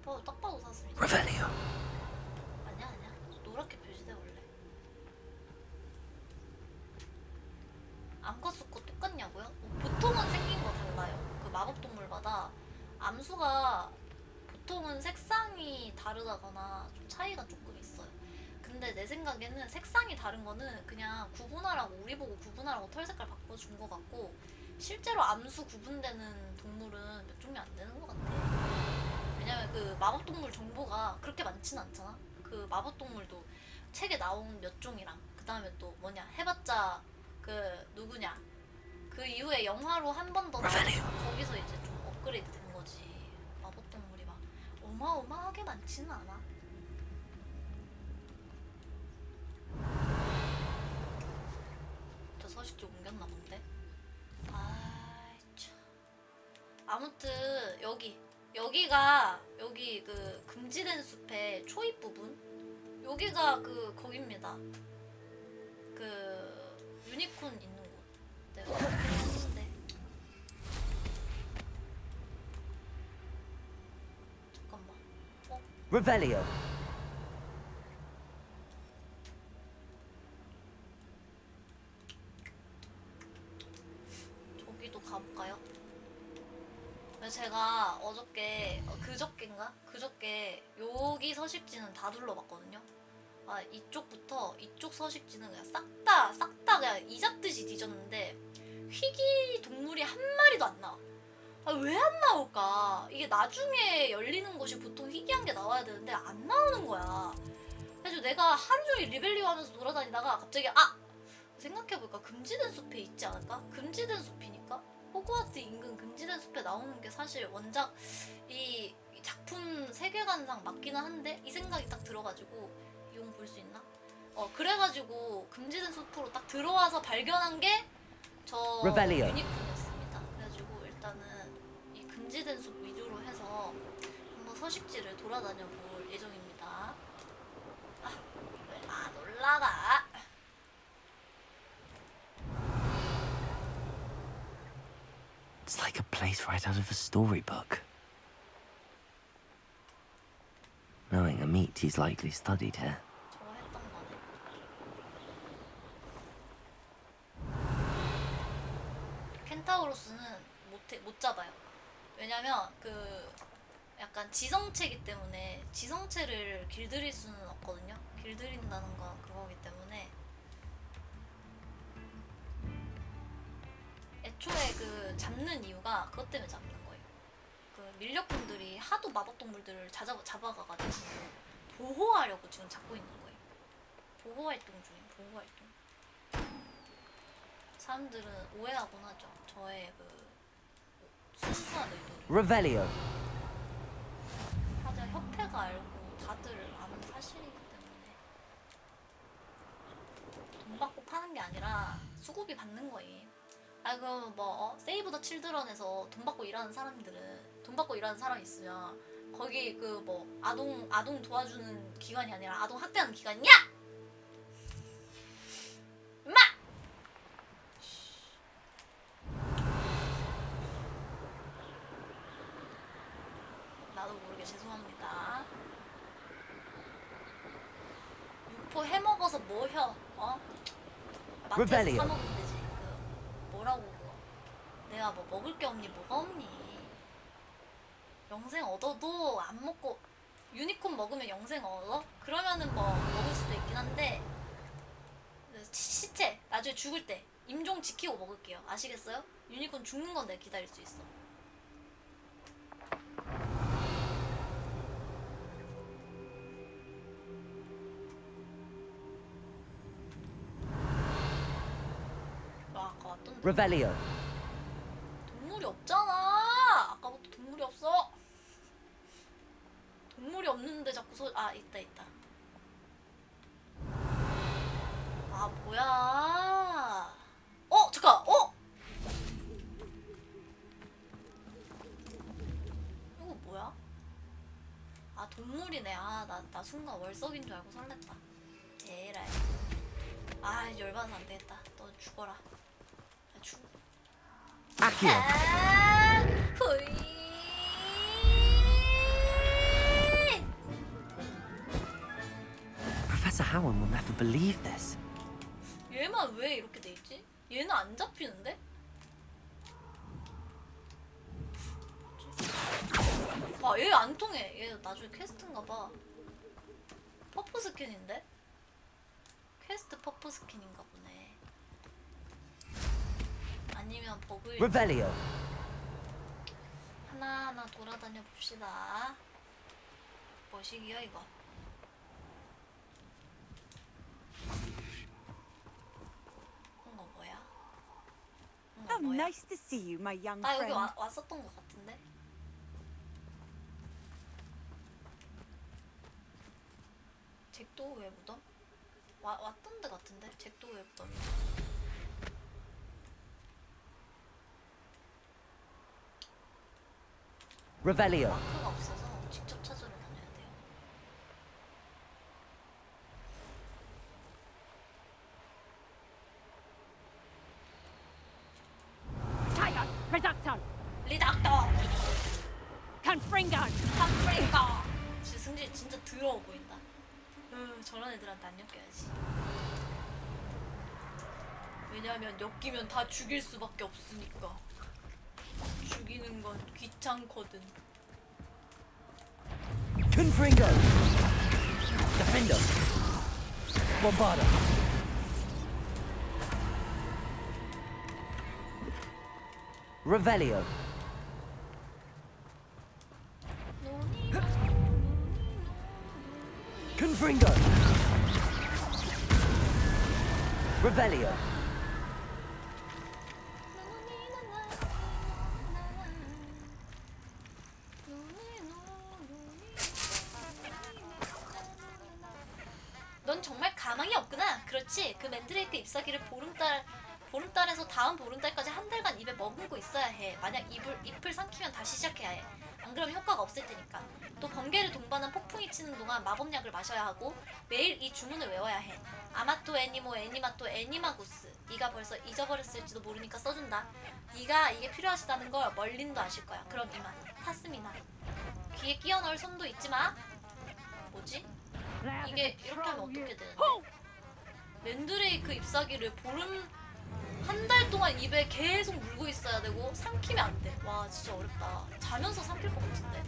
딱 봐도 사슴이지. Revelio. 아니야. 노랗게 표시돼 원래. 암컷 수컷 똑같냐고요? 보통은 생긴 거 달라요. 그 마법 동물마다 암수가 보통은 색상이 다르다거나 좀 차이가 조금 있어요. 근데 내 생각에는 색상이 다른 거는 그냥 구분하라고, 우리 보고 구분하라고 털 색깔 바꿔준 것 같고, 실제로 암수 구분되는 동물은 몇 종류 안 되는 것 같아. 왜냐면 그 마법동물 정보가 그렇게 많진 않잖아. 그 마법동물도 책에 나온 몇 종이랑 그 다음에 또 뭐냐 해봤자 그 누구냐 그 이후에 영화로 한 번 더 나와서 거기서 이제 좀 업그레이드 된 거지. 마법동물이 막 어마어마하게 많지는 않아. 저 서식지 옮겼나 본데? 아이 참. 아무튼 여기가 여기 그 금지된 숲의 초입 부분, 여기가 그 거깁니다. 그 유니콘 있는 곳. 네, 네. 잠깐만. Revelio. 저기도 가볼까요? 제가 그저께 여기 서식지는 다 둘러봤거든요. 아, 이쪽부터 이쪽 서식지는 그냥 싹 다 그냥 이잡듯이 뒤졌는데 희귀 동물이 한 마리도 안 나와. 아, 왜 안 나올까? 이게 나중에 열리는 곳이 보통 희귀한 게 나와야 되는데 안 나오는 거야. 그래서 내가 하루 종일 리벨리오 하면서 돌아다니다가 갑자기 생각해보니까 금지된 숲에 있지 않을까? 금지된 숲이니까 호그와트 인근 금지된 숲에 나오는 게 사실 원작 이 작품 세계관상 맞기는 한데 이 생각이 딱 들어가지고 이용 볼 수 있나? 그래가지고 금지된 숲으로 딱 들어와서 발견한 게 저 유니콘이었습니다. 그래가지고 일단은 이 금지된 숲 위주로 해서 한번 서식지를 돌아다녀 볼 예정입니다. 왜 안 올라가? It's like a place right out of a storybook. Knowing a meat he's likely studied here. 저거 했던 거네. 켄타우로스는 못 잡아요. 왜냐면 그 약간 지성체이기 때문에 지성체를 길들일 수는 없거든요. 길들인다는 건 그거기 때문에 애초에 그 잡는 이유가 그것 때문에 잡는 거예요. 그 밀렵꾼들이 하도 마법동물들을 잡아가가지고 보호하려고 지금 잡고 있는 거예요. 보호활동 중이에요. 보호활동. 사람들은 오해하곤 하죠. 저의 그 순수한 의도를. Revelio. 하지만 협회가 알고 다들 아는 사실이기 때문에 돈 받고 파는 게 아니라 수고비 받는 거예요. 그럼 세이브 더 칠드런에서 돈 받고 일하는 사람이 있으면 거기 그 아동 도와주는 기관이 아니라 아동 학대하는 기관이야! 엄마! 나도 모르게 죄송합니다. 육포 해먹어서 뭐혀? 마트에서 사 먹으면 되지. 뭐라고 그거. 내가 뭐 먹을 게 없니? 뭐가 없니? 영생 얻어도 안 먹고 유니콘 먹으면 영생 얻어? 그러면은 먹을 수도 있긴 한데 시체 나중에 죽을 때 임종 지키고 먹을게요. 아시겠어요? 유니콘 죽는 건 내가 기다릴 수 있어. 아까 왔던데. Revelio. 동물이 없잖아. 아까부터 동물이 없어. 동물이 없는데 자꾸 있다. 뭐야? 잠깐. 이거 뭐야? 동물이네. 나 순간 월석인 줄 알고 설렜다. 에라이. 열받아서 안 되겠다. 너 죽어라. Accio. 후이. Cowan will never believe this. 얘만 왜 이렇게 돼 있지? 얘는 안 잡히는데? 아, 얘 안 통해. 얘 나중에 퀘스트인가 봐. 퍼프 스캔인데? 퀘스트 퍼프 스캔인가 보네. 아니면 버그일 Revelio. 하나하나 돌아다녀 봅시다. 뭐시기야 이거? 이거 뭐야? 이거 How 뭐야? nice to see you, my young 나 여기 friend. 왔었던 것 같은데? 잭도 왜 무덤? 왔던 데 같은데? 잭도 왜 무덤이야? Revelio. 마크가 없어서 직접 찾으러 다녀야 돼요. Tayo, Reducto, 리닥터! Confringo. 탐프레이커! 승질 진짜 더러워 보인다. 저런 애들한테 안 엮여야지. 왜냐면 엮이면 다 죽일 수밖에 없으니까. 죽이는 건 귀찮거든. Confringo. Defender. Bombarda. Revelio. Confringo. Revelio. 넌 정말 가망이 없구나. 그렇지. 그 맨드레이크 잎사귀를 보름달에서 다음 보름달까지 한 달간 입에 머금고 있어야 해. 만약 잎을 삼키면 다시 시작해야 해. 안 그러면 효과가 없을 테니까. 또 번개를 동반한 폭풍이 치는 동안 마법약을 마셔야 하고 매일 이 주문을 외워야 해. 아마토 애니모 애니마토 애니마구스. 네가 벌써 잊어버렸을지도 모르니까 써준다. 네가 이게 필요하시다는 걸 멀린도 아실 거야. 그럼 이만. 타스미나. 귀에 끼워 넣을 손도 잊지 마. 뭐지? 이게 이렇게 하면 어떻게 되는데? 맨드레이크 잎사귀를 보름 한 달 동안 입에 계속 물고 있어야 되고 삼키면 안 돼. 와 진짜 어렵다. 자면서 삼킬 것 같은데.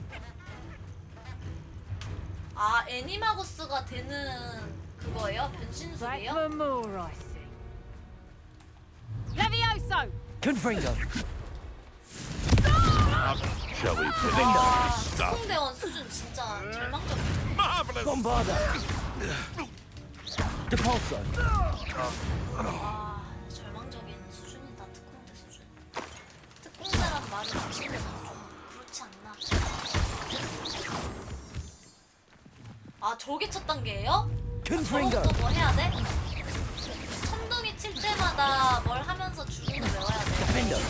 아 애니마구스가 되는 그거예요? 변신술이에요? Black more, I see. Levioso. Confringo. Shall we finish 아 this stuff? 특공대원 수준 진짜 절망적이야. Marvelous! Bombarda. Depulso. 아 절망적인 수준이다. 특공대 수준. 특공대란 말을 붙이는 좀 그렇지 않나? 아 저게 첫 단계예요? Confringo. 저것도 뭐 해야 돼? 천둥이 칠 때마다 뭘 하면서 주문을 외워야 돼. Defender.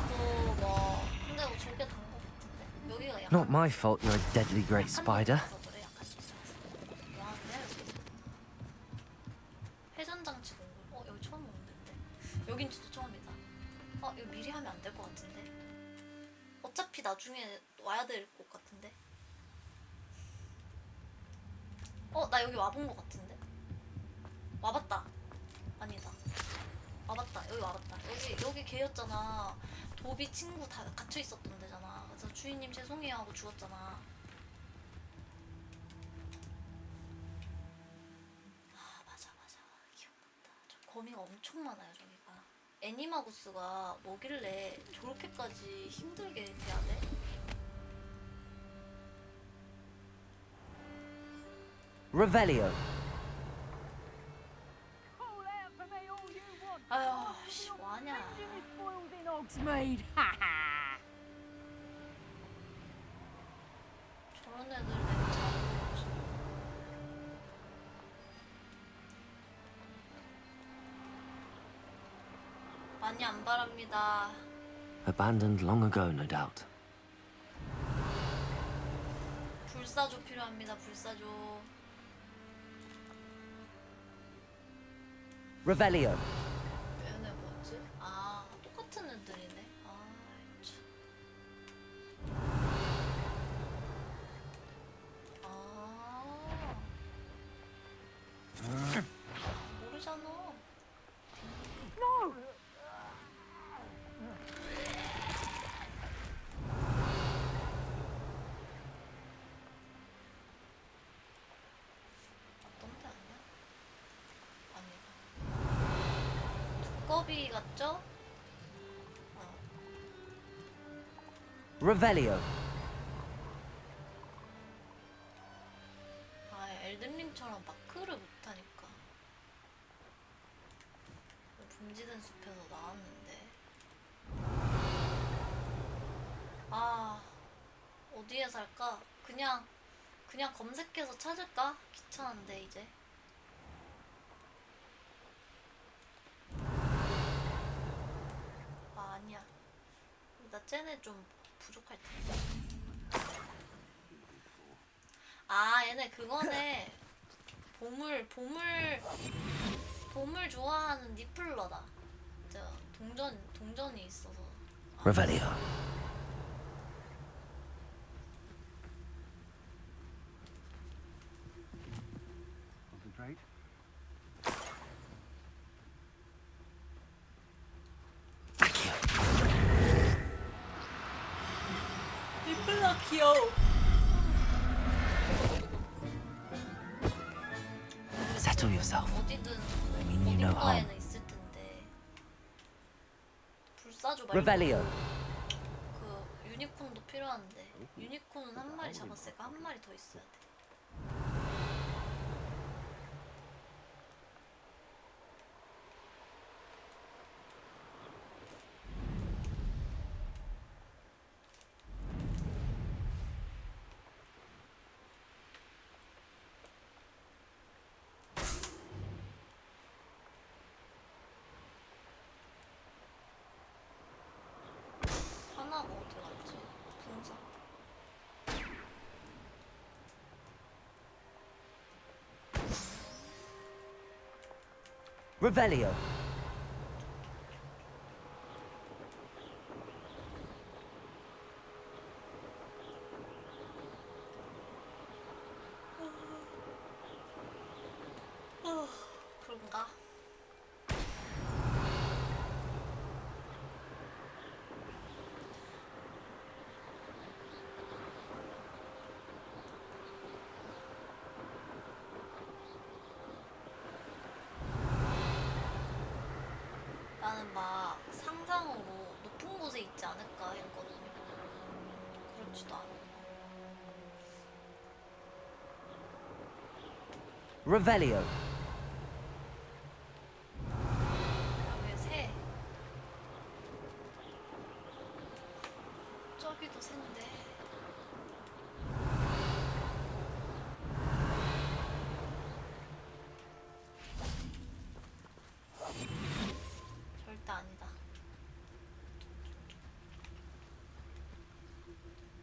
또 뭐 근데 뭐 저게 단 거 같은데 여기가 약간 Not my fault you're a deadly great spider. 그래, 약간 좀. 와 그래 회전장치 공굴. 여기 처음 오는데 여긴 진짜 처음이다. 이거 미리 하면 안 될 것 같은데. 어차피 나중에 와야 될 것 같은데. 나 여기 와본 것 같은데. 와봤다. 아니다. 와봤다. 여기 와봤다. 여기 걔였잖아. 도비 친구 다 갇혀 있었던 데잖아. 그래서 주인님 죄송해요 하고 죽었잖아. 맞아. 기억난다. 저 거미가 엄청 많아요 저기가. 애니마구스가 뭐길래 저렇게까지 힘들게 돼야 돼? Revelio. Call out for me all you want. 아휴 씨 뭐하냐. Engine spoiled in Hogsmeade. Ha ha. 저런 애들 내가 잡는 거지. 많이 안 바랍니다. Abandoned long ago, no doubt. 불사조 필요합니다. 불사조. Revelio. 얘네 뭐지? 똑같은 애들이네. 참. 나비 같죠? Revelio. 아, 엘든링처럼 마크를 못하니까. 분지된 숲에서 나왔는데. 아, 어디에 살까? 그냥 검색해서 찾을까? 귀찮은데 이제. 아, 아니야. 나 쟤네 좀 부족할 텐데. 아, 얘네 그거네. 보물 좋아하는 니플러다. 저 동전이 있어서. Revelio. Concentrate. Accio. 니플러 귀여워. Settle yourself. 어디든 mean you no harm. 어딘가에는 있을 텐데. 불사조 말고 Revelio. 그 유니콘도 필요한데. 유니콘은 한 마리 잡았으니까 한 마리 더 있어야 돼. 하나가 어디 갔지? 분사. Revelio. 그런가? 나는 막 상상으로 높은 곳에 있지 않을까 했거든요. 그렇지도 않아. Revelio. 여기 새. 저기도 새인데. 절대 아니다.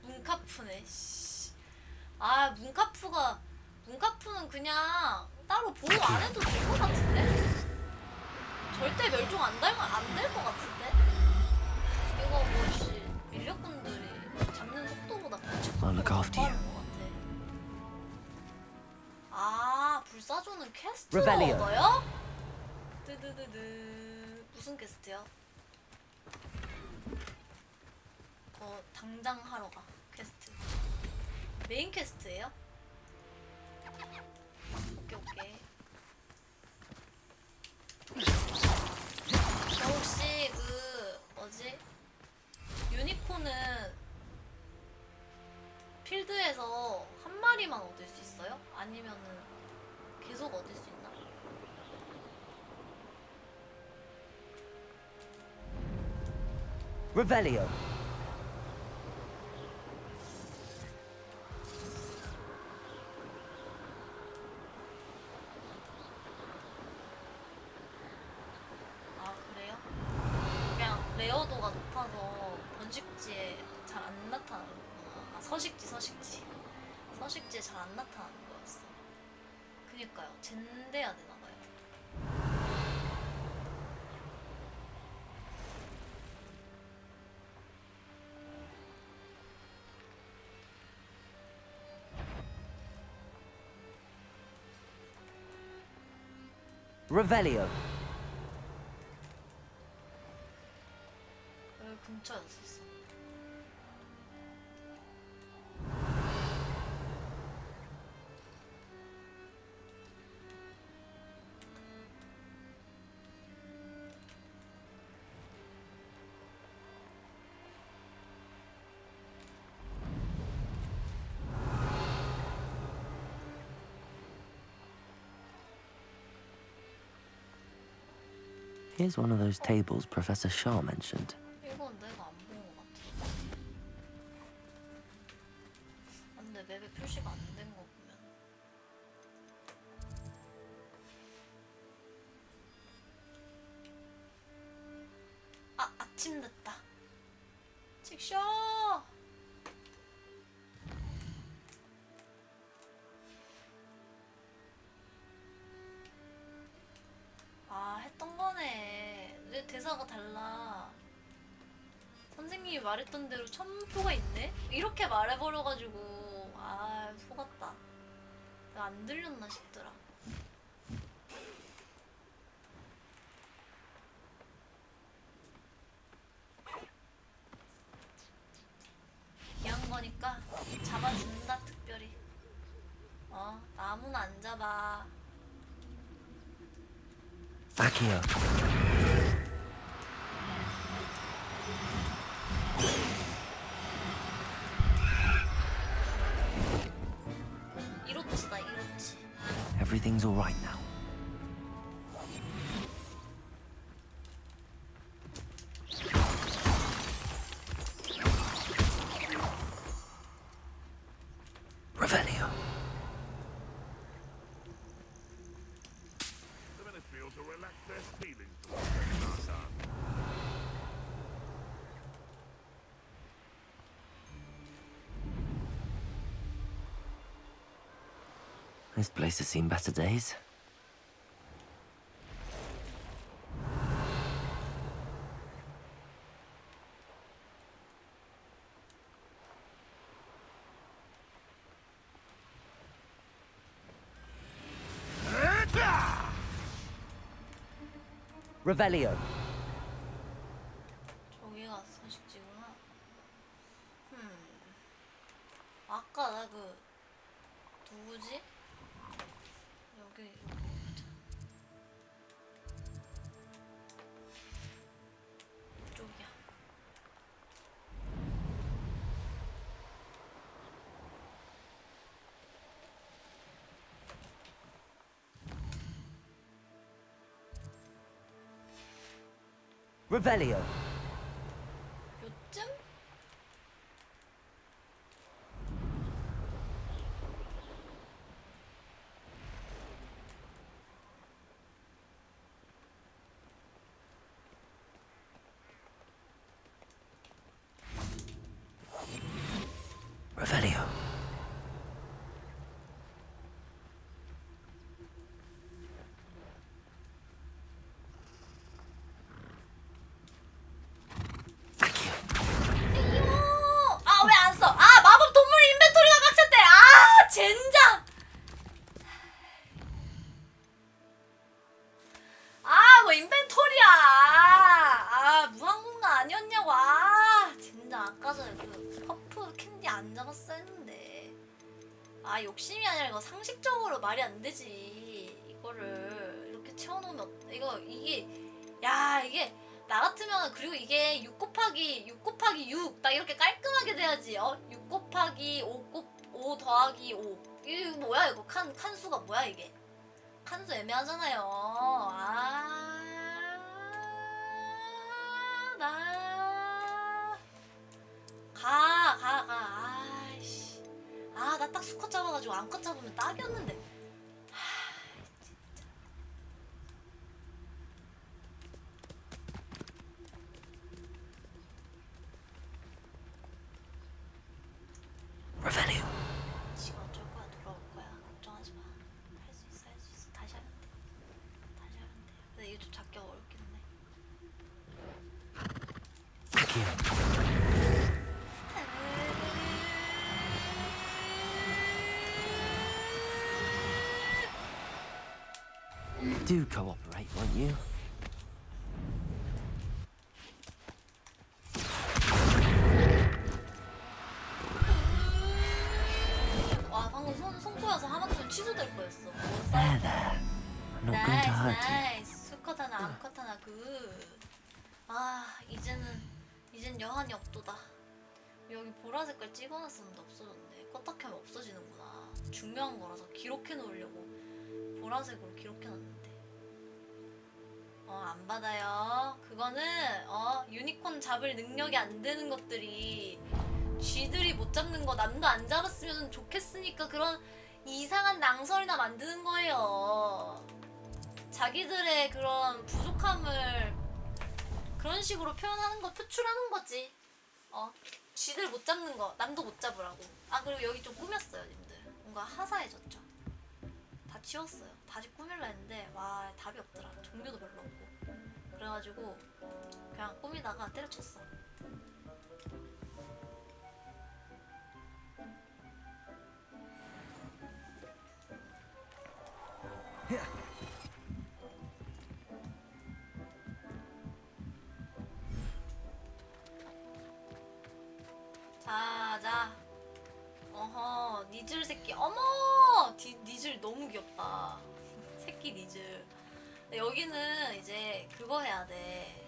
문카푸네. 씨. 아, 문카푸는 그냥 따로 보호 안 해도 될 것 같은데? 절대 멸종 안 될 것 같은데? 이거 뭐지? 인력분들이 잡는 속도보다 I'll look after you. 것 같아. 아, 불사조는 퀘스트로 Revelio. 얻어요? 뜨드드드. 무슨 퀘스트요? 당장 하러 가. 퀘스트. 메인 퀘스트예요? 오케이. 저 혹시 그 뭐지? 유니콘은 필드에서 한 마리만 얻을 수 있어요? 아니면은 계속 얻을 수 있나? Revelio. 아, 그래요? 그냥 레어도가 높아서 번식지에 잘 안 나타나는구나. 아, 서식지에 잘 안 나타나는 거였어. 그니까요. 젠돼야 되나봐요. Revelio. 여기 근처였었어. Here's one of those tables Professor Shaw mentioned. 이건 내가 안 본 것 같아. 근데 맵에 표시가 안 된 거 보면. 아, 아침 됐다. 직쇼! 아, 했던 거네. 왜 대사가 달라. 선생님이 말했던 대로 첨표가 있네? 이렇게 말해버려가지고 아, 속았다. 내가 안 들렸나 싶더라. 귀한 거니까 잡아준다, 특별히. 아무나 안 잡아. Back here. 이로치다, 이로치. Everything's all right now. Revelio. The minute feel to relax their feelings towards their son. This place has seen better days. Revelio. 저기가 서식지구나. 아까 나 그 누구지? 여기 보자. 이쪽이야. Revelio. 요쯤? Revelio. 아, 왜 안 써? 아, 마법 동물 인벤토리가 꽉 찼대. 아, 젠장. 아, 뭐 인벤토리야. 아, 무한공간 아니었냐고. 아, 젠장. 아까 전에 그 퍼프 캔디 안 잡았어 했는데. 아, 욕심이 아니라 이거 상식적으로 말이 안 되지. 이거를 이렇게 채워놓으면 이게 야, 이게 나 같으면, 그리고 이게 6 곱하기 6 딱 이렇게 깔끔하게 돼야지. 6 곱하기 5 더하기 5. 이거 뭐야, 이거 칸수가 뭐야, 이게. 칸수 애매하잖아요. 아이씨. 나 딱 수컷 잡아가지고 암컷 잡으면 딱이었는데. Revelio. 지금 어쩔 거야, 돌아올 거야. 걱정하지 마. 할 수 있어. 다시 하면 돼. 근데 이게 좀 잡기가 어렵긴 해. Back here. Do cooperate, won't you? 와, 방금 손 꼬여서 하마터면 취소될 거였어. There, there. I'm not going to hurt you. 나이스. 수컷 하나, 암컷 하나, 이젠 여한이 없도다. 여기 보라 색깔 찍어놨었는데 없어졌네. 껐다 켜면 없어지는구나. 중요한 거라서 기록해 놓으려고 보라색으로 기록해 놨는데. 안 받아요. 그거는 유니콘 잡을 능력이 안 되는 것들이 쥐들이 못 잡는 거 남도 안 잡았으면 좋겠으니까 그런 이상한 낭설이나 만드는 거예요. 자기들의 그런 부족함을 그런 식으로 표현하는 거, 표출하는 거지. 쥐들 못 잡는 거 남도 못 잡으라고. 아, 그리고 여기 좀 꾸몄어요 님들. 뭔가 화사해졌죠. 다 치웠어요. 다시 꾸밀라 했는데 와 답이 없더라. 종류도 별로 없고. 그래가지고 그냥 꾸미다가 때려쳤어. 자. 어허, 니즐 새끼. 어머! 니즐 너무 귀엽다. 새끼 니즐. 여기는 이제 그거 해야 돼.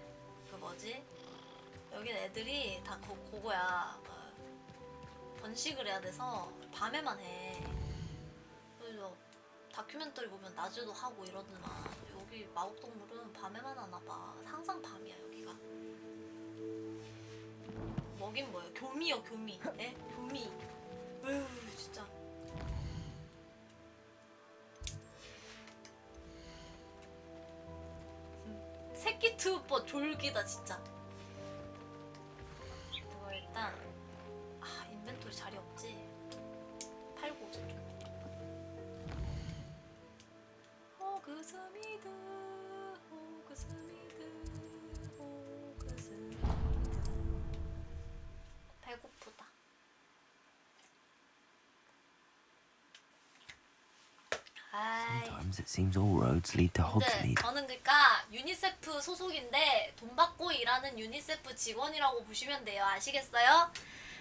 그 뭐지? 여기는 애들이 다 그거야. 번식을 해야 돼서 밤에만 해. 그래서 다큐멘터리 보면 낮에도 하고 이러더만. 여기 마법동물은 밤에만 하나봐. 항상 밤이야 여기가. 뭐긴 뭐예요? 교미요 교미. 에? 교미. 으 진짜. 새끼 트우퍼 졸기다 진짜. 이거 일단 인벤토리 자리 없지. 팔고 저쪽. 호그스미드 배고프다. Sometimes it seems all roads lead to 네, Hogsmeade. 저는 그러니까 유니세프 소속인데 돈 받고 일하는 유니세프 직원이라고 보시면 돼요. 아시겠어요?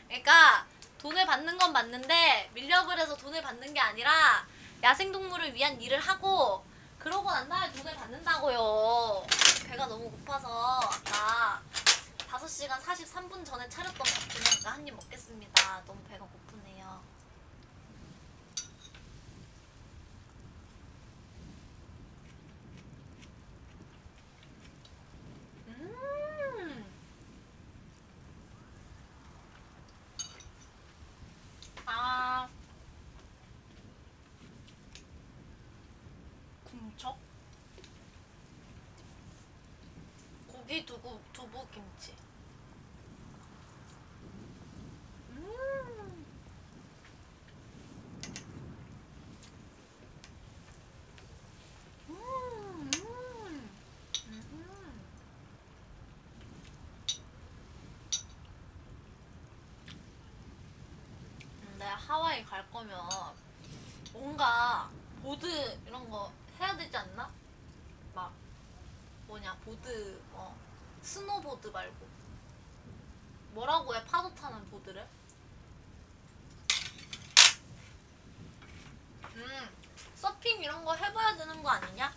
그러니까 돈을 받는 건 맞는데 밀렵을 해서 돈을 받는 게 아니라 야생동물을 위한 일을 하고 그러고 난 다음에 돈을 받는다고요. 배가 너무 고파서 아까 5시간 43분 전에 차렸던 밥이니까 한 입 먹겠습니다. 너무 배가 고프네요. 궁척? 고기 두부 김치. 근데 하와이 갈 거면 뭔가 보드 이런 거 해야 되지 않나? 막 보드 스노보드 말고 뭐라고 해? 파도 타는 보드를? 서핑 이런 거 해봐야 되는 거 아니냐?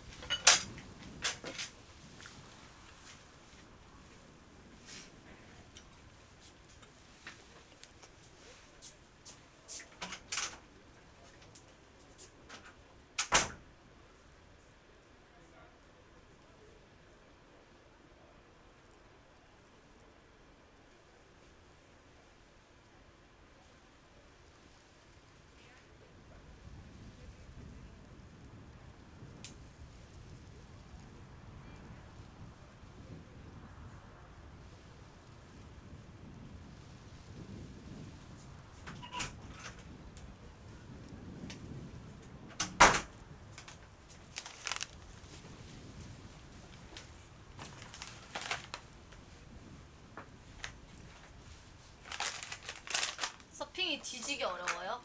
서핑이 뒤지게 어려워요.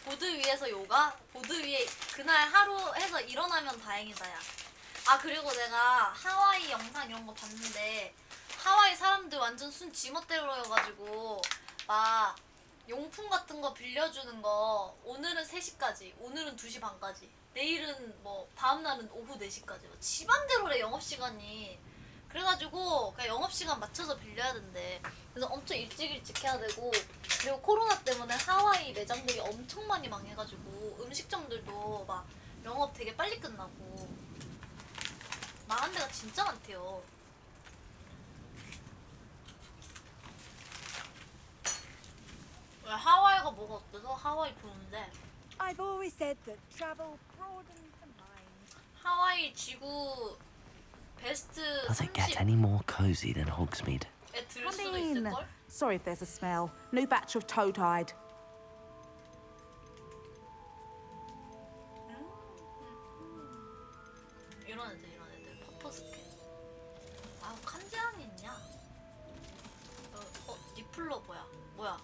보드 위에서 요가? 보드 위에 그날 하루 해서 일어나면 다행이다 야. 그리고 내가 하와이 영상 이런 거 봤는데 하와이 사람들 완전 순 지멋대로여가지고 막 용품 같은 거 빌려주는 거 오늘은 3시까지, 오늘은 2시 반까지, 내일은 뭐 다음날은 오후 4시까지 지 맘대로래 영업시간이. 그래가지고 그냥 영업시간 맞춰서 빌려야 된대. 그래서 엄청 일찍 해야 되고, 그리고 코로나 때문에 하와이 매장들이 엄청 많이 망해가지고 음식점들도 막 영업 되게 빨리 끝나고. 망한 데가 진짜 많대요. 왜 하와이가 뭐가 어때서? 하와이 좋은데. I've always said that travel broadens the mind. 하와이 지구 베스트 Does it get 30에 any more cozy than Hogsmeade? 들 수도 있을걸? Sorry if there's a smell. New batch of toad-hide. 이런 애들 퍼퍼스캔. 아 칸지안이 있냐? 니플러 뭐야?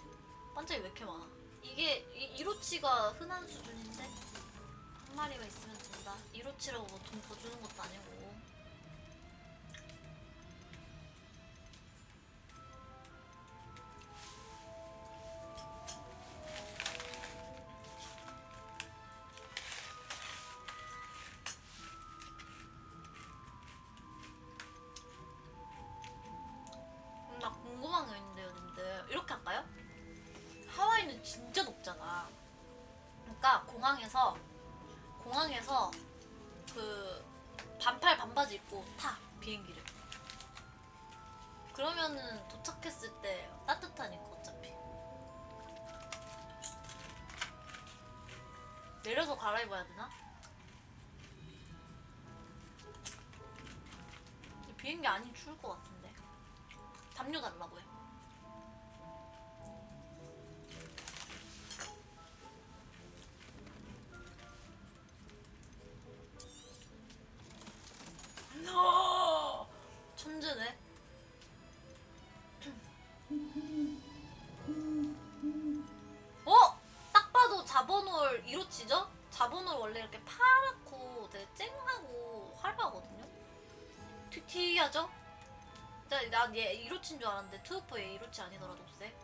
반짝이 왜 이렇게 많아? 이게 이로치가 흔한 수준인데 한 마리가 있으면 된다. 이로치라고 뭐 돈 더 주는 것도 아니고. 나 궁금한 게 있는데요, 님들. 이렇게 할까요? 하와이는 진짜 높잖아. 그러니까 공항에서 그 반팔 반바지 입고 타 비행기를. 그러면은 도착했을 때 따뜻하니까 어차피. 내려서 갈아입어야 되나? 비행기 안이 추울 것 같은데. 담요 달라고 해. 천재네. 딱 봐도 자버놀 이로치죠? 자버놀 원래 이렇게 파랗고 되게 쨍하고 화려하거든요? 튀튀하죠? 난 얘 이로치인 줄 알았는데 투우퍼 얘 이로치 아니더라. 녹색.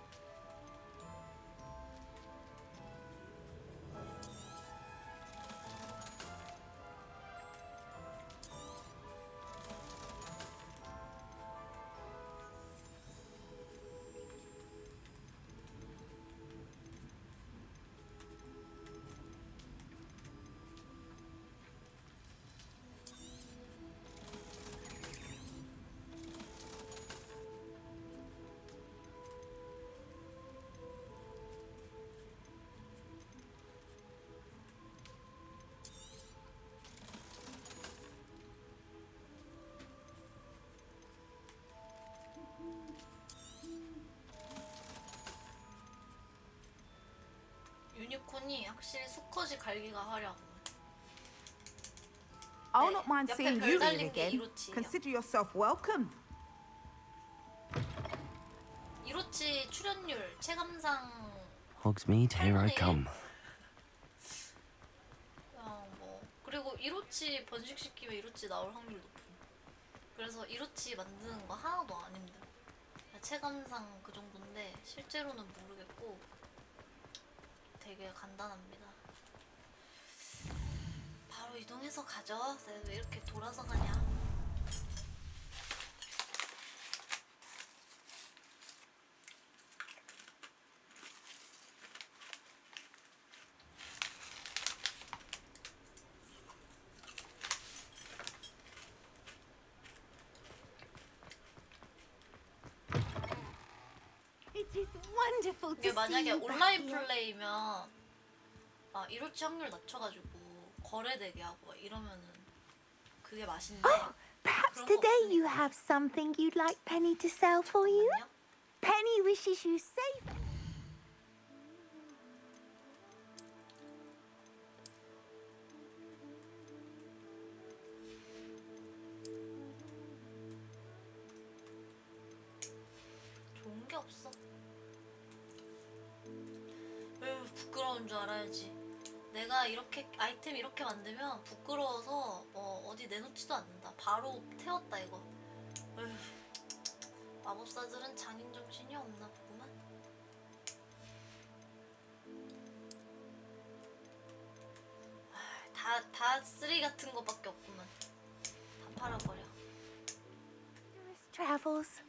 유니콘이 확실히 수컷이 갈기가 화려하고. I'll not mind 옆에 seeing 별 you here 달린 게 again. 이로치예요. Consider yourself welcome. 이로치 출연률 체감상 Hogsmeade, here I come. 그리고 이로치 번식시키면 이로치 나올 확률 높음. 그래서 이로치 만드는 거 하나도 안 힘들어. 체감상 그 정도인데 실제로는 모르겠고 되게 간단합니다. 바로 이동해서 가죠. 내가 왜 이렇게 돌아서 가냐? It is wonderful 이게 to see 만약에 you back 온라인 here. 플레이면 이로치 확률 낮춰가지고 거래되게 하고 막 이러면은 그게 맛있네. Perhaps 그런 거 today you 없으니까. have something you'd like Penny to sell for you? 잠깐만요. Penny wishes you safe. 좋은 게 없어. 에휴, 부끄러운 줄 알아야지. 내가 이렇게 아이템 이렇게 만들면 부끄러워서 어디 내놓지도 않는다. 바로 태웠다 이거. 에휴, 마법사들은 장인 정신이 없나 보구만. 다 쓰레기 같은 거밖에 없구만. 다 팔아버려. Travels.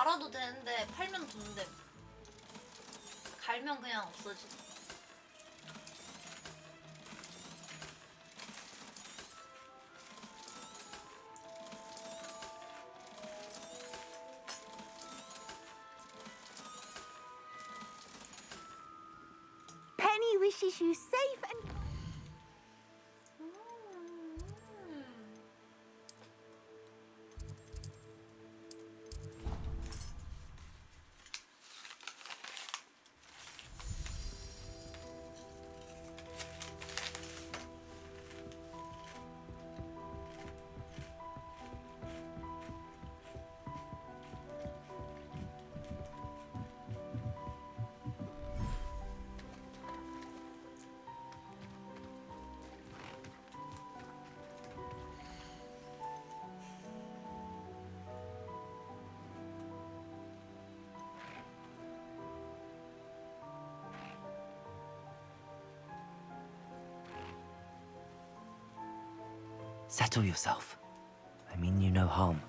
갈아도 되는데 팔면 돈됨. 갈면 그냥 없어지. Penny wishes you safe and Settle yourself. I mean you no harm.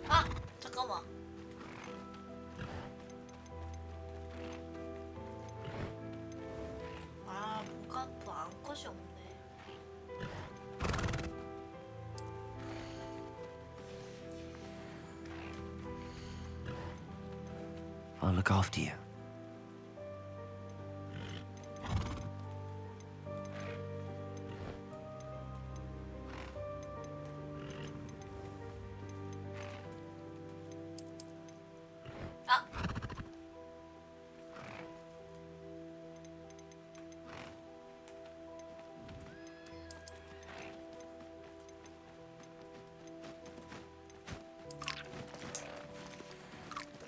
아! 잠깐만. 아, 뭔가 또 암컷이 없네. I'll look after you. 아!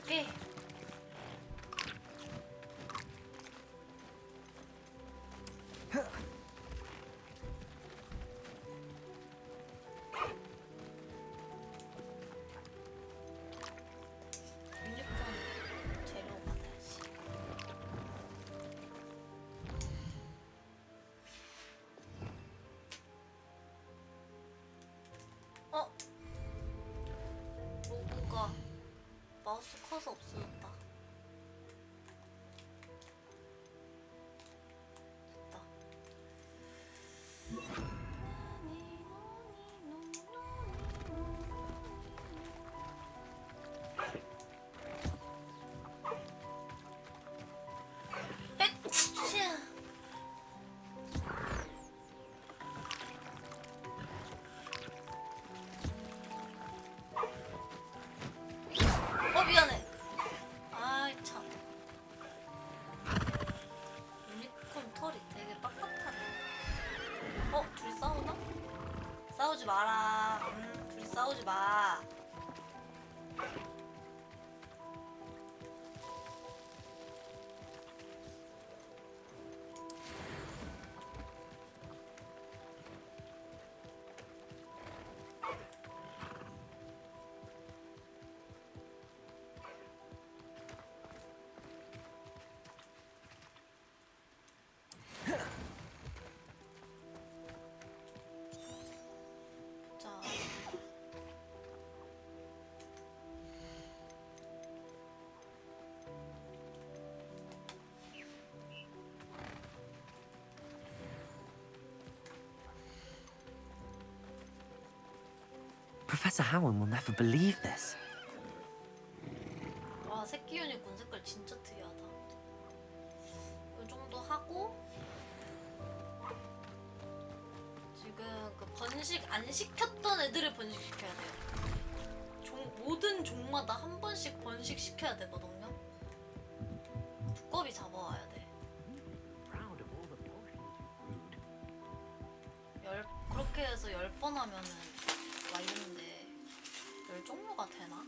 오케이. 육군 재료 받아야지. 어? 로고가 마우스 커서 없어졌다. 됐다. 액치! 미안해. 아이 참. 유니콘 털이 되게 빡빡하네. 둘이 싸우나? 싸우지 마라. 둘이 싸우지 마. 자. Professor Howard will never believe this. 와, 새끼 유니콘 색깔 진짜 특이하다. 이 정도 하고 지금 그 번식 안 시켰던 애들을 번식시켜야 돼요. 모든 종마다 한 번씩 번식시켜야 되거든요. 두꺼비 잡아와야 돼. 그렇게 해서 10번 하면은 완료인데 10종류가 되나?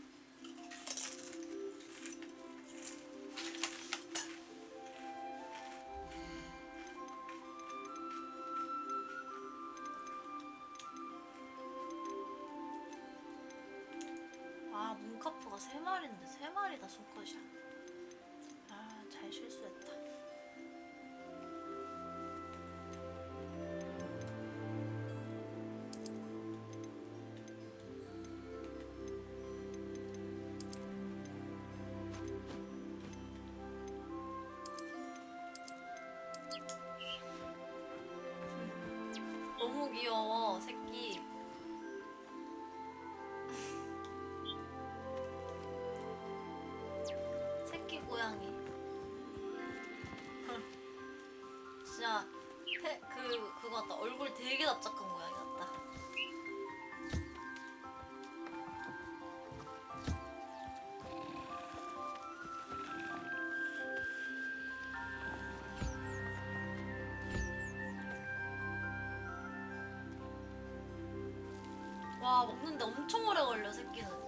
아까 3마리인데 3마리 다 손컷이야. 아, 잘 실수했다. 너무 귀여워, 새끼. 새끼 고양이. 진짜 그거 같다. 얼굴 되게 납작한 고양이 같다. 와, 먹는데 엄청 오래 걸려, 새끼는.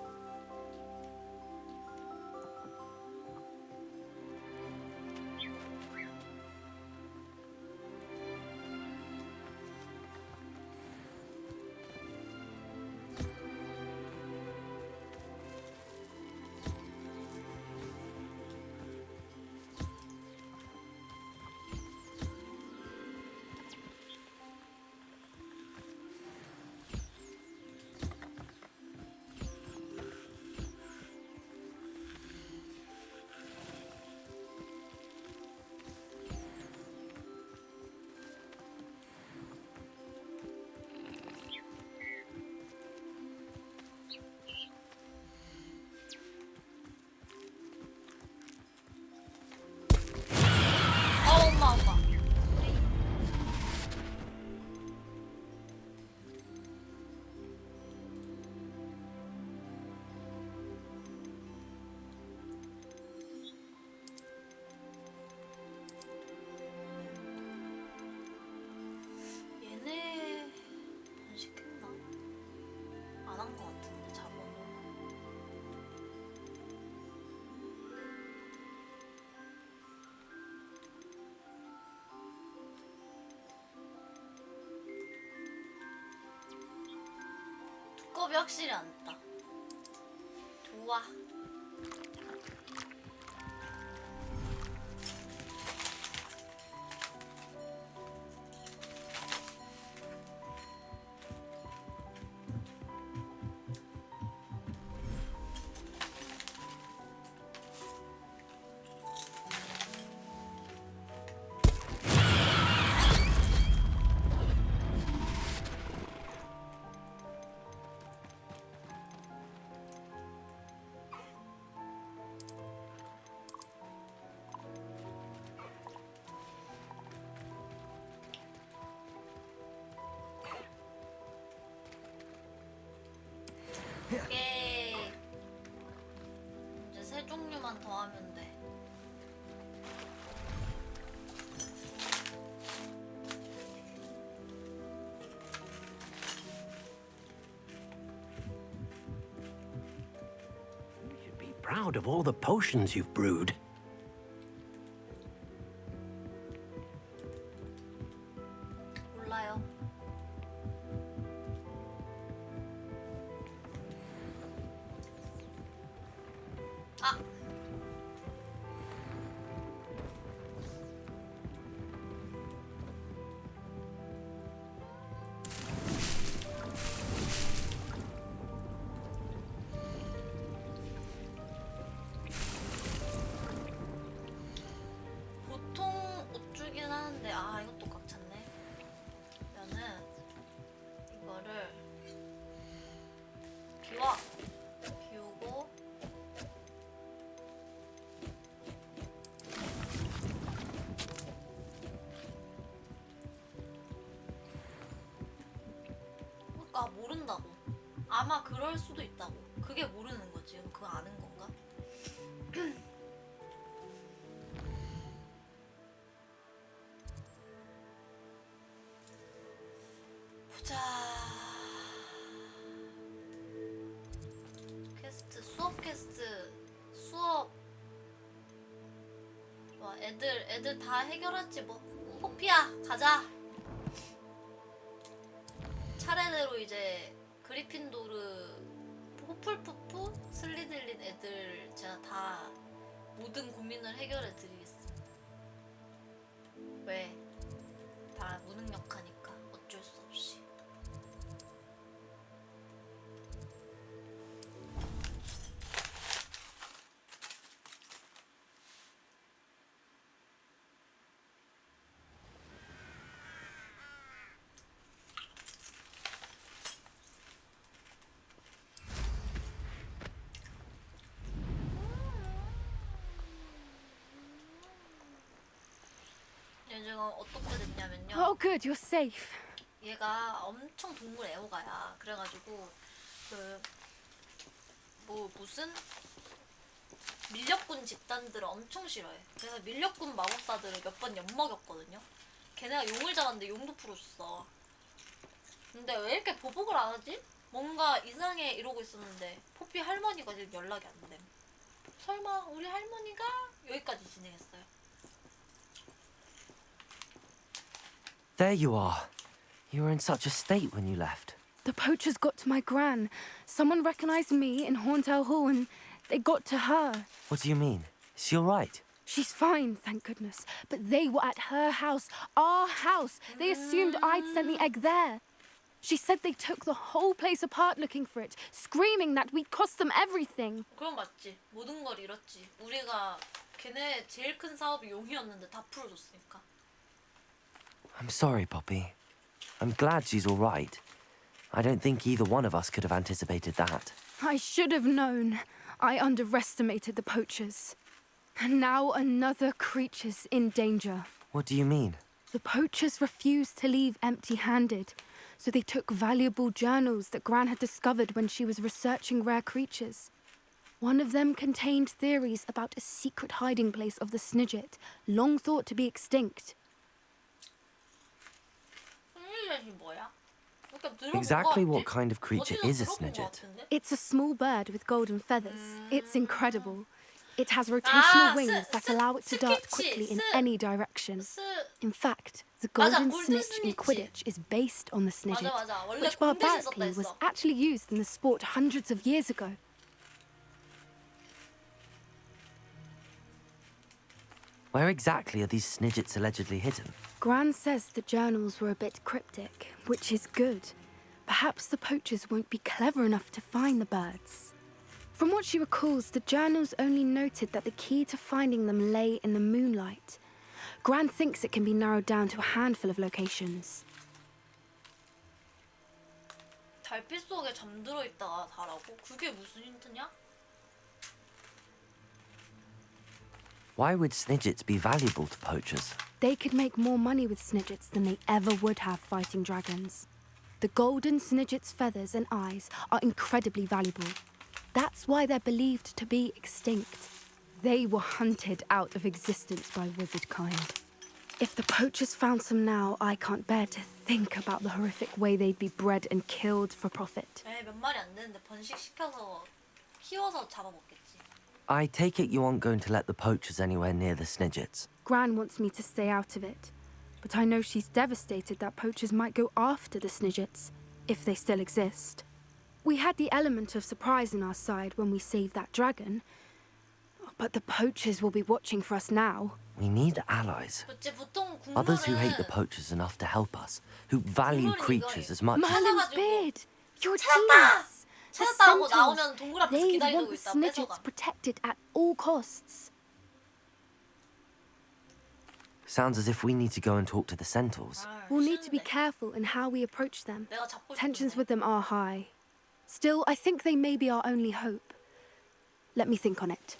엄마. 얘네 번식했나? 안 한 거 같은데, 자본을. 두꺼비 확실히 안 따. 좋아. 오케이. 이제 3종류만 더 하면 돼. You should be proud of all the potions you've brewed. 몰라요. 아! 보통 옷 주긴 하는데, 아, 이것도 꽉 찼네. 그러면은 이거를 비우고 그러니까 모른다고. 아마 그럴 수도 있다고. 그게 모르는 거지. 그럼 그거 아는 건가? 보자. 퀘스트, 수업 퀘스트, 수업. 와, 애들 다 해결했지 뭐. 호피야, 가자. 차례대로 이제 그리핀도르 호플푸프 슬리들린 애들 제가 다 모든 고민을 해결해 드리겠습니다. 왜? 다 무능력하니까 어쩔 수 없이. 지금 어떻게 됐냐면요. Oh, good, you're safe. 얘가 엄청 동물 애호가야. 그래가지고 그 뭐 무슨 밀렵꾼 집단들을 엄청 싫어해. 그래서 밀렵꾼 마법사들을 몇 번 엿먹였거든요. 걔네가 용을 잡았는데 용도 풀어줬어. 근데 왜 이렇게 보복을 안 하지? 뭔가 이상해 이러고 있었는데 포피 할머니가 지금 연락이 안 됨. 설마 우리 할머니가 여기까지 진행했어요. There you are. You were in such a state when you left. The poachers got to my gran. Someone recognized me in Horntail Hall and they got to her. What do you mean? Is she all right? She's fine, thank goodness. But they were at her house, our house. They assumed I'd sent the egg there. She said they took the whole place apart looking for it, screaming that we'd cost them everything. 그럼 맞지. 모든 걸 잃었지. 우리가 걔네 제일 큰 사업이 용이었는데 다 풀어줬으니까. I'm sorry, Poppy. I'm glad she's all right. I don't think either one of us could have anticipated that. I should have known. I underestimated the poachers. And now another creature's in danger. What do you mean? The poachers refused to leave empty-handed, so they took valuable journals that Gran had discovered when she was researching rare creatures. One of them contained theories about a secret hiding place of the Snidget, long thought to be extinct. 뭐야? Exactly what kind of creature is a Snidget? It's a small bird with golden feathers. It's incredible. It has rotational wings that allow it to dart quickly in any direction. In fact, the golden snitch in Quidditch is based on the Snidget, which barbarically was actually used in the sport hundreds of years ago. Where exactly are these Snidgets allegedly hidden? Gran says the journals were a bit cryptic, which is good. Perhaps the poachers won't be clever enough to find the birds. From what she recalls, the journals only noted that the key to finding them lay in the moonlight. Gran thinks it can be narrowed down to a handful of locations. 달빛 속에 잠들어 있다가 다라고? 그게 무슨 힌트냐? Why would Snidgets be valuable to poachers? They could make more money with Snidgets than they ever would have fighting dragons. The golden Snidget's feathers and eyes are incredibly valuable. That's why they're believed to be extinct. They were hunted out of existence by wizard kind. If the poachers found some now, I can't bear to think about the horrific way they'd be bred and killed for profit. 에이, 몇 마리 안 되는데 번식시켜서 키워서 잡아먹겠지. I take it you aren't going to let the poachers anywhere near the Snidgets. Gran wants me to stay out of it, but I know she's devastated that poachers might go after the Snidgets, if they still exist. We had the element of surprise on our side when we saved that dragon, but the poachers will be watching for us now. We need allies. 그치, 보통 Others who hate the 국물은 poachers enough to help us, who value creatures as much as... Merlin's 찾아가지고. beard! You're a 찾았다! genius! The 찾았다고 centaurs, 나오면 동굴 앞에서 they 기다리고 want the 있다. Snidgets 뺏어가. protected at all costs. Sounds as if we need to go and talk to the centaurs. We'll need to be 싫은데. careful in how we approach them. 내가 잡고 Tensions 싶은데. with them are high. Still, I think they may be our only hope. Let me think on it.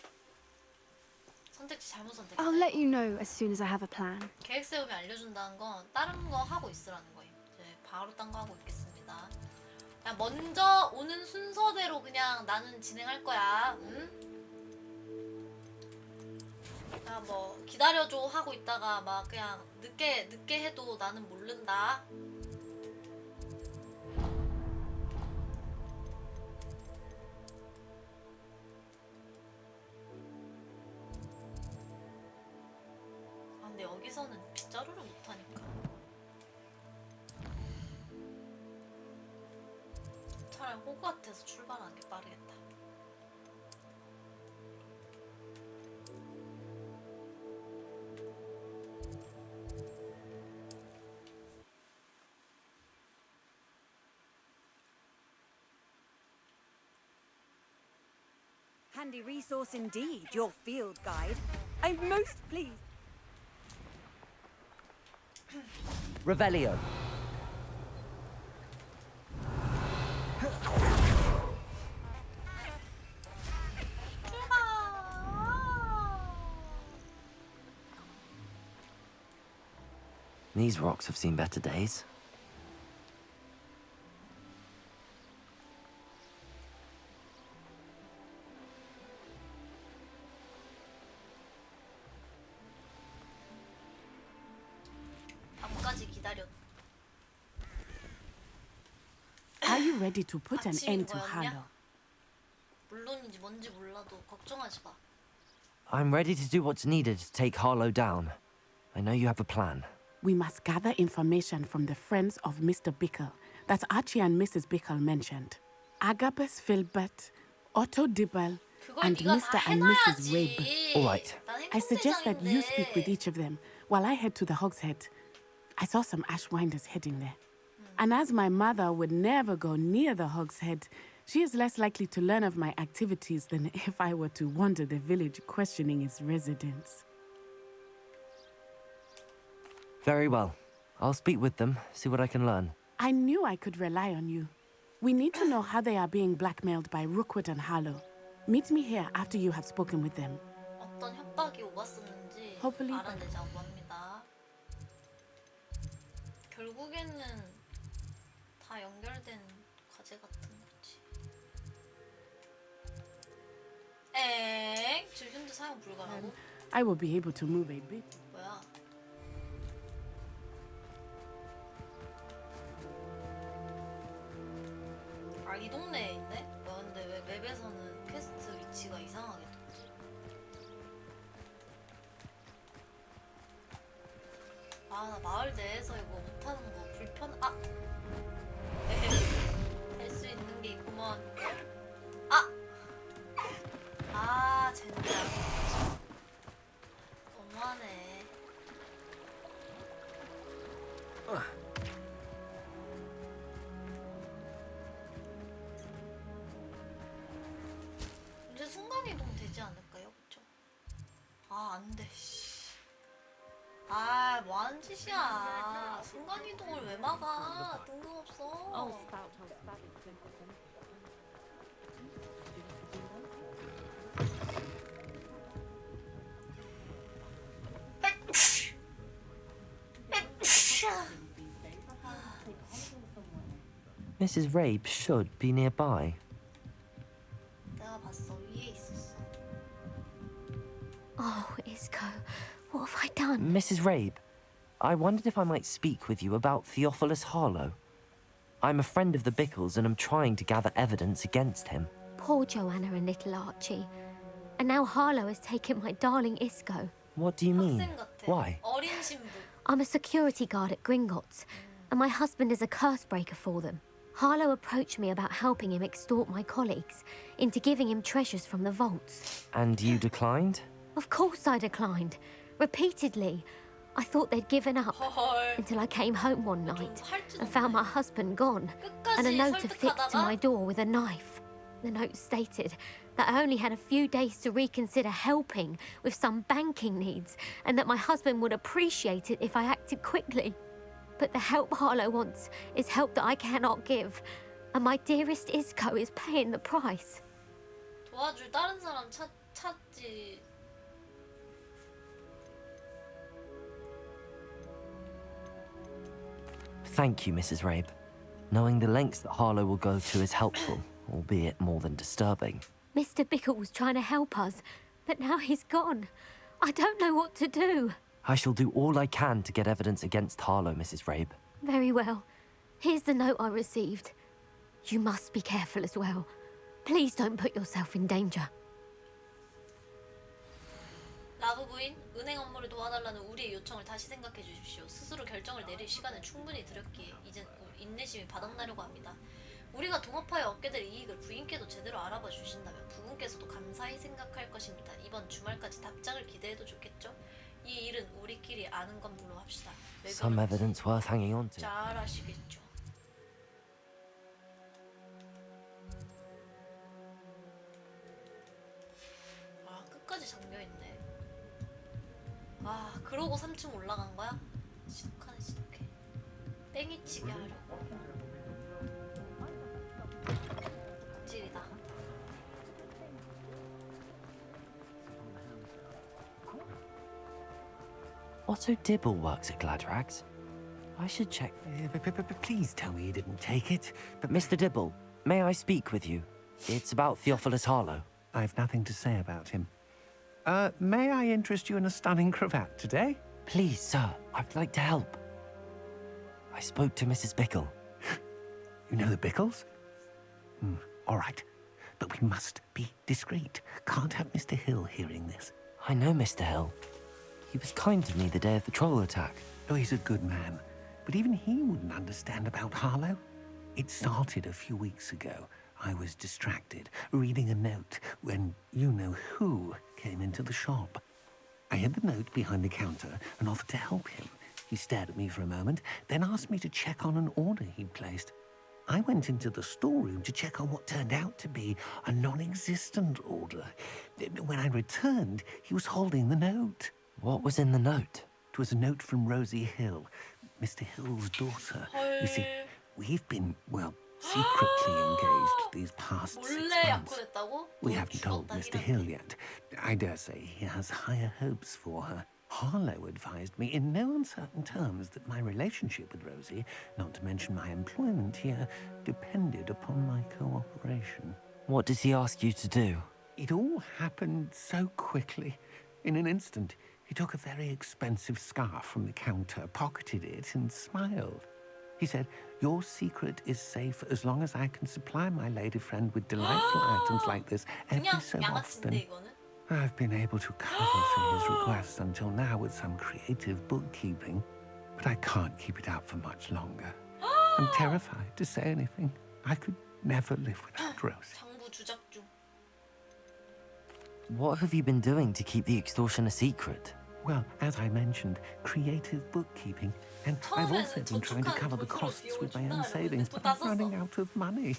선택지 잘못 선택했다. I'll let you know as soon as I have a plan. 계획 세우면 알려준다는 건 다른 거 하고 있으라는 거예요. 이제 바로 딴 거 하고 있겠습니다. 그냥 먼저 오는 순서대로 그냥 나는 진행할 거야. 응? 그냥 뭐 기다려줘 하고 있다가 막 그냥 늦게 해도 나는 모른다. 아 근데 여기서는 빗자루를 못하니까 차라리 차라리 호그와트에서 출발하는 게 빠르겠다. Handy resource indeed, your field guide. I'm most pleased. Revelio. These rocks have seen better days. 밤까지 기다렸. Are you ready to put an 아침이 end to 뭐였냐? Harlow? 물론인지 뭔지 몰라도 걱정하지 마. I'm ready to do what's needed to take Harlow down. I know you have a plan. We must gather information from the friends of Mr. Bickle that Archie and Mrs. Bickle mentioned. Agabus Filbert, Otto Dibble, 그걸 and 네가 Mr. 다 and Mrs. Rabe. 해놔야지. All right. 난 I suggest that you speak with 행동대장인데. each of them while I head to the Hogshead. I saw some Ashwinders heading there. And as my mother would never go near the Hogshead, she is less likely to learn of my activities than if I were to wander the village questioning its residents. Very well. I'll speak with them, see what I can learn. I knew I could rely on you. We need to know how they are being blackmailed by Rookwood and Harlow. Meet me here after you have spoken with them. 어떤 협박이 오갔었는지 Hopefully 알아내자고 합니다. 결국에는 다 연결된 과제 같은 거지. 지금 현재 사용 불가라고? I will be able to move a bit. 뭐야? 아, 이 동네에 있네? 뭐야, 근데 왜 맵에서는 퀘스트 위치가 이상하게 떴지? 아, 나 마을 내에서 이거 못하는 거 할 수 있는 게 있구먼. 젠장. 너무하네. 이제 순간이동 되지 않을까요? 그쵸? 안 돼, 씨. 뭐하는 짓이야. 순간이동을 왜 막아? 뜬금없어. Mrs. Rabe should be nearby. 내가 봤어. 위에 있었어. Oh, Isco, what have I done? Mrs. Rabe, I wondered if I might speak with you about Theophilus Harlow. I'm a friend of the Bickles and am trying to gather evidence against him. Poor Joanna and little Archie. And now Harlow has taken my darling Isco. What do you mean? 학생 같아. Why? 어린 신부. I'm a security guard at Gringotts, and my husband is a curse breaker for them. Harlow approached me about helping him extort my colleagues into giving him treasures from the vaults. And you declined? Of course I declined. Repeatedly. I thought they'd given up 헐. until I came home one night 좀 할지도 and found my 모르네. husband gone and a 끝까지 note affixed to my 설득하다가 door with a knife. The note stated that I only had a few days to reconsider helping with some banking needs and that my husband would appreciate it if I acted quickly. But the help Harlow wants is help that I cannot give, and my dearest Isco is paying the price. 도와줄 다른 사람 찾지. Thank you, Mrs. Rabe. Knowing the lengths that Harlow will go to is helpful, albeit more than disturbing. Mr. Bickle was trying to help us, but now he's gone. I don't know what to do. I shall do all I can to get evidence against Harlow, Mrs. Rabe. Very well. Here's the note I received. You must be careful as well. Please don't put yourself in danger. 라브 부인, 은행 업무를 도와달라는 우리의 요청을 다시 생각해 주십시오. 스스로 결정을 내릴 시간을 충분히 드렸기에 이젠 인내심이 바닥나려고 합니다. 우리가 동업하여 얻게 될 이익을 부인께도 제대로 알아봐 주신다면 부군께서도 감사히 생각할 것입니다. 이번 주말까지 답장을 기대해도 좋겠죠? 이 일은 우리끼리 아는 것으로 합시다. 왜 Some 그런지 evidence worth hanging on to. 잘 아시겠죠? 아, 끝까지 잠겨있네. 아, 그러고 3층 올라간 거야? 지독하네, 지독해. 땡이치게 하려고. 찔이다. Otto Dibble works at Gladrags. I should check. Please tell me you didn't take it. But Mr. Dibble, may I speak with you? It's about Theophilus Harlow. I've nothing to say about him. May I interest you in a stunning cravat today? Please, sir, I'd like to help. I spoke to Mrs. Bickle. You know the Bickles? All right. But we must be discreet. Can't have Mr. Hill hearing this. I know Mr. Hill. He was kind to me the day of the troll attack. Oh, he's a good man. But even he wouldn't understand about Harlow. It started a few weeks ago. I was distracted, reading a note, when you-know-who came into the shop. I hid the note behind the counter and offered to help him. He stared at me for a moment, then asked me to check on an order he'd placed. I went into the storeroom to check on what turned out to be a non-existent order. When I returned, he was holding the note. What was in the note? It was a note from Rosie Hill, Mr. Hill's daughter. You see, we've been, well, secretly engaged these past 6 몰래 months. 약혼했다고? We haven't told Mr. Hill yet. I dare say he has higher hopes for her. Harlow advised me in no uncertain terms that my relationship with Rosie, not to mention my employment here, depended upon my cooperation. What does he ask you to do? It all happened so quickly. In an instant, he took a very expensive scarf from the counter, pocketed it, and smiled. He said, "Your secret is safe as long as I can supply my lady friend with delightful items like this every 그냥 so 양아치인데 often." 이거는? I've been able to cover for his requests until now with some creative bookkeeping, but I can't keep it up for much longer. I'm terrified to say anything. I could never live without Rosie. 장부 주작 중. What have you been doing to keep the extortion a secret? Well, as I mentioned, creative bookkeeping, and I've also been trying to cover the costs with my own savings, but I'm running out of money.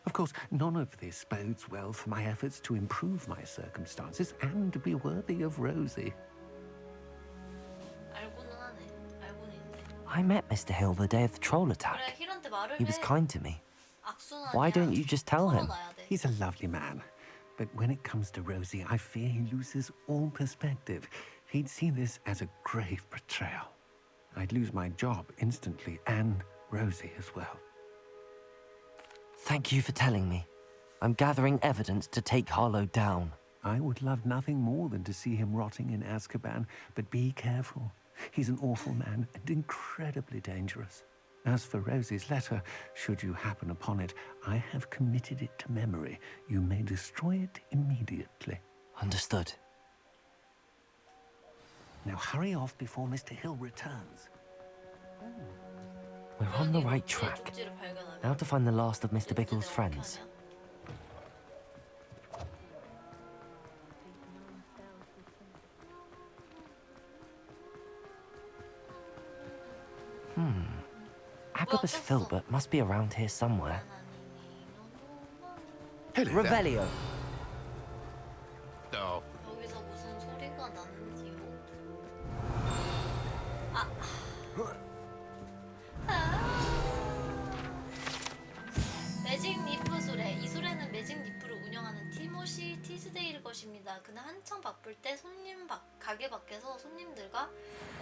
Of course, none of this bodes well for my efforts to improve my circumstances and to be worthy of Rosie. 알고는 하네. 알고는 있네. I met Mr. Hill the day of the troll attack. 그래, 힐한테 말을 He was 해. kind to me. 악순환이야. Why don't you just tell him? 털어놔야 돼. He's a lovely man, but when it comes to Rosie, I fear he loses all perspective. He'd see this as a grave betrayal. I'd lose my job instantly, and Rosie as well. Thank you for telling me. I'm gathering evidence to take Harlow down. I would love nothing more than to see him rotting in Azkaban, but be careful. He's an awful man and incredibly dangerous. As for Rosie's letter, should you happen upon it, I have committed it to memory. You may destroy it immediately. Understood. Now hurry off before Mr. Hill returns. We're on the right track. 쪽지를 발견하면 Now to find the last of Mr. Bickle's friends. Agabus Filbert must be around here somewhere. Hello Revelio. there. Oh, 여기서 무슨 소리가 나는지요? 아. 매직 니프 수레. 이 수레는 매직 니프를 운영하는 티모시 티스데이일 것입니다. 그는 한창 바쁠 때 가게 밖에서 손님들과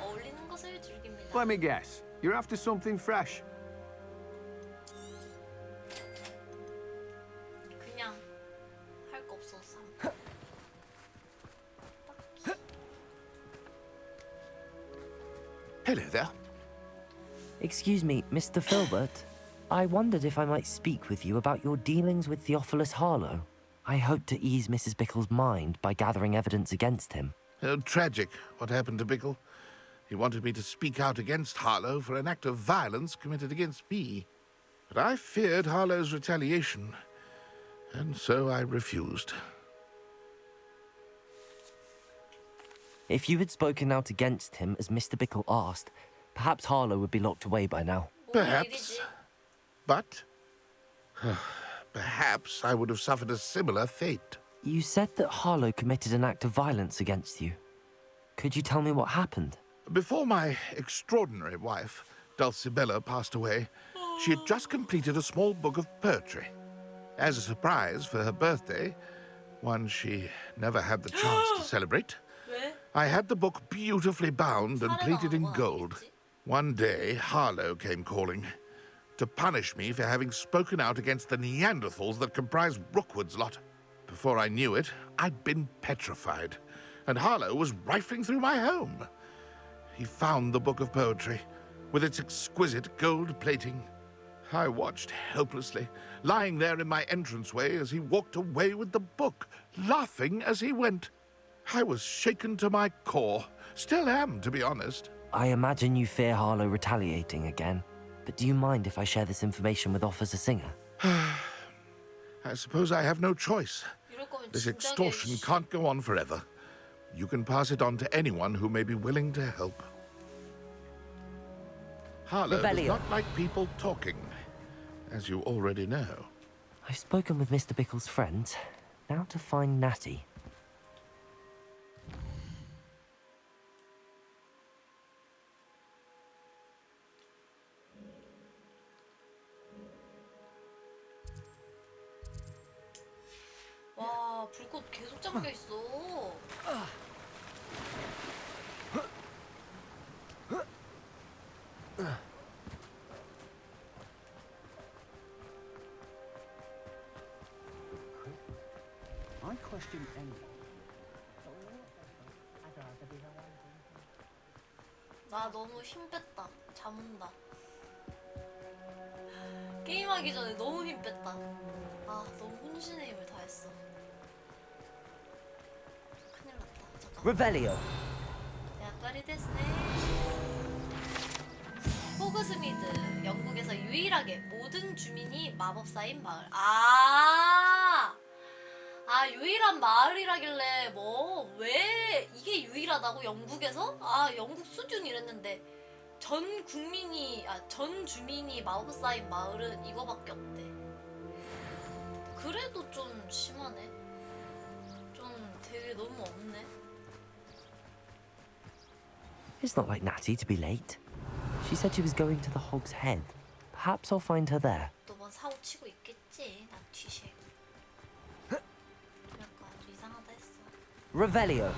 어울리는 것을 즐깁니다. Let me guess. You're after something fresh. 그냥 할 거 없어서. hello there. Excuse me, Mr. Filbert. I wondered if I might speak with you about your dealings with Theophilus Harlow. I hope to ease Mrs. Bickle's mind by gathering evidence against him. Tragic what happened to Bickle. He wanted me to speak out against Harlow for an act of violence committed against me. But I feared Harlow's retaliation, and so I refused. If you had spoken out against him as Mr. Bickle asked, perhaps Harlow would be locked away by now. Perhaps. But perhaps I would have suffered a similar fate. You said that Harlow committed an act of violence against you. Could you tell me what happened? Before my extraordinary wife, Dulcibella, passed away, she had just completed a small book of poetry. As a surprise for her birthday, one she never had the chance to celebrate, I had the book beautifully bound and plated in gold. One day, Harlow came calling to punish me for having spoken out against the Neanderthals that comprise Rookwood's lot. Before I knew it, I'd been petrified, and Harlow was rifling through my home. He found the book of poetry, with its exquisite gold plating. I watched helplessly, lying there in my entranceway as he walked away with the book, laughing as he went. I was shaken to my core. Still am, to be honest. I imagine you fear Harlow retaliating again. But do you mind if I share this information with Officer Singer? I suppose I have no choice. 이럴 거면 This 진작에 extortion can't go on forever. You can pass it on to anyone who may be willing to help. Harlow does Revelio. not like people talking, as you already know. I've spoken with Mr. Bickle's friends. Now to find Natty. 와, 불꽃 계속 잠겨 있어. I question anyone. 나 너무 힘 뺐다. 잠 온다. 게임하기 전에 너무 힘 뺐다. 아, 너무 혼신의 힘을 다했어. 큰일 났다. 잠깐만. Revelio. 야까리 데스네. 호그스미드, 영국에서 유일하게 모든 주민이 마법사인 마을. 유일한 마을이라길래 왜 이게 유일하다고 영국에서? 영국 수준 이랬는데 전 주민이 마법사인 마을은 이거밖에 없대. 그래도 좀 심하네. 좀 되게 너무 없네. It's not like Natty to be late. She said she was going to the Hog's Head. Perhaps I'll find her there. 또 뭔 사고 치고 있겠지. 나 뒤새. 약간 이상하다 했어. Revelio.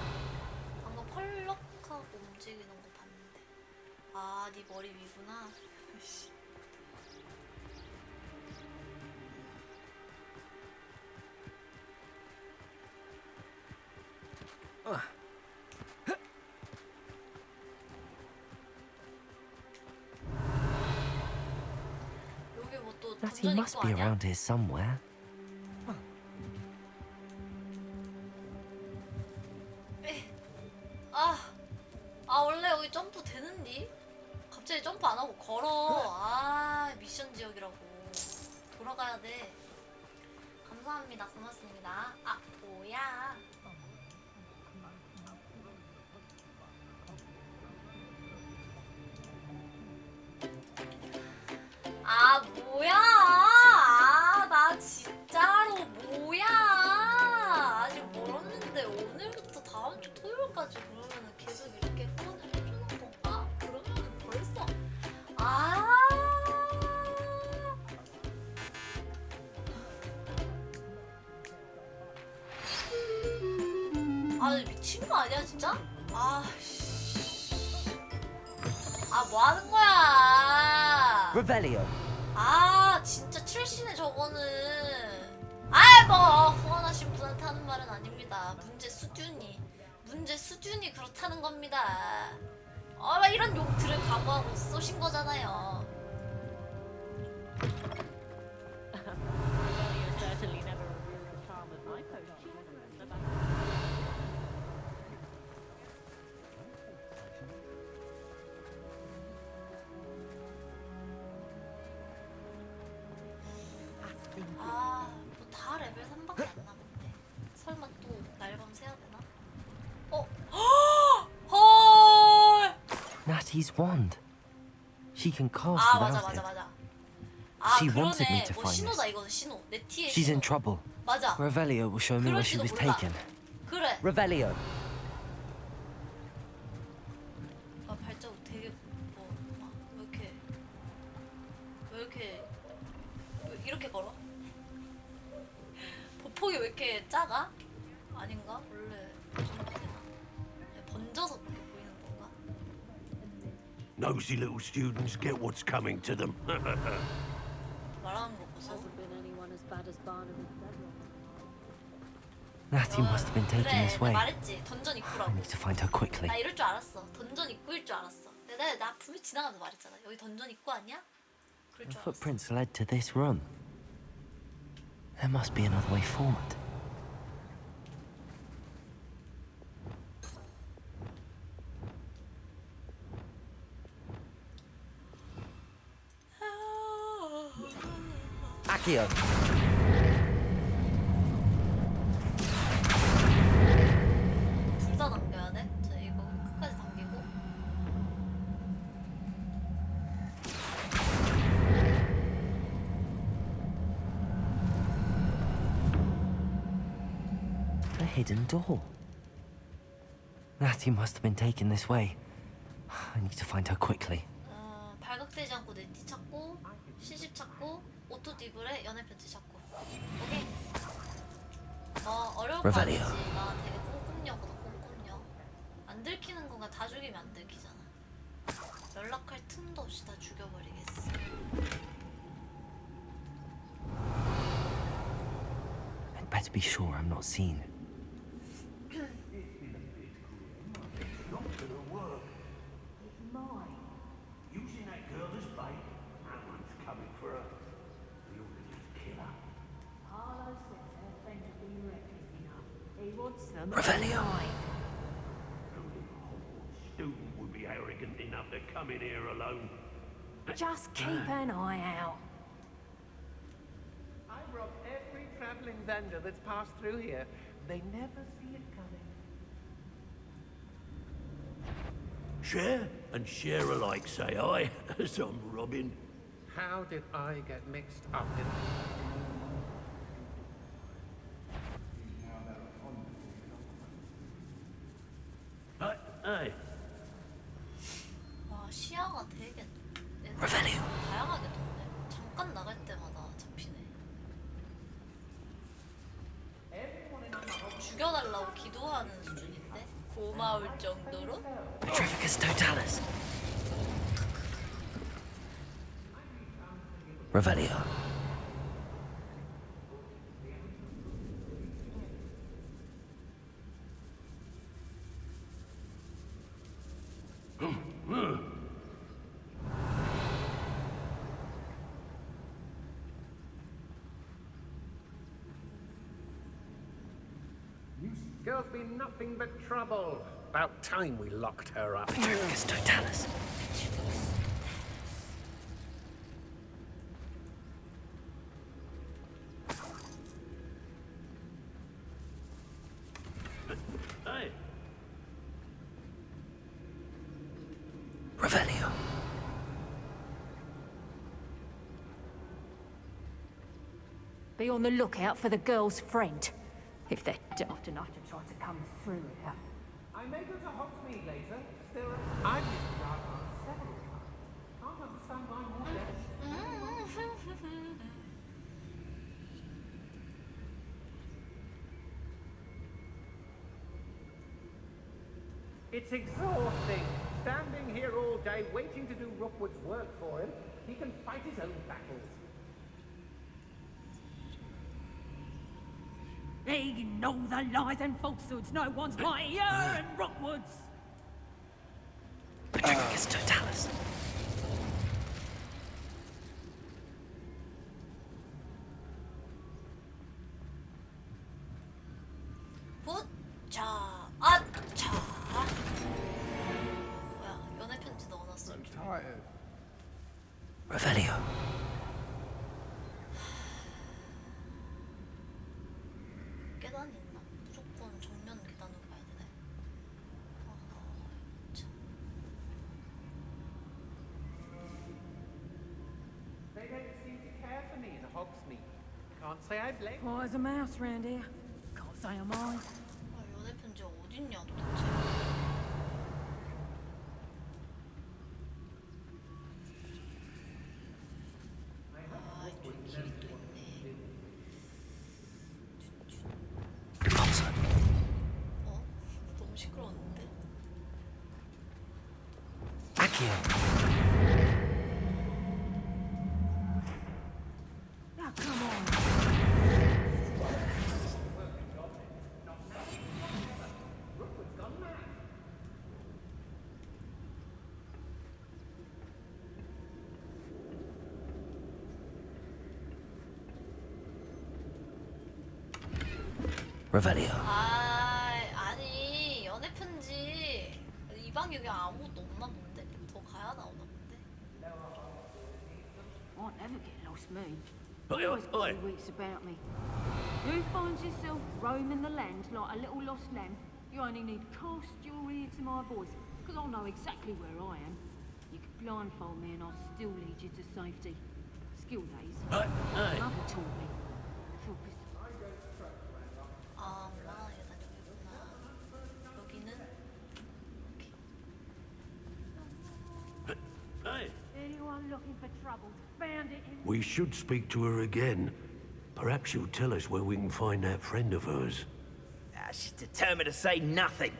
방금 펄럭하고 움직이는 거 봤는데. 네 머리 위구나. 씨. 여기 뭐 또 Natty 던전 must 입구 be 아니야? around here somewhere. 원래 여기 점프 되는디? 갑자기 점프 안 하고 걸어. 미션 지역이라고. 돌아가야 돼. 감사합니다. 고맙습니다. 뭐야? 뭐야? 나 진짜로 뭐야? 아직 멀었는데 오늘부터 다음 주 토요일까지 그러면은 계속 이렇게 후원을 해주는 건가? 그러면은 벌써 미친 거 아니야 진짜? 뭐 하는 거야? Revelio. 진짜 출신의 저거는 후원하신 분한테 하는 말은 아닙니다. 문제 수준이 그렇다는 겁니다. 이런 욕들을 각오하고 쏘신 거잖아요. 아, 뭐 다 레벨 3밖에 안 남았네. 설마 또 날밤 새야 되나? 헐! Natty's wand. She can cast 아, without 맞아. it. 아, She wanted me 그러네. to 뭐 find 신호다 this. 이거는 신호. 네티의 She's 신호. in trouble. 맞아. Revelio will show me where she was 그럴지도 몰라. taken. 그래. Revelio. 아, 발자국 되게 왜 이렇게 걸어? 보폭이 왜 이렇게 작아? 아닌가? 원래 이 정도 되나? 그냥 번져서 그렇게 보이는 건가? Nosy little students get what's coming to them. 말하는 거 보소. Natty must have been taken 그래, this 내가 way. 말했지. 던전 I 입구라고. need to find her quickly. 나 이럴 줄 알았어. 던전 입구일 줄 알았어. 나 분명히 지나가면서 말했잖아. 여기 던전 입구 아니야? 그럴 The 줄 알았어. footprints led to this room. There must be another way forward. Accio. 둘 다 당겨야 돼? 저 이거 끝까지 당기고. A hidden door. Natty must have been taken this way. I need to find her quickly. 발각되지 않고 네티 찾고, 시집 찾고, 오토 디블에 연애 편지 찾고. 오케이. 어려운 거 아니지. Revelio. 나 되게 꼼꼼녀거든, 꼼꼼녀. 안 들키는 건가 다 죽이면 안 들키잖아. 연락할 틈도 없이 다 죽여버리겠어. I'd better be sure I'm not seen. Using that girl as bait, no one's coming for her. We ought to just kill her. Harlow says her friend has been reckless enough. He wants them Revelio. alive. Student would be arrogant enough to come in here alone. Just keep an eye out. I rob every travelling vendor that's passed through here. They never see it coming. Share and share alike, say I, as I'm robbing. How did I get mixed up in... Hey, 와, 시야가 되게 Revelio. 다양하게 떴네. 잠깐 나갈 때마다 잡히네. 죽여달라고 기도하는 수준인데? 고마울 정도로? Petrificus totalis. Revelio. Girl's been nothing but trouble. About time we locked her up. Petrificus totalis. hey. Revelio. Be on the lookout for the girl's friend. If they're daft enough to try to come through here. I may go to Hogsmeade later. Still, I've used the yard several times. Can't understand why more guests. It's exhausting. Standing here all day waiting to do Rookwood's work for him. He can fight his own battles. They know the lies and falsehoods no one's mightier than Rookwood's. Petrificus totalis. 훗자, 아차. 뭐야, 연애 편지 넣어놨어. I'm tired. Revelio. Hogsmeade. Can't say I blame. Quiet as a mouse round here. Can't say I'm mine. 아, 연애 편지 어딨냐 도대체. 아, 이쪽 길이 또 있네. 어? 너무 시끄러웠는데? Accio. Now come on. Revelio. 아, 아니 연애 편지 이 방 여기 아무것도 없나 본데? 더 가야 나오나 본데? I never get lost, me. Oi, Always got oi. your wits about me. You find yourself roaming the land like a little lost lamb, you only need cast your ear to my voice, because I'll know exactly where I am. You can blindfold me and I'll still lead you to safety. Skill days. Hey. Mother taught me. Thought this 아, 몰라. 얘는 여기구나. 여기는 여기. Hey. anyone looking for trouble found it in We should speak to her again. Perhaps she'll tell us where we can find that friend of hers. She's determined to say nothing.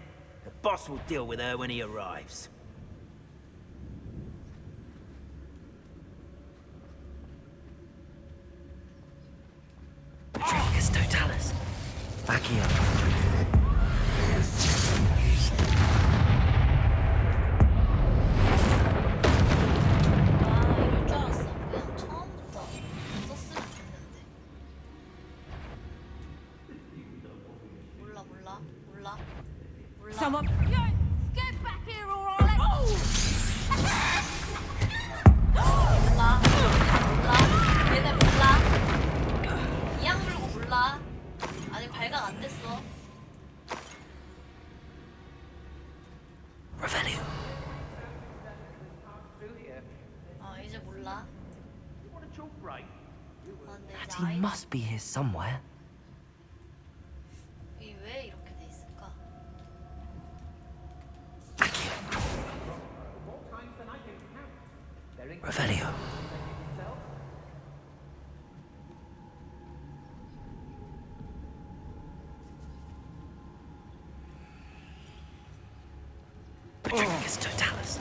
The boss will deal with her when he arrives. Patricus Totalis. Accio. 아, 이럴 줄 알았어. 그냥 처음부터 썼으면 됐는데. 몰라, 몰라, 몰라, 몰라. someone. Yeah, get back here, all right? 몰라, 몰라, 얘네 몰라. 이악 물고 몰라. 아직 발각 안 됐어. Revelio. 아, 이제 몰라. You want a chalk break? 아, 근데 But 이제 he must be here somewhere. 왜 이렇게 돼 있을까? Accio. More times than I can count. They're in Revelio. itself. Patricus Totalis.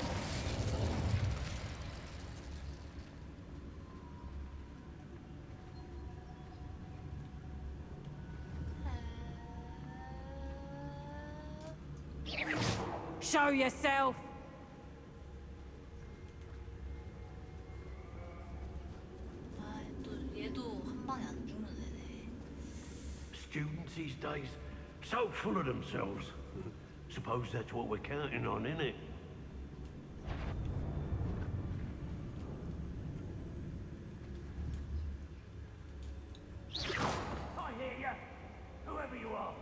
Show yourself. 아, 또 얘도 한 방에 안 죽는 애네. Students these days, so full of themselves. Suppose that's what we're counting on, innit? I hear you. Whoever you are.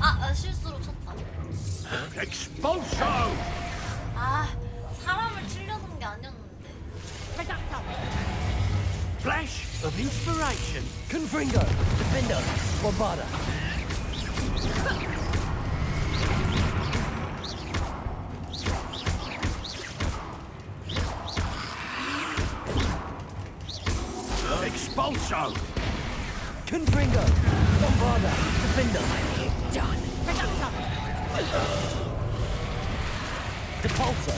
아, 실수로 쳤다. Expulso! 아, 사람을 치려던 게 아니었는데. Flash of inspiration. Confringo. Defender. Bombarda. Expulso! Confringo. Bombarda. Defender. Done. Depulso.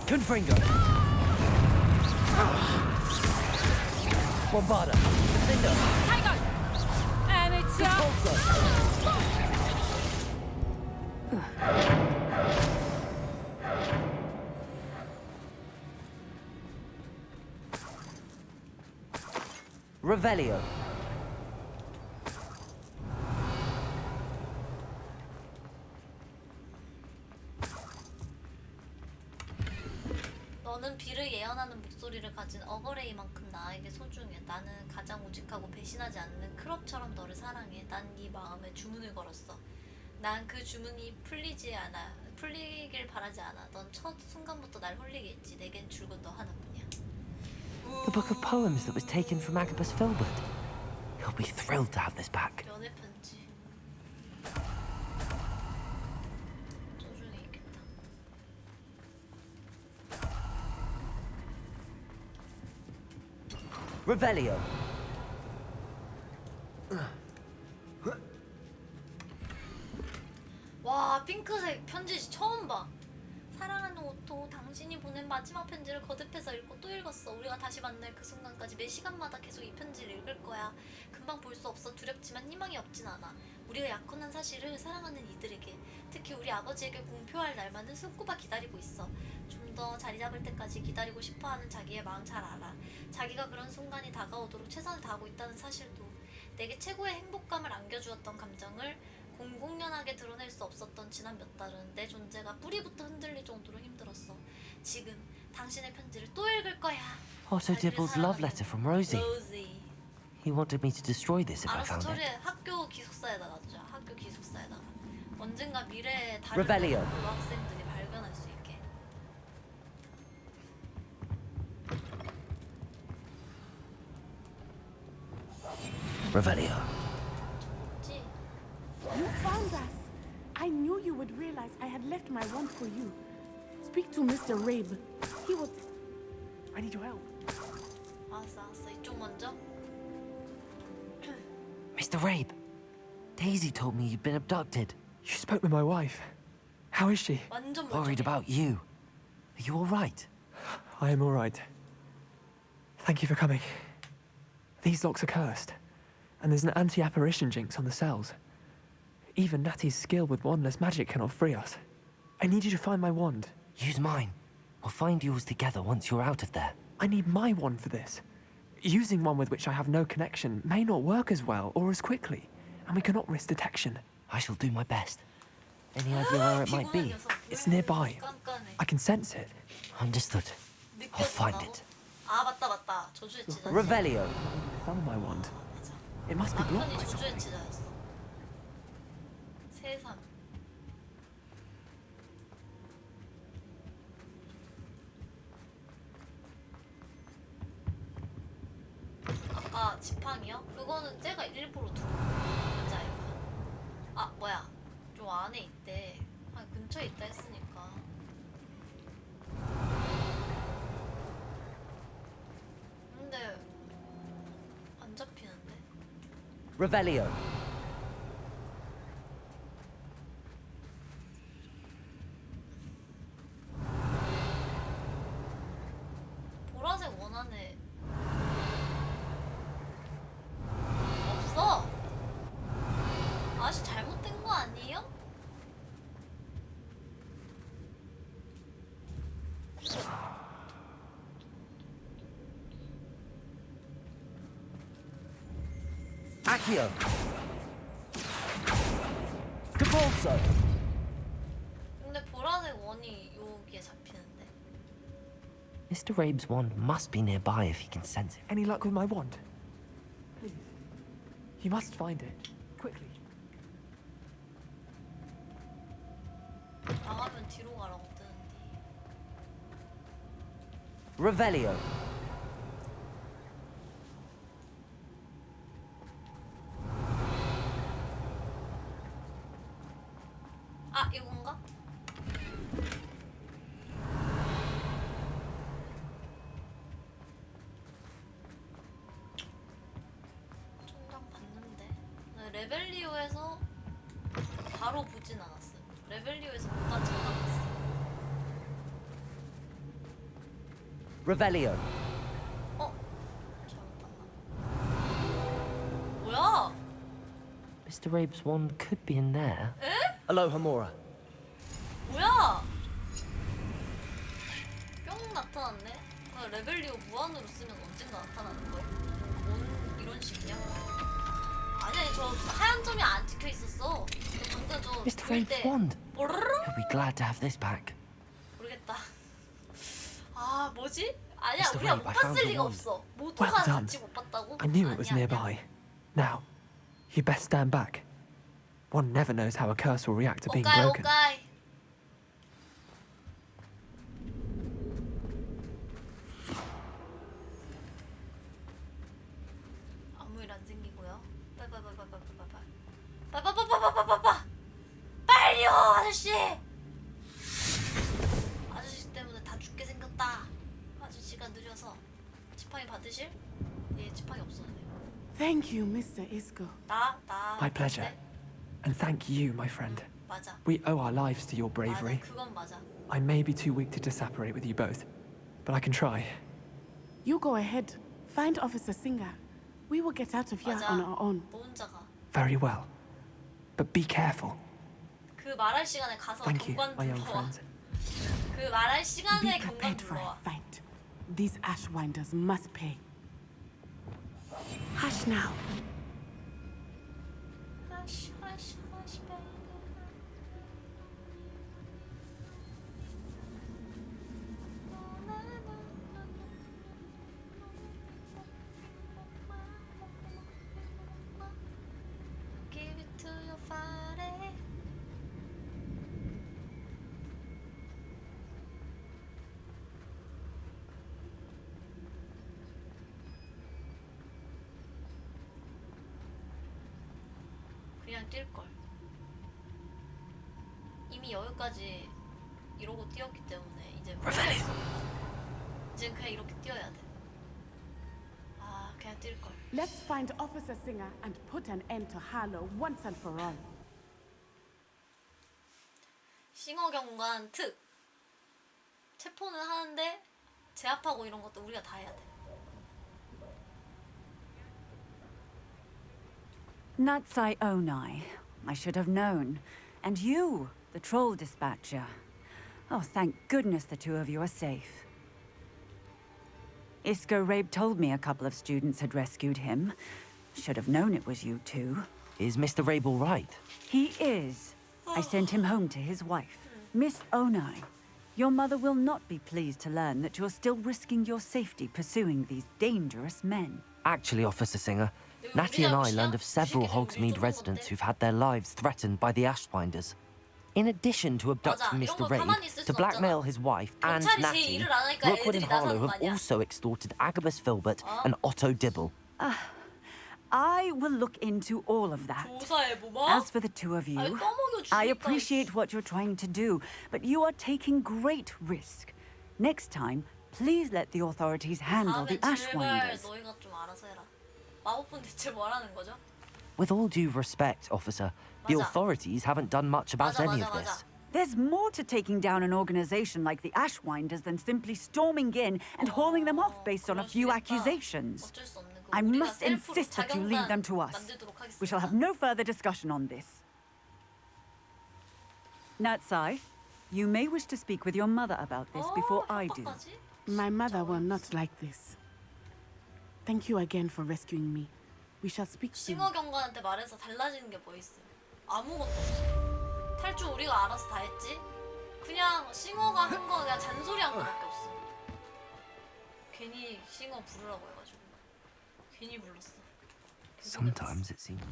Confringo. Bombarda. Defender. And it's up. Depulso. Revelio. 너는 비를 예언하는 목소리를 가진 어거레이만큼 나에게 소중해. 나는 가장 우직하고 배신하지 않는 크롭처럼 너를 사랑해. 난 네 마음에 주문을 걸었어. 난 그 주문이 풀리길 바라지 않아. 넌 첫 순간부터 날 홀리게 했지. 내겐 줄곧 너 하나뿐이야. The book of poems that was taken from Agabus Filbert. He'll be thrilled to have this back. 연애 편지. 저 중에 있겠다. Revelio. 와, 핑크색 편지 처음 봐. 사랑하는 오토, 당신이 보낸 마지막 편지를 거듭해서 읽고 또 읽었어. 우리가 다시 만날 그 순간까지 매 시간마다 계속 이 편지를 읽을 거야. 금방 볼 수 없어. 두렵지만 희망이 없진 않아. 우리가 약혼한 사실을 사랑하는 이들에게, 특히 우리 아버지에게 공표할 날만은 손꼽아 기다리고 있어. 좀 더 자리 잡을 때까지 기다리고 싶어하는 자기의 마음 잘 알아. 자기가 그런 순간이 다가오도록 최선을 다하고 있다는 사실도. 내게 최고의 행복감을 안겨주었던 감정을 공공연하게 드러낼 수 없었던 지난 몇 달은 내 존재가 뿌리부터 흔들릴 정도로 힘들었어. 지금 당신의 편지를 또 읽을 거야. Otto Dibble's love letter from Rosie. 로지. He wanted me to destroy this if I 알아서 found it. 처리해. 학교 기숙사에다 놔두자. 학교 기숙사에다가. 언젠가 미래에 다른 Rebellion. 학생들이 발견할 수 있게. Revelio. 좋지? You found us. I knew you would realize I had left my wand for you. Speak to Mr. Rabe. He will. I need your help. 알았어, 알았어. 이쪽 먼저. Mr. Rabe, Daisy told me you'd been abducted. You spoke with my wife. How is she? 완전 Worried 멀쩡해. about you. Are you all right? I am all right. Thank you for coming. These locks are cursed, and there's an anti-apparition jinx on the cells. Even Natty's skill with wandless magic cannot free us. I need you to find my wand. Use mine. We'll find yours together once you're out of there. I need my wand for this. Using one with which I have no connection may not work as well or as quickly, and we cannot risk detection. I shall do my best. Any idea where it might be? It's nearby. 깐깐해. I can sense it. Understood. I'll find it. 아, 맞다. 저주의 치자. Revelio. Found my wand. It must be blocked 남편이 by 저주의 something. 치자였어. 세상. 아까 지팡이요? 그거는 쟤가 일부러 두고 뭔지 알까? 아, 뭐야. 좀 안에 있대. 한 근처에 있다 했으니까. 근데 안 잡히는데? Revelio. 보라색 원 안에 없어. 아저씨 잘못된 거 아니에요? Accio. Debolso. 근데 보라색 원이 여기에 잡히는데. Mr. Rabe's wand must be nearby if he can sense it. Any luck with my wand? Please. You must find it. Quickly. 나가면 뒤로 가라고 뜨는데. Revelio. 아, 이건가? 천장 봤는데. 레벨리오에서 바로 보진 않았어요. 레벨리오에서 뭔가 찾아봤어. Revelio. 어? 잘못 봤나? 뭐야? Mr. Rabe's wand could be in there. 에? Aloha, Mora. 뭐야? 뿅 나타났네? 그 레벨리오 무한으로 쓰면 언젠가 나타나는 거야? 뭔 이런 식이냐? 아니, 저 하얀 점이 안 찍혀 있었어. 방금 저 Mr. 볼 Rabe's 때 wand. 뽀르르르? He'll be glad to have this back. 모르겠다. 아, 뭐지? 아니야, Mr. 우리가 Rabe, 못 I found 봤을 the 리가 wand. 없어. Well 모토가 done. 같이 못 봤다고? I knew it was 아니야, nearby. Now, you best stand back. One never knows how a curse will react to being 오까이 broken. 오까이. 아무 일 안 생기고요. 빠빠빠빠빠빠빠빠빠빠빠빠빠빠빠. 빨리요, 아저씨. 아저씨 때문에 다 죽게 생겼다. 아저씨가 느려서 지팡이 받으실? 예, 지팡이 없었는데. Thank you, Mr. Isco. 나 My pleasure. 네? And thank you, my friend. 맞아. We owe our lives to your bravery. 맞아, 그건 맞아. I may be too weak to disapparate with you both, but I can try. You go ahead. Find Officer Singer. We will get out of here 맞아. on our own. 너 혼자가. Very well. But be careful. 그 말할 시간에 가서 Thank you, 경관 my young 불러와. friend. 그 말할 Be 시간에 경관 prepared for a 불러와. fight. These Ashwinders must pay. Hush now. Hush, hush, hush, baby. Give it to your body. 그냥 뛸걸. 이미 여기까지 이러고 뛰었기 때문에 이제 이제 그냥 이렇게 뛰어야 돼. 아, 그냥 뛸걸. Let's find Officer Singer and put an end to Harlow once and for all. 싱어 경관 특. 체포는 하는데 제압하고 이런 것도 우리가 다 해야 돼. Natsai Onai. I should have known. And you, the troll dispatcher. Oh, thank goodness the two of you are safe. Isco Rabe told me a couple of students had rescued him. Should have known it was you two. Is Mr. Rabe all right? He is. I sent him home to his wife. Miss Onai, your mother will not be pleased to learn that you're still risking your safety pursuing these dangerous men. Actually, Officer Singer, Natty and I learned of several Hogsmeade residents who've had their lives threatened by the Ashwinders. In addition to abducting Mr. Rabe, to blackmail his wife and Natty, Rookwood and Harlow have also extorted Agabus Filbert and Otto Dibble. I will look into all of that. As for the two of you, I appreciate what you're trying to do, but you are taking great risk. Next time, please let the authorities handle the Ashwinders. 너희가 좀 알아서 해라. 마법은 대체 뭐라는 거죠? With all due respect, officer, the authorities haven't done much about any of this. There's more to taking down an organization like the Ashwinders than simply storming in and hauling them off based on a few accusations. I must insist that you leave them to us. We shall have no further discussion on this. Natsai, you may wish to speak with your mother about this before I do. My mother will not like this. Thank you again for rescuing me. We shall speak soon. 싱어 경관한테 말해서 달라지는 게 뭐 있어? 아무것도 없어. 탈출 우리가 알아서 다 했지? 그냥 싱어가 한 거 그냥 잔소리한 거밖에 없어. 괜히 싱어 부르라고 해가지고 괜히 불렀어. Sometimes it seems.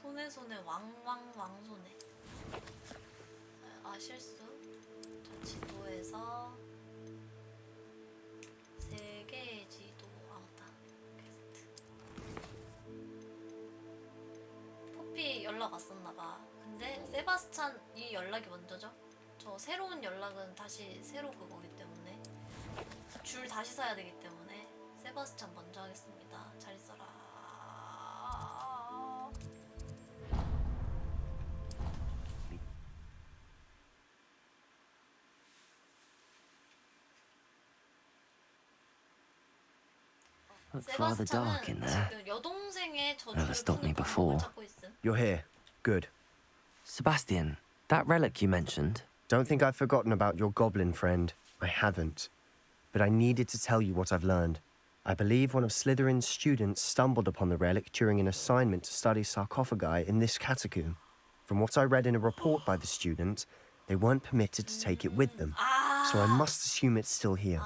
손에 손에 왕왕 왕손에. 아 실수. 자 지도에서 세계의 지도 아웃다. 퀘스트. 포피 연락 왔었나봐. 근데 세바스찬이 연락이 먼저죠. 저 새로운 연락은 다시 새로 그거기 때문에 줄 다시 사야 되기 때문에 세바스찬 먼저 하겠습니다. 잘 있어라. Looked rather dark in there. 지금 여동생의 Never 저주를 stopped me 푸는 방법을 before. 찾고 있음. You're here. Good. Sebastian, that relic you mentioned. Don't think I've forgotten about your goblin friend. I haven't. But I needed to tell you what I've learned. I believe one of Slytherin's students stumbled upon the relic during an assignment to study sarcophagi in this catacomb. From what I read in a report by the student, They weren't permitted to take it with them, so I must assume it's still here.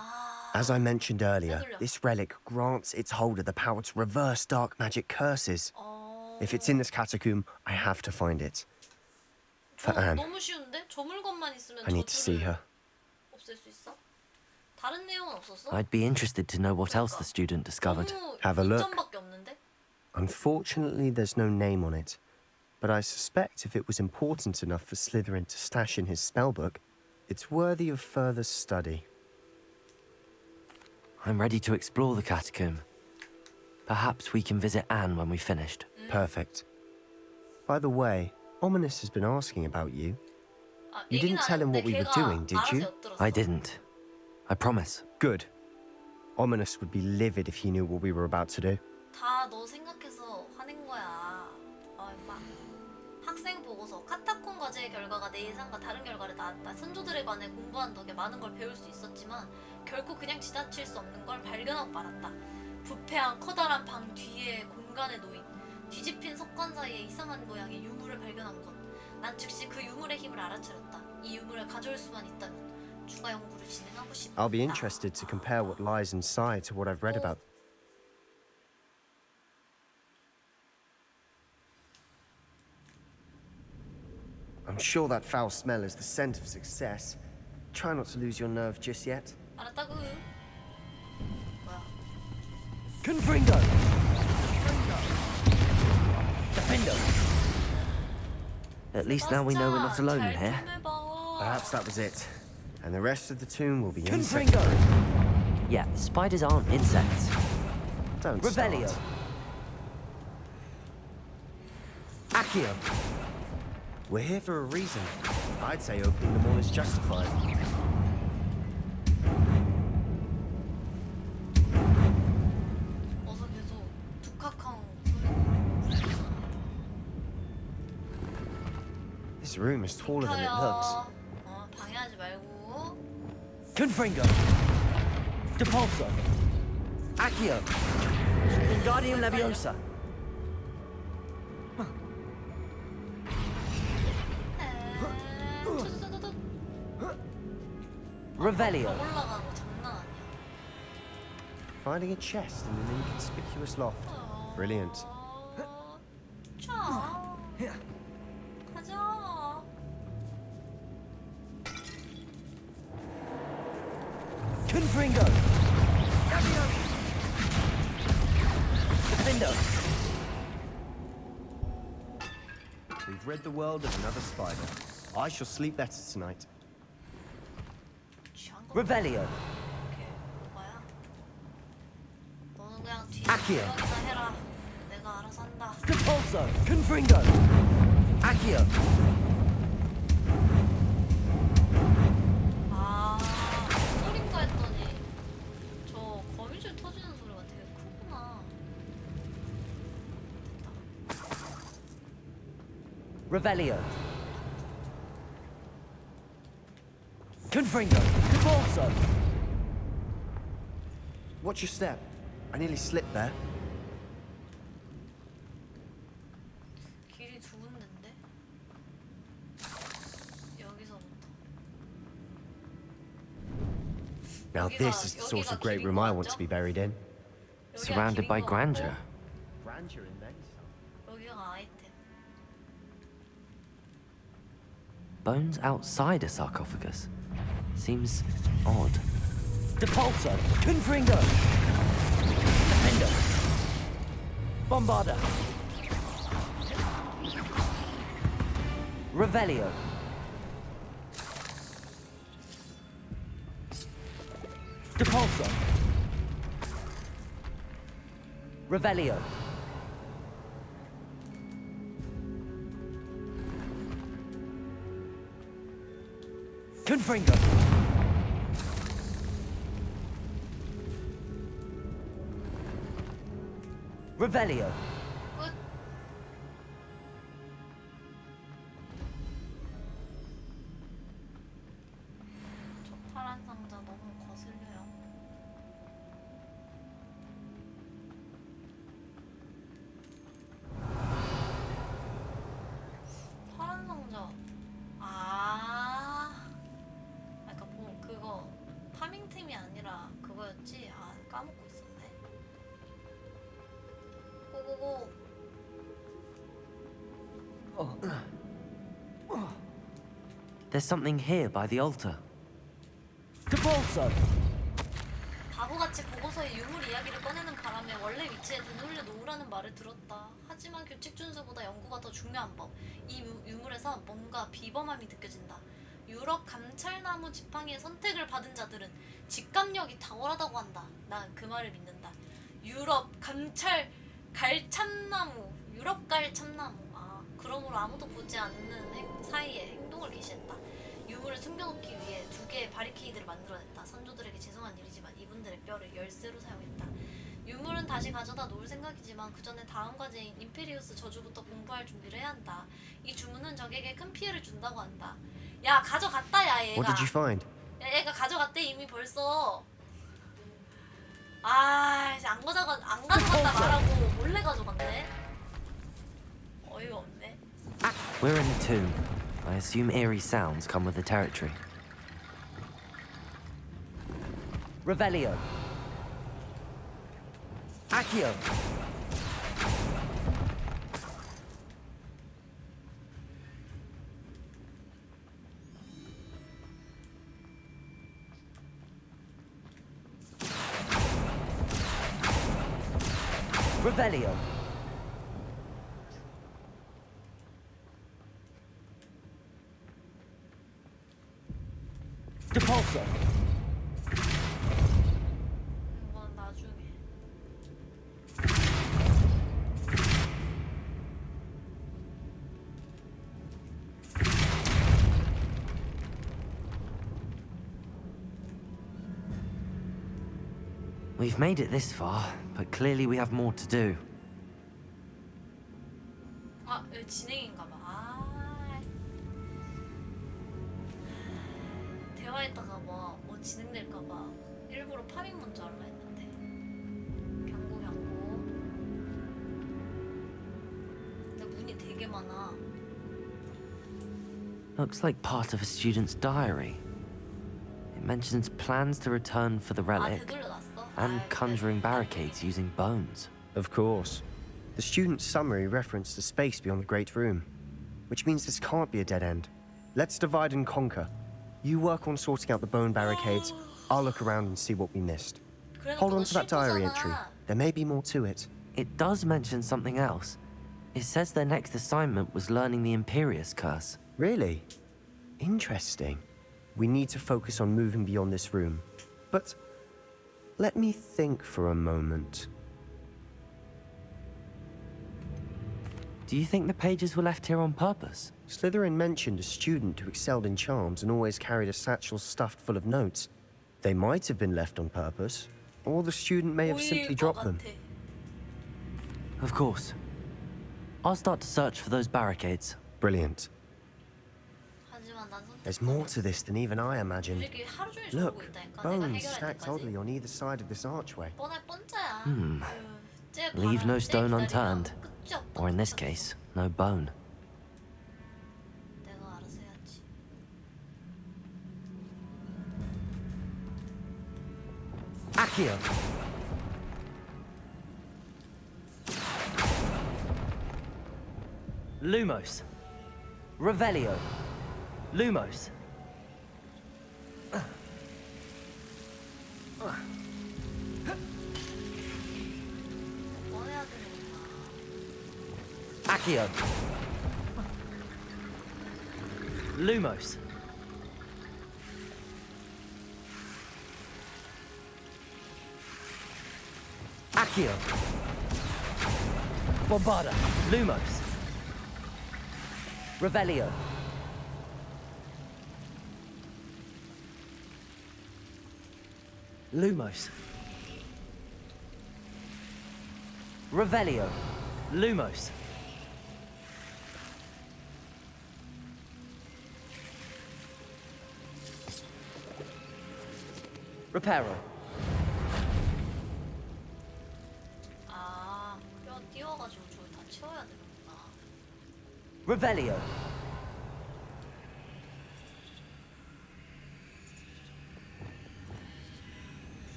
As I mentioned earlier, this relic grants its holder the power to reverse dark magic curses. If it's in this catacomb, I have to find it. For Anne, 너무 쉬운데? 저 물건만 있으면 I need to see her. 없앨 수 있어? 다른 내용은 없었어? I'd be interested to know what else the student discovered. Have a look. 2점밖에 없는데? Unfortunately, there's no name on it. But I suspect if it was important enough for Slytherin to stash in his spellbook, it's worthy of further study. I'm ready to explore the catacomb. Perhaps we can visit Anne when we've finished. Perfect. By the way, Ominous has been asking about you. You didn't tell him what we were doing, did you? I didn't. I promise. Good. Ominous would be livid if he knew what we were about to do. 다 너 생각해서 화낸 거야. 임마. 학생 보고서 카타콤 과제의 결과가 내 예상과 다른 결과를 낳았다. 선조들에 관해 공부한 덕에 많은 걸 배울 수 있었지만 결코 그냥 지나칠 수 없는 걸 발견하고 말았다. 부패한 커다란 방 뒤에 공간에 놓인 뒤집힌 석관 사이에 이상한 모양의 유물을 발견한 것. 난 즉시 그 유물의 힘을 알아차렸다. 이 유물을 가져올 수만 있다면 추가 연구를 진행하고 싶다. I'll be interested to compare what lies inside to what I've read about. I'm sure that foul smell is the scent of success. Try not to lose your nerve just yet. 알았다구. 뭐야? Confringo! Defender! At least now we know we're not alone in here. Perhaps that was it. And the rest of the tomb will be Confringo! Yeah, spiders aren't insects. Don't Revelio! start. Accio! We're here for a reason. I'd say opening them all is justified. 어서 계속 독학한 This room is taller than it looks. 방해하지 말고. Confringo! Depulso! Accio! Wingardium Leviosa! Revelio! 올라가는 거 장난 아니야. Finding a chest in an inconspicuous loft. Brilliant. 자, 가자. Confringo! Defender! We've rid the world of another spider. I shall sleep better tonight. Revelio! 오케이, 뭐야? 너는 그냥 뒤에 Accio! 들어가기나 해라. 내가 알아서 한다. Depulso! Confringo! Accio! 소린가 했더니 저 거미줄 터지는 소리가 되게 크구나. Revelio! Confringo! Depulso! Watch your step. I nearly slipped there. 길이 두 군데인데? 여기서부터. Now this is the sort of great room I want to be buried in. Surrounded by grandeur. Grandeur in then. 여기가 아이템. Bones outside a sarcophagus. Seems odd. Depulso! Confringo! Defender! Bombarda! Revelio! Depulso! Revelio! Confringo! Revelio! 끝. 저 파란 상자 너무 거슬려요. 파란 상자. 고고고. There's something here by the altar. 바보같이 보고서에 유물 이야기를 꺼내는 바람에 원래 위치에 되돌려 놓으라는 말을 들었다. 하지만 규칙 준수보다 연구가 더 중요한 법. 이 유물에서 뭔가 비범함이 느껴진다. 유럽 감찰나무 지팡이의 선택을 받은 자들은 직감력이 탁월하다고 한다. 난 그 말을 믿는다. 유럽 갈참나무. 유럽 갈참나무. 아, 그러므로 아무도 보지 않는 사이에 행동을 개시했다. 유물을 숨겨놓기 위해 2개의 바리케이드를 만들어냈다. 선조들에게 죄송한 일이지만 이분들의 뼈를 열쇠로 사용했다. 유물은 다시 가져다 놓을 생각이지만 그 전에 다음 과제인 임페리우스 저주부터 공부할 준비를 해야 한다. 이 주문은 적에게 큰 피해를 준다고 한다. 야, 가져갔다 야 얘가. What did you find? 야, 얘가 가져갔대 이미 벌써. 아, 이제 안 가져갔다 말하고 몰래 가져갔네. 어이가 없네. We're in the tomb. I assume eerie sounds come with the territory. Revelio. Accio. Revelio. Depulso. 이건 나중에. We've made it this far, but clearly we have more to do. 아, 여기 진행인가 봐. 아. 대화했다가 뭐 진행될까 봐 일부러 파밍 먼저 하려 했는데. 경고. 근데 문이 되게 많아. Looks like part of a student's diary. It mentions plans to return for the relic and conjuring barricades using bones. Of course. The student's summary referenced a space beyond the Great Room, which means this can't be a dead end. Let's divide and conquer. You work on sorting out the bone barricades. I'll look around and see what we missed. Hold on to that diary entry. There may be more to it. It does mention something else. It says their next assignment was learning the Imperious Curse. Really? Interesting. We need to focus on moving beyond this room. But let me think for a moment. Do you think the pages were left here on purpose? Slytherin mentioned a student who excelled in charms and always carried a satchel stuffed full of notes. They might have been left on purpose, or the student may have simply dropped them. Of course. I'll start to search for those barricades. Brilliant. There's more to this than even I imagined. Look, bones stacked oddly on either side of this archway. Leave no stone unturned. Or in this case, no bone. Accio. Lumos. Revelio. Lumos. Accio. Lumos. Accio. Bombarda. Lumos. Revelio. Lumos. Revelio. Lumos. Reparo. 아, 뼈 띄워가지고 저기 다 채워야 되는구나. Revelio.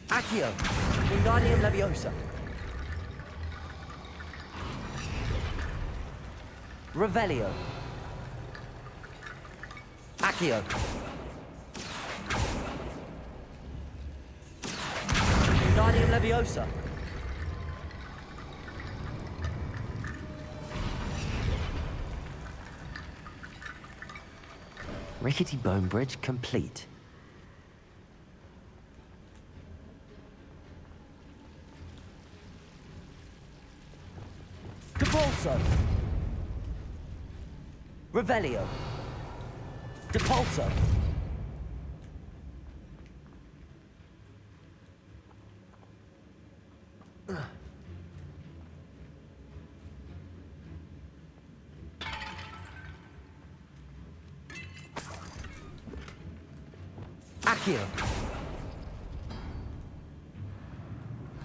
Accio. Wingardium Leviosa. Revelio. Accio. Wingardium Leviosa. Rickety Bone Bridge complete. Depulso. Revelio. Depulso. Accio.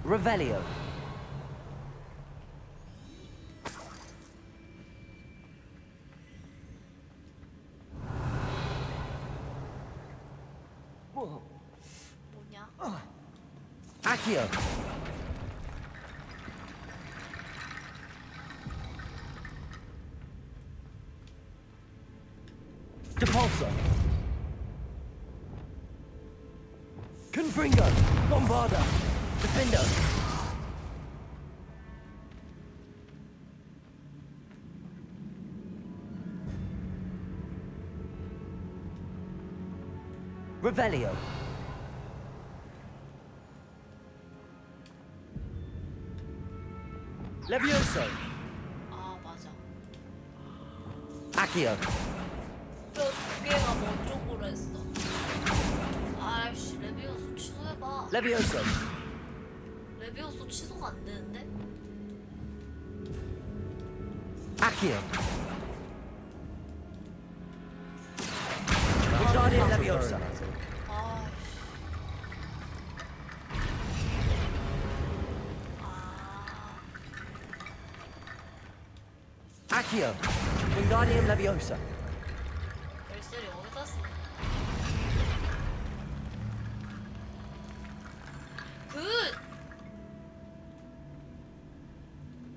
Revelio. 뭐냐? Accio. Depulso. Confringo. Bombarda. Defendo. Revelio. Levioso. 아 맞아. Accio. 두 개가 뭐 쪽으로 했어. 아이씨 레비오스 취소해봐. Levioso. 레비오스 취소가 안 되는데? Accio. Wingardium Leviosa. Accio. Wingardium Leviosa. 열쇠를 여기다 쓰. 굿!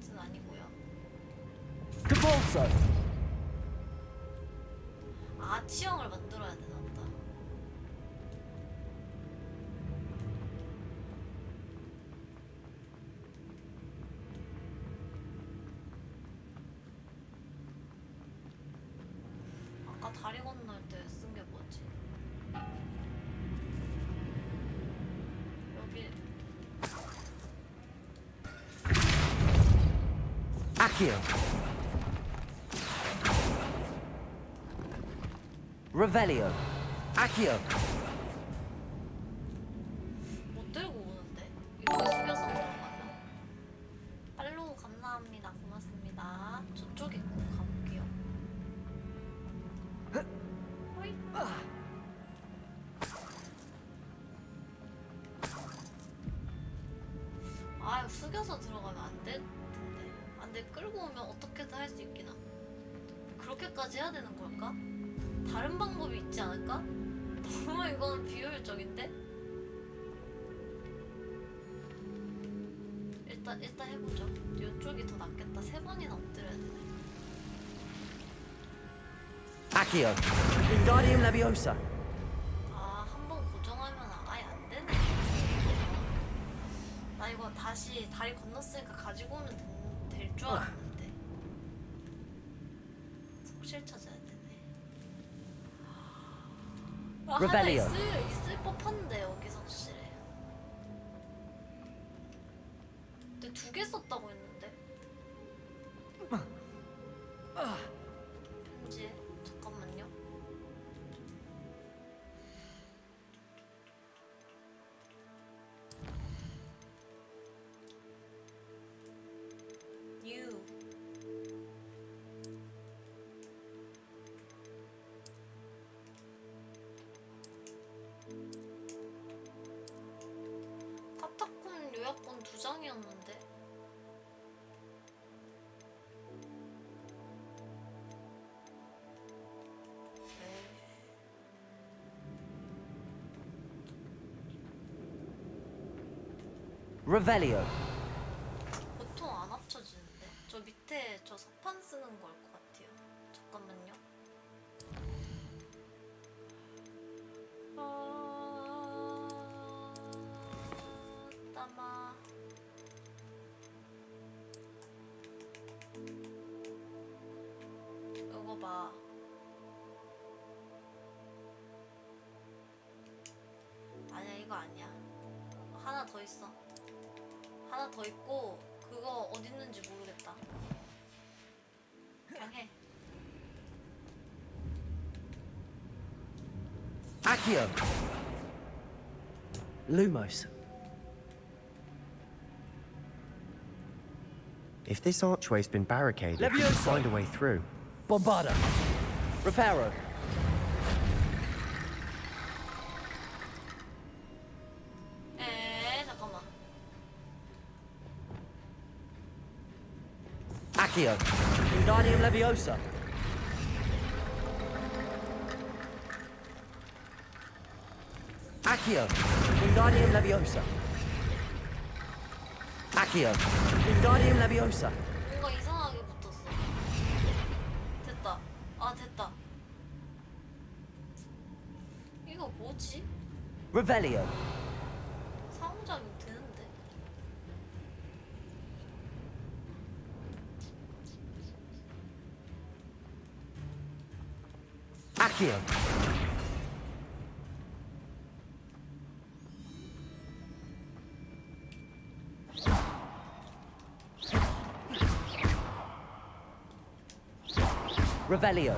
는 아니고요. Depulso. 아치형을 만들어야 되나 보다. 아까 다리 건널 때 쓴 게 뭐지? 여기 Accio. Revelio. Accio. 못 들고 오는데? 이렇게 숙여서 들어가면? 팔로우 감사합니다. 고맙습니다. 저쪽에 꼭 가볼게요. 호잇. 아유 숙여서 들어가면 안 될 텐데. 안 돼. 끌고 오면 어떻게든 할 수 있긴 함. 그렇게까지 해야 되는 걸까? 다른 방법이 있지 않을까? 너무 이건 비효율적인데? 일단 해보죠. 이쪽이 더 낫겠다. 3번이나 엎드려야 되네. Accio. Wingardium Leviosa. 아, 한 번 고정하면 아예 안 되네. 나 이거 다시 다리 건넜으니까 가지고 오면 될 줄 알았는데. 속실 찾아야 되네. 아, 하나 있을 법한데 여기 석실에. 근데 2개 썼다고 했는데. 편지에 잠깐만요. new 카타콤 요약본 2장이었는데. Revelio. 보통 안 합쳐지는데. 저 밑에 저 석판 쓰는 걸 것 같아요. 하나 더 있어. 하나 더 있고 그거 어디 있는지 모르겠다. 그냥 해. Accio! Lumos. If this archway's been barricaded, we Levioso. can find a way through. Bombarda. Reparo. 잠깐만. Accio. Wingardium Leviosa. Accio. Wingardium Leviosa. Accio. Wingardium Leviosa. 뭔가 이상하게 붙었어. 됐다. 아 됐다. 이거 뭐지? Revelio. 상호작용 되는데. Accio. Revelio.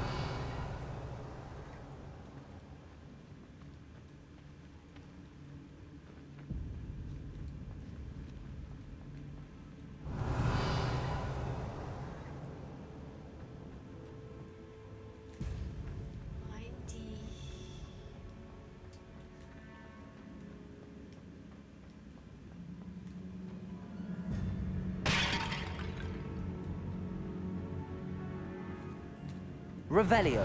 아인디. Revelio.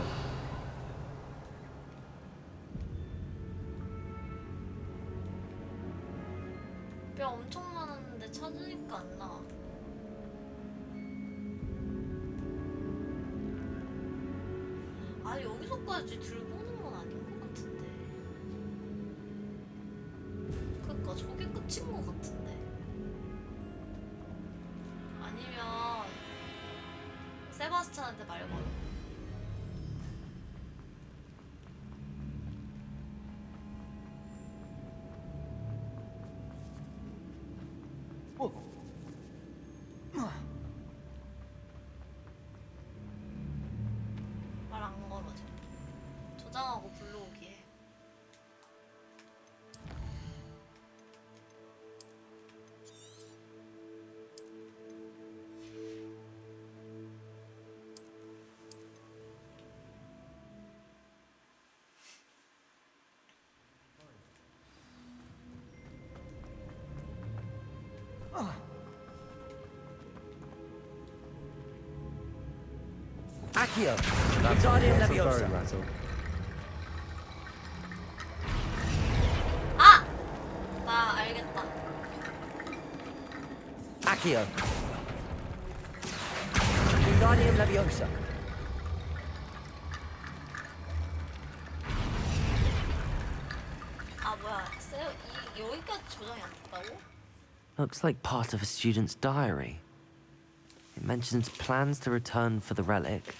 뼈 엄청 많았는데 찾으니까 안 나와. 아 여기서까지 들고 오는 건 아닌 것 같은데. 그니까 저게 끝인 것 같은데. 아니면 세바스찬한테 말 걸어. 말 안 걸어줘. 저장하고 불러오기 해. Accio. That's Wingardium a Leviosa. bone rattle. 아! 나 알겠다. Accio. Wingardium Leviosa. 아 뭐야? 여기까지 저장이 안 됐다고? Looks like part of a student's diary. It mentions plans to return for the relic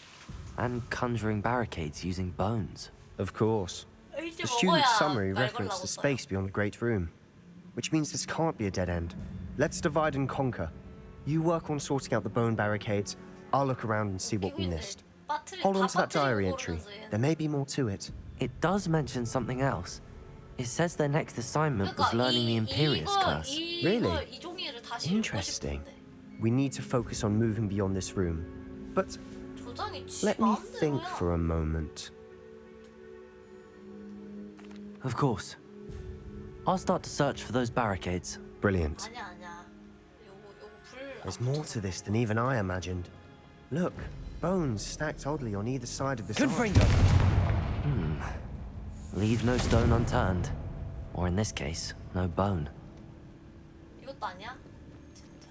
and conjuring barricades using bones. Of course. The student's summary referenced the space beyond the Great Room, which means this can't be a dead end. Let's divide and conquer. You work on sorting out the bone barricades. I'll look around and see what we missed. Hold on to that diary entry. There may be more to it. It does mention something else. It says their next assignment was learning the Imperious Curse. Really? 이 종이를 다시 읽고 Interesting. 싶은데. We need to focus on moving beyond this room. But 조장이 지 let me 마음대로야. think for a moment. Of course. I'll start to search for those barricades. Brilliant. 아니야. 요거 불. There's more to this than even I imagined. Look, bones stacked oddly on either side of this arch. Leave no stone unturned. Or in this case, no bone. 이것도 아니야? 진짜.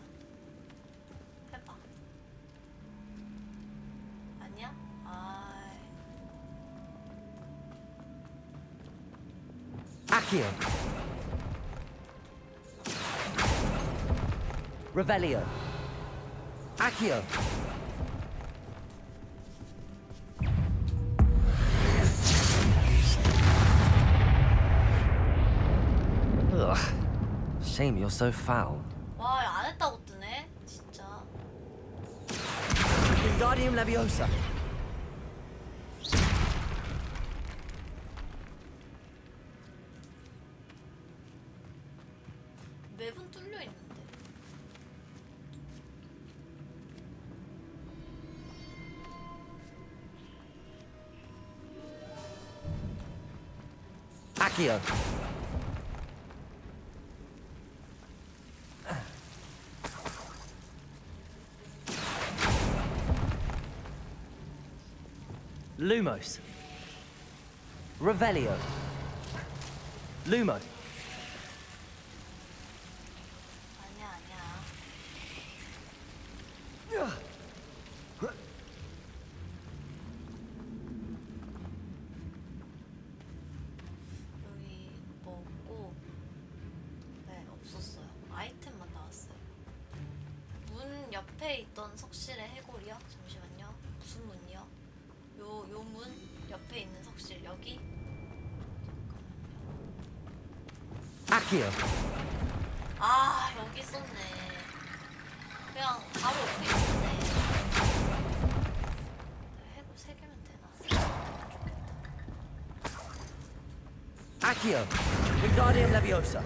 해봐. 아니야? 아이. Accio. Revelio. Accio. shame you're so foul. 와, 안 했다고 뜨네. 진짜. Wingardium Leviosa. 맵은 뚫려 있는데. Accio. Lumos. Revelio. Lumo. 아니야, 아니야. 여기 뭐 없고, 네, 없었어요. 아이템만 나왔어요. 문 옆에 있던 석실의 해골이요? 잠시만요. 무슨 문이요? 요 문 옆에 있는 석실 여기? Accio. 아, 여기 있었네. 그냥 바로 옆에 있었네. 해골 3개면 되나? Accio. Wingardium Leviosa.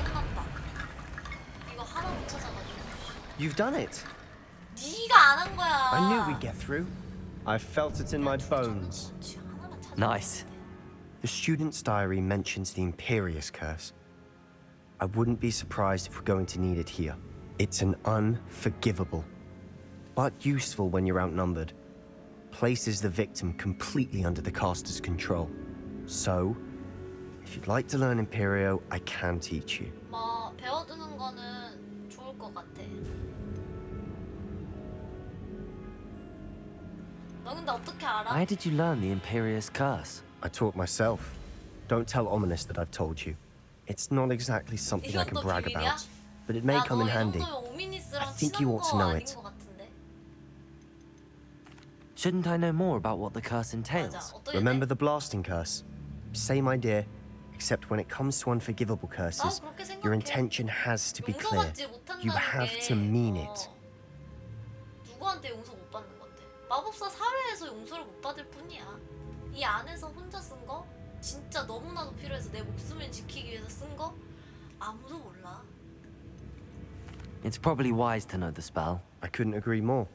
끝났다. 이거 하나 못 찾아가지고. You've done it. 네가 안 한 거야. I knew we'd get through. I felt it in my bones. Nice. The student's diary mentions the Imperious Curse. I wouldn't be surprised if we're going to need it here. It's an unforgivable, but useful when you're outnumbered. Places the victim completely under the caster's control. So, if you'd like to learn Imperio, I can teach you. 뭐 배워두는 거는 좋을 것 같아. 너 근데 어떻게 알아? Why did you learn the Imperious Curse? I taught myself. Don't tell Ominous that I've told you. It's not exactly something I can 이것도 brag 비밀이야? about, but it may 야, come 너 in 이 handy. 정도면 오미니스랑 I think you 친한 ought to 거 know 아닌 it. 것 같은데? Shouldn't I know more about what the curse entails? 맞아. 어떻게 Remember 돼? the blasting curse? Same idea, except when it comes to unforgivable 나도 curses, 그렇게 생각해. your intention has to be clear. 용서받지 못한다는 You have 게, to mean it. 누구한테 용서 못 받는 건데? 마법사 사회에서 용서를 못 받을 뿐이야. 이 안에서 혼자 쓴 거? 진짜 너무나도 필요해서 내 목숨을 지키기 위해서 쓴 거? 아무도 몰라. It's probably wise to know the spell. I couldn't agree more.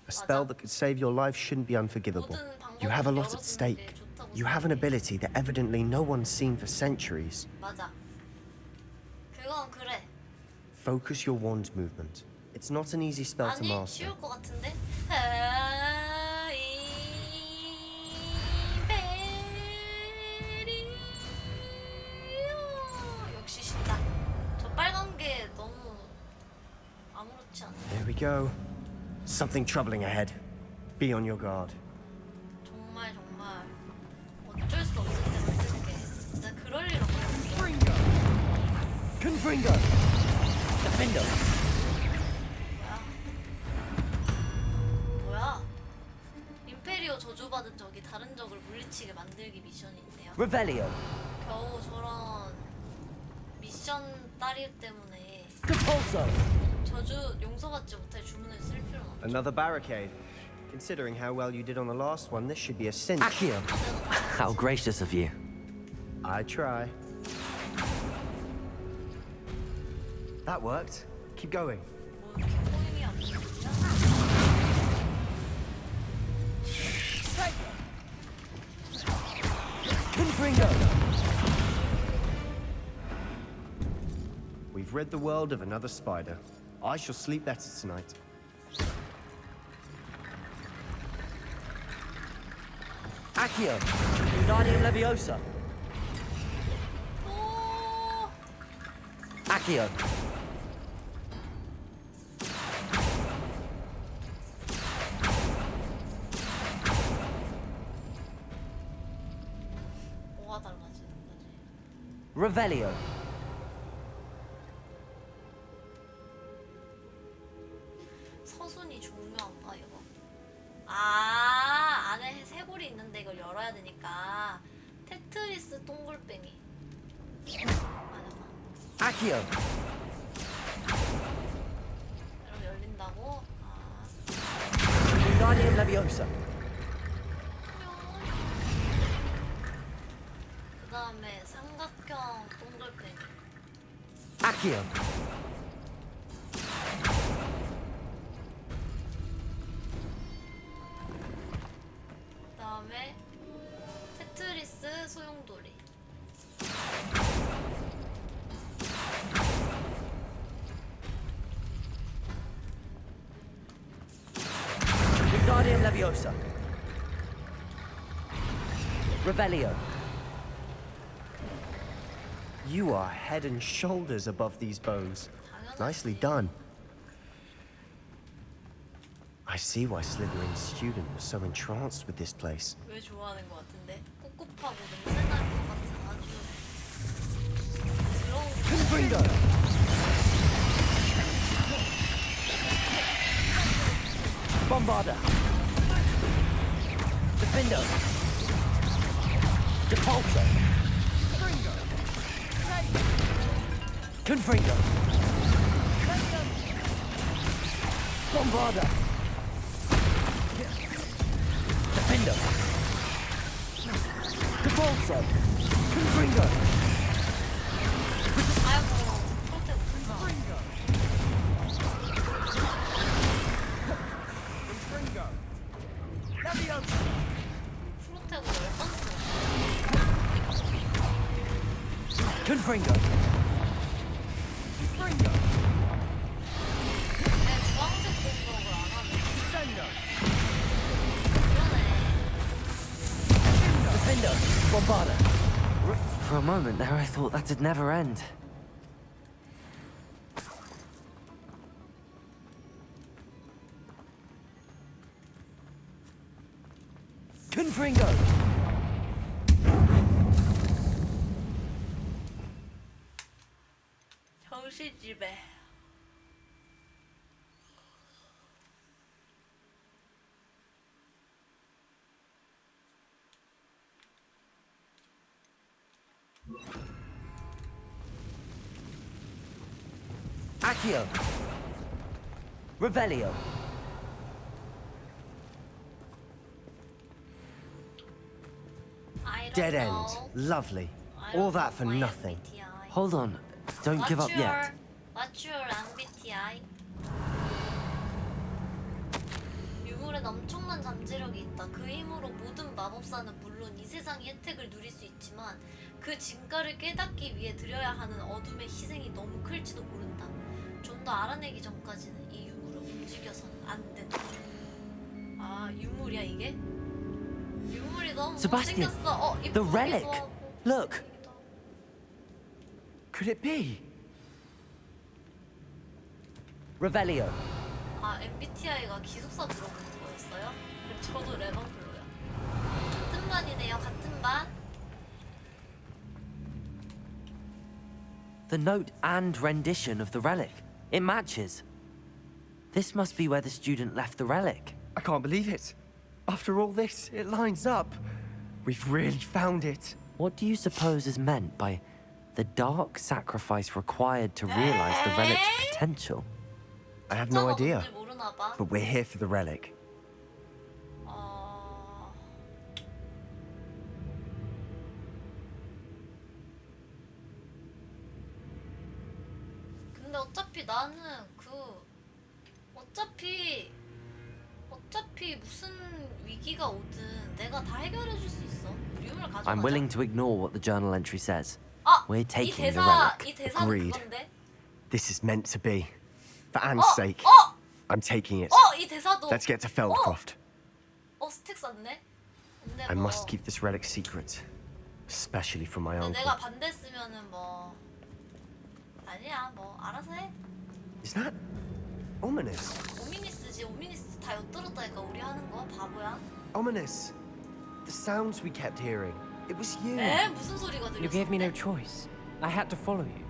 A spell that could save your life shouldn't be unforgivable. You have a lot at stake. You have an ability that evidently no one's seen for centuries. 맞아. 그건 그래. Focus your wand movement. It's not an easy spell to 아니, master. 쉬울 것 같은데? 역시 쉽다. 저 빨간 게 너무 아무렇지 않아. There we go. Something troubling ahead. Be on your guard. 정말 어쩔 수 없을 때만 쓸게. 진짜 그럴 일 없어. Confringo. Defender. 뭐야? 임페리오 저주받은 적이 다른 적을 물리치게 만들기 미션이 있네요. Revelio. 겨우 저런 미션 따리 때문에 Compulso. 저주 용서받지 못할 주문을 쓸 필요는 없어. Another barricade. Considering how well you did on the last one, this should be a cinch. Accio. How gracious of you. I try. That worked. Keep going. 뭐 이렇게 포인이 안 되냐? Confringo. We've rid the world of another spider. I shall sleep better tonight. Accio. Wingardium Leviosa. Accio. 뭐가 달라지는 거지? Revelio. 서순이 종묘 아 이거. 아 안에 쇄골이 있는데 이걸 열어 열어야 되니까 테트리스 동글뱅이. Accio. 이러면 열린다고? Wingardium Leviosa. 그 다음에 삼각형 동글뱅이. Accio. 그 다음에 테트리스 소용돌이. Wingardium Leviosa. Revelio. You are head and shoulders above these bones. Nicely done. I see why Slytherin's student was so entranced with this place. 왜 좋아하는 것 같은데? 꿉꿉하고 냄새 날 것 같은 아주 Confringo. Bombarda. Defendo. Depulso. Confringo. Bombarda. Defendo. Depulso. Confringo. 프로테고 열번 Confringo. 내 주황색 공격을 안 하네. Defendo. Bombarda. For a moment there, I thought that'd never end. Confringo. 정신지배. Accio. Revelio. Dead end. Lovely. All that for nothing. Hold on. Don't give up yet. What's your MBTI? 유물엔 엄청난 잠재력이 있다. 그 힘으로 모든 마법사는 물론 이 세상의 혜택을 누릴 수 있지만 그 진가를 깨닫기 위해 들여야 하는 어둠의 희생이 너무 클지도 모른다. 좀 더 알아내기 전까지는 이 유물을 움직여서는 안 된다. 아, 유물이야 이게? 유물이 너무 Sebastian, 못생겼어. the relic. Look. Could it be? Revelio. 아, MBTI가 기숙사 물어보는 거였어요? 그럼 저도 레방블루야. 같은 반이네요, 같은 반. The note and rendition of the relic. It matches. This must be where the student left the relic. I can't believe it. After all this, it lines up. We've really found it. What do you suppose is meant by the dark sacrifice required to realize the relic's potential? I have no idea. But we're here for the relic. 근데 어차피 나는 어차피 무슨 위기가 오든 내가 다 해결해 줄 수 있어. 유물 가져가자. I'm willing to ignore what the journal entry says. We're 이 taking the 대사, relic. 이 대사는 Agreed. 그건데. This is meant to be. For Anne's sake, I'm taking it. 이 대사도. Let's get to Feldcroft. 스택 썼네. 근데 I must keep this relic secret, especially from my 근데 uncle. 내가 반대했으면은 뭐 아니야, 뭐 알아서 해. Is that ominous? 오미니스지. 오미니스 다 엿들었다니까 우리 하는 거 바보야. Ominous. The sounds we kept hearing. It was you. 에? 무슨 소리가 You gave me no 들렸어? choice. I had to follow you.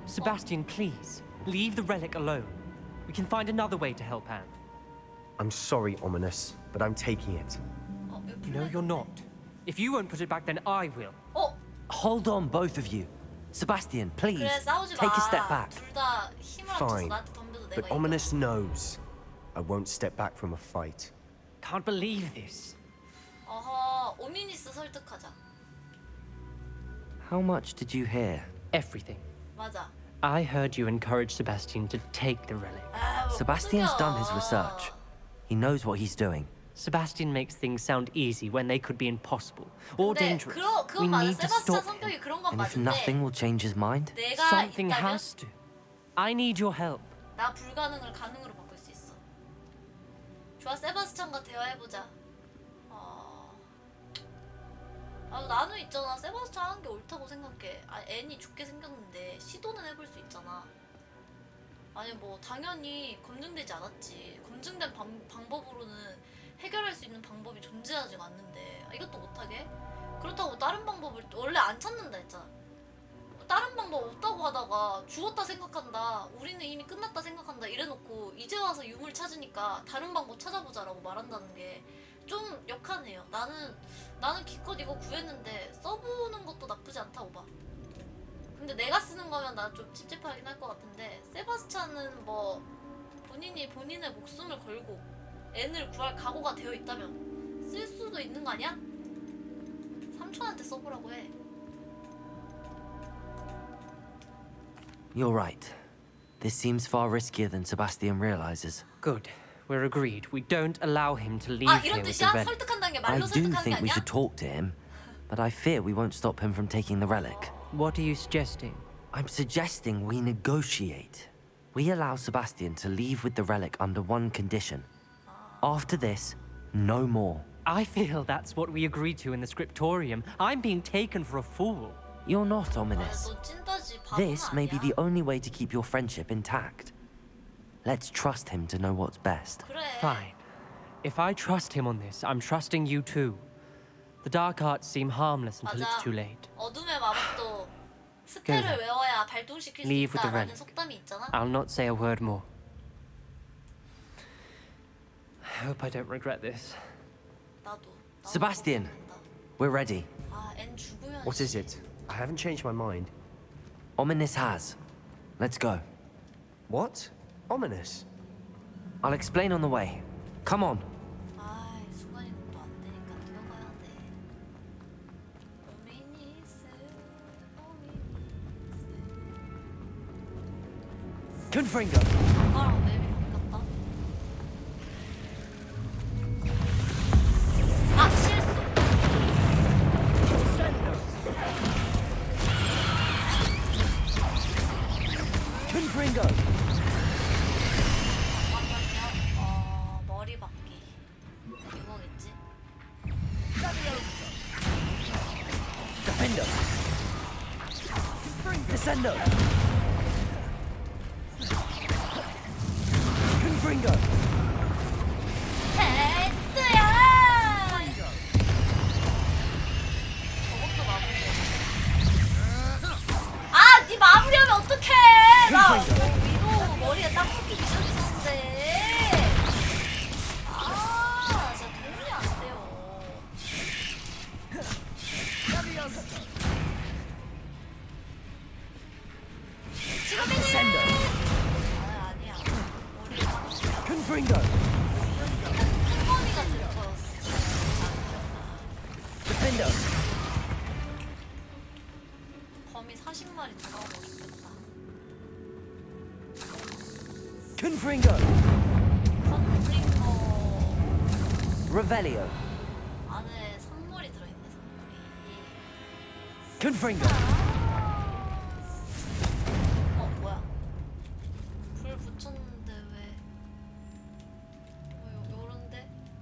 Sebastian, please, leave the relic alone. We can find another way to help Anne. I'm sorry, Ominous, but I'm taking it. No, you're not. If you won't put it back, then I will. Hold on, both of you. Sebastian, please, 그래 싸우지 마. take a step back. 둘 다 힘을 합쳐서 Fine, 나한테 덤벼도 but 내가 이겨. Ominous knows I won't step back from a fight. Can't believe this. 어허, 오미니스 설득하자. How much did you hear? Everything. 맞아. I heard you encourage Sebastian to take the relic. Sebastian's done his research. He knows what he's doing. Sebastian makes things sound easy when they could be impossible or 근데 dangerous. 그건 맞아. 세바스찬 성격이 그런 건 And if 맞는데 nothing will change his mind? 내가 Something 있다면 has to. I need your help. 나 불가능을 가능으로 바꿀 수 있어. 좋아, 세바스찬과 대화해보자. 나는 있잖아. 세바스찬 하는 게 옳다고 생각해. 애니 죽게 생겼는데 시도는 해볼 수 있잖아. 아니 뭐 당연히 검증되지 않았지. 검증된 방법으로는 해결할 수 있는 방법이 존재하지 않는데 이것도 못하게? 그렇다고 다른 방법을 원래 안 찾는다 했잖아. 다른 방법 없다고 하다가 죽었다 생각한다, 우리는 이미 끝났다 생각한다 이래놓고 이제 와서 유물 찾으니까 다른 방법 찾아보자라고 말한다는 게 좀 역하네요. 나는 기껏 이거 구했는데 써보는 것도 나쁘지 않다고 봐. 근데 내가 쓰는 거면 난 좀 찝찝하긴 할 것 같은데 세바스찬은 뭐 본인이 본인의 목숨을 걸고 앤을 구할 각오가 되어 있다면 쓸 수도 있는 거 아니야? 삼촌한테 써보라고 해. You're right. This seems far riskier than Sebastian realizes. Good. We're agreed. We don't allow him to leave here 이런 with the 뜻이야? relic. 설득한다는 게 I 말로 do 설득하는 게 think we 아니야? should talk to him, but I fear we won't stop him from taking the relic. What are you suggesting? I'm suggesting we negotiate. We allow Sebastian to leave with the relic under one condition. After this, no more. I feel that's what we agreed to in the scriptorium. I'm being taken for a fool. You're not ominous. 너 찐따지, 바보는 This may be 아니야. the only way to keep your friendship intact. Let's trust him to know what's best. 그래. Fine. If I trust him on this, I'm trusting you too. The dark arts seem harmless until 맞아. it's too late. 어둠의 마법도 스펠을 외워야 발동시킬 수 Leave with the 있다라는 relic. 속담이 있잖아. I'll not say a word more. I hope I don't regret this. 나도. Sebastian, we're ready. 앤 죽으면. What is it? I haven't changed my mind. Ominous has. Let's go. What? Ominous? I'll explain on the way. Come on. 순간이동도 안 되니까 뛰어가야 돼. 오미니스. Confringo. 아까랑 맵이 바뀌었다. 실수. Confringo. 머리 박기. 이거겠지? Defender. Descendo. Confringo. 헤드야! 저것도 마무리해. 네 마무리하면 어떡해! 나 위도 머리에 땅콩이 미션 있었는데. 진짜 도움이 안 돼요. 지금이네! 아니야. 머리에 땅콩. Confringo. 큰 거미가 들어버렸어. Defender. 거미 40마리 들어가고 싶겠다. Confringo. 컨프링거. Revelio. 안에 선물이 들어있네, 선물이. Confringo. 뭐야? 불 붙였는데 왜? 요런데?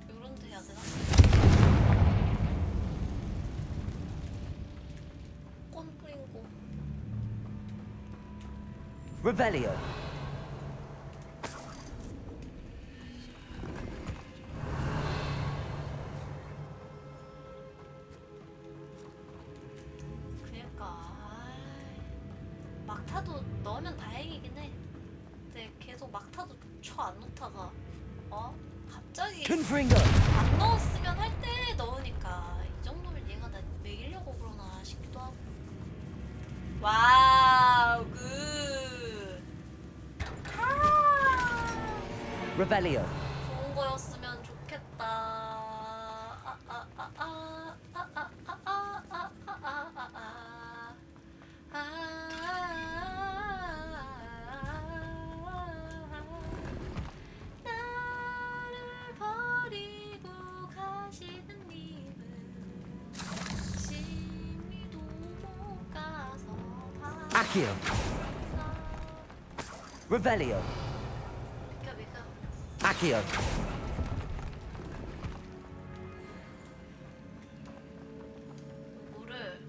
요런데 해야 되나? 컨프링고. Revelio. 그니까 막타도 넣으면 다행이긴 해. 근데 계속 막타도 쳐 안 놓다가 갑자기 Confringo. 안 넣었으면 할 때 넣으니까 이 정도면 이해가 매기려고 그러나 싶기도 하고. 와우, 굿. Revelio. 좋은 거였으면 좋겠다. 나를 버리고 가시는 님은 심리도 못 가서 Accio. Revelio. 비켜. Accio. 이거를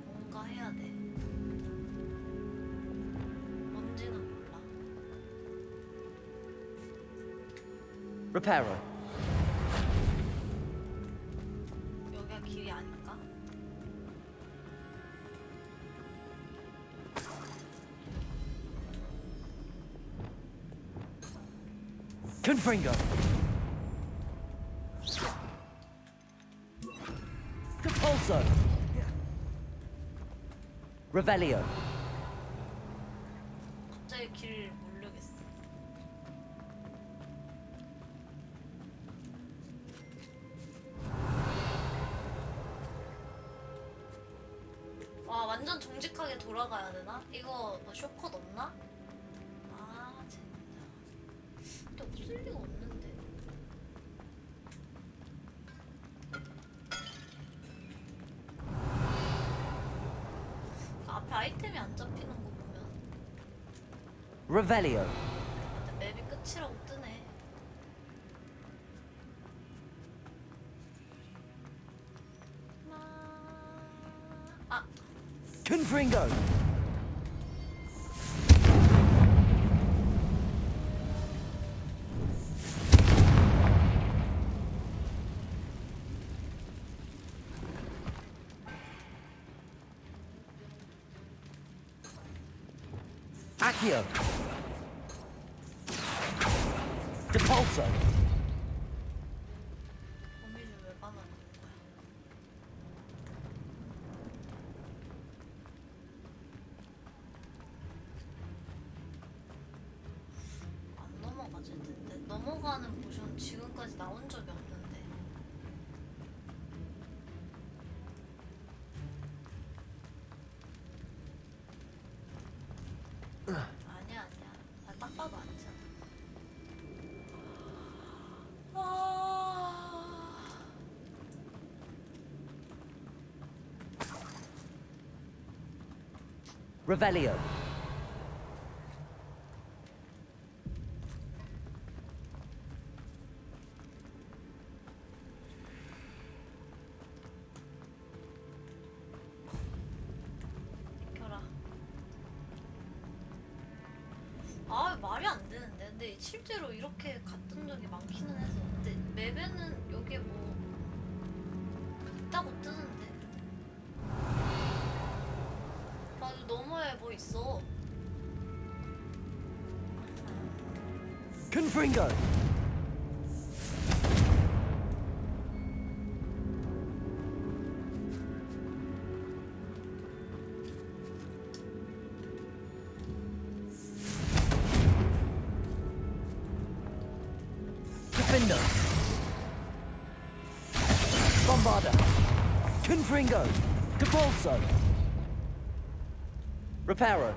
뭔가 해야 돼. 뭔지는 몰라. Reparo. 여기가 길이 아닌가? Confringo. Compulso. Revelio. 갑자기 길 모르겠어. 와, 완전 정직하게 돌아가야 되나? 이거 뭐 쇼컷 없나? 아, 진짜. 근데 없을 리가 없는데. 앞에 아이템이 안 잡히는 거 보면 Revelio. 근데 맵이 끝이라고 뜨네. 아, Confringo. Accio. Depulso. 범인을 왜 가만히 있는 거야? 안 넘어가질 텐데. 넘어가는 모션 지금까지 나온 적이 없는데. 아니야. 딱 봐도 아니잖아. Revelio. 비켜라. 아, 말이 안 되는데. 근데 실제로 이렇게 갔던 적이 많기는 해서. 근데 맵에는 여기에 뭐 있다고 뜨는데. 맞아, 너머에 뭐 있어. Confringo. Defender. Bombarda. Confringo. Depulso. Reparo.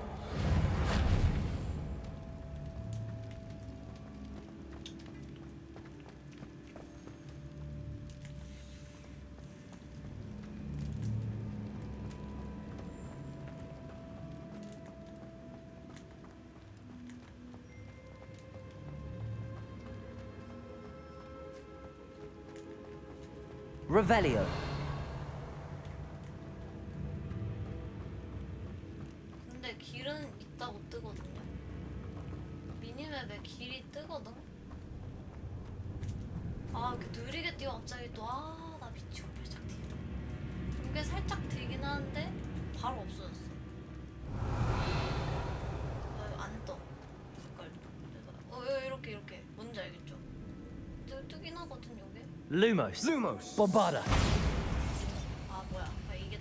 Revelio. 근데 길은 있다고 뜨거든요. 미니맵에 길이 뜨거든. 아, 이렇게 느리게 뛰어 갑자기 또. 아, 나 미치고 살짝 뒤. 이게 살짝 뒤긴 하는데 바로 없어졌어. 안 떠. 이렇게 뭔지 알겠죠? 뜨긴 하거든, 요게. Lumos. Bombarda. 아, 뭐야. 이게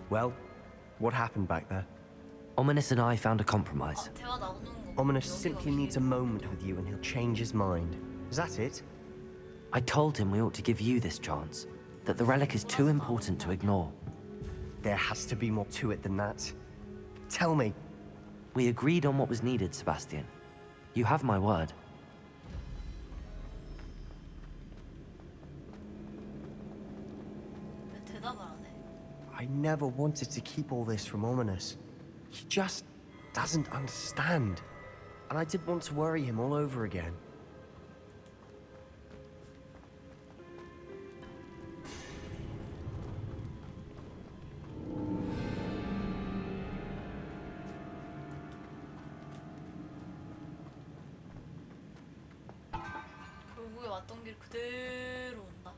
Well, what happened back there? Ominous and I found a compromise. 대화 나오는 거. Ominous simply needs a moment with you and he'll change his mind. Is that it? I told him we ought to give you this chance, that the relic is too important to ignore. There has to be more to it than that. Tell me. We agreed on what was needed, Sebastian. You have my word. 왜 대답을 안 해? I never wanted to keep all this from Ominous. He just doesn't understand. And I didn't want to worry him all over again. 결국에 왔던 길 그대로 온다.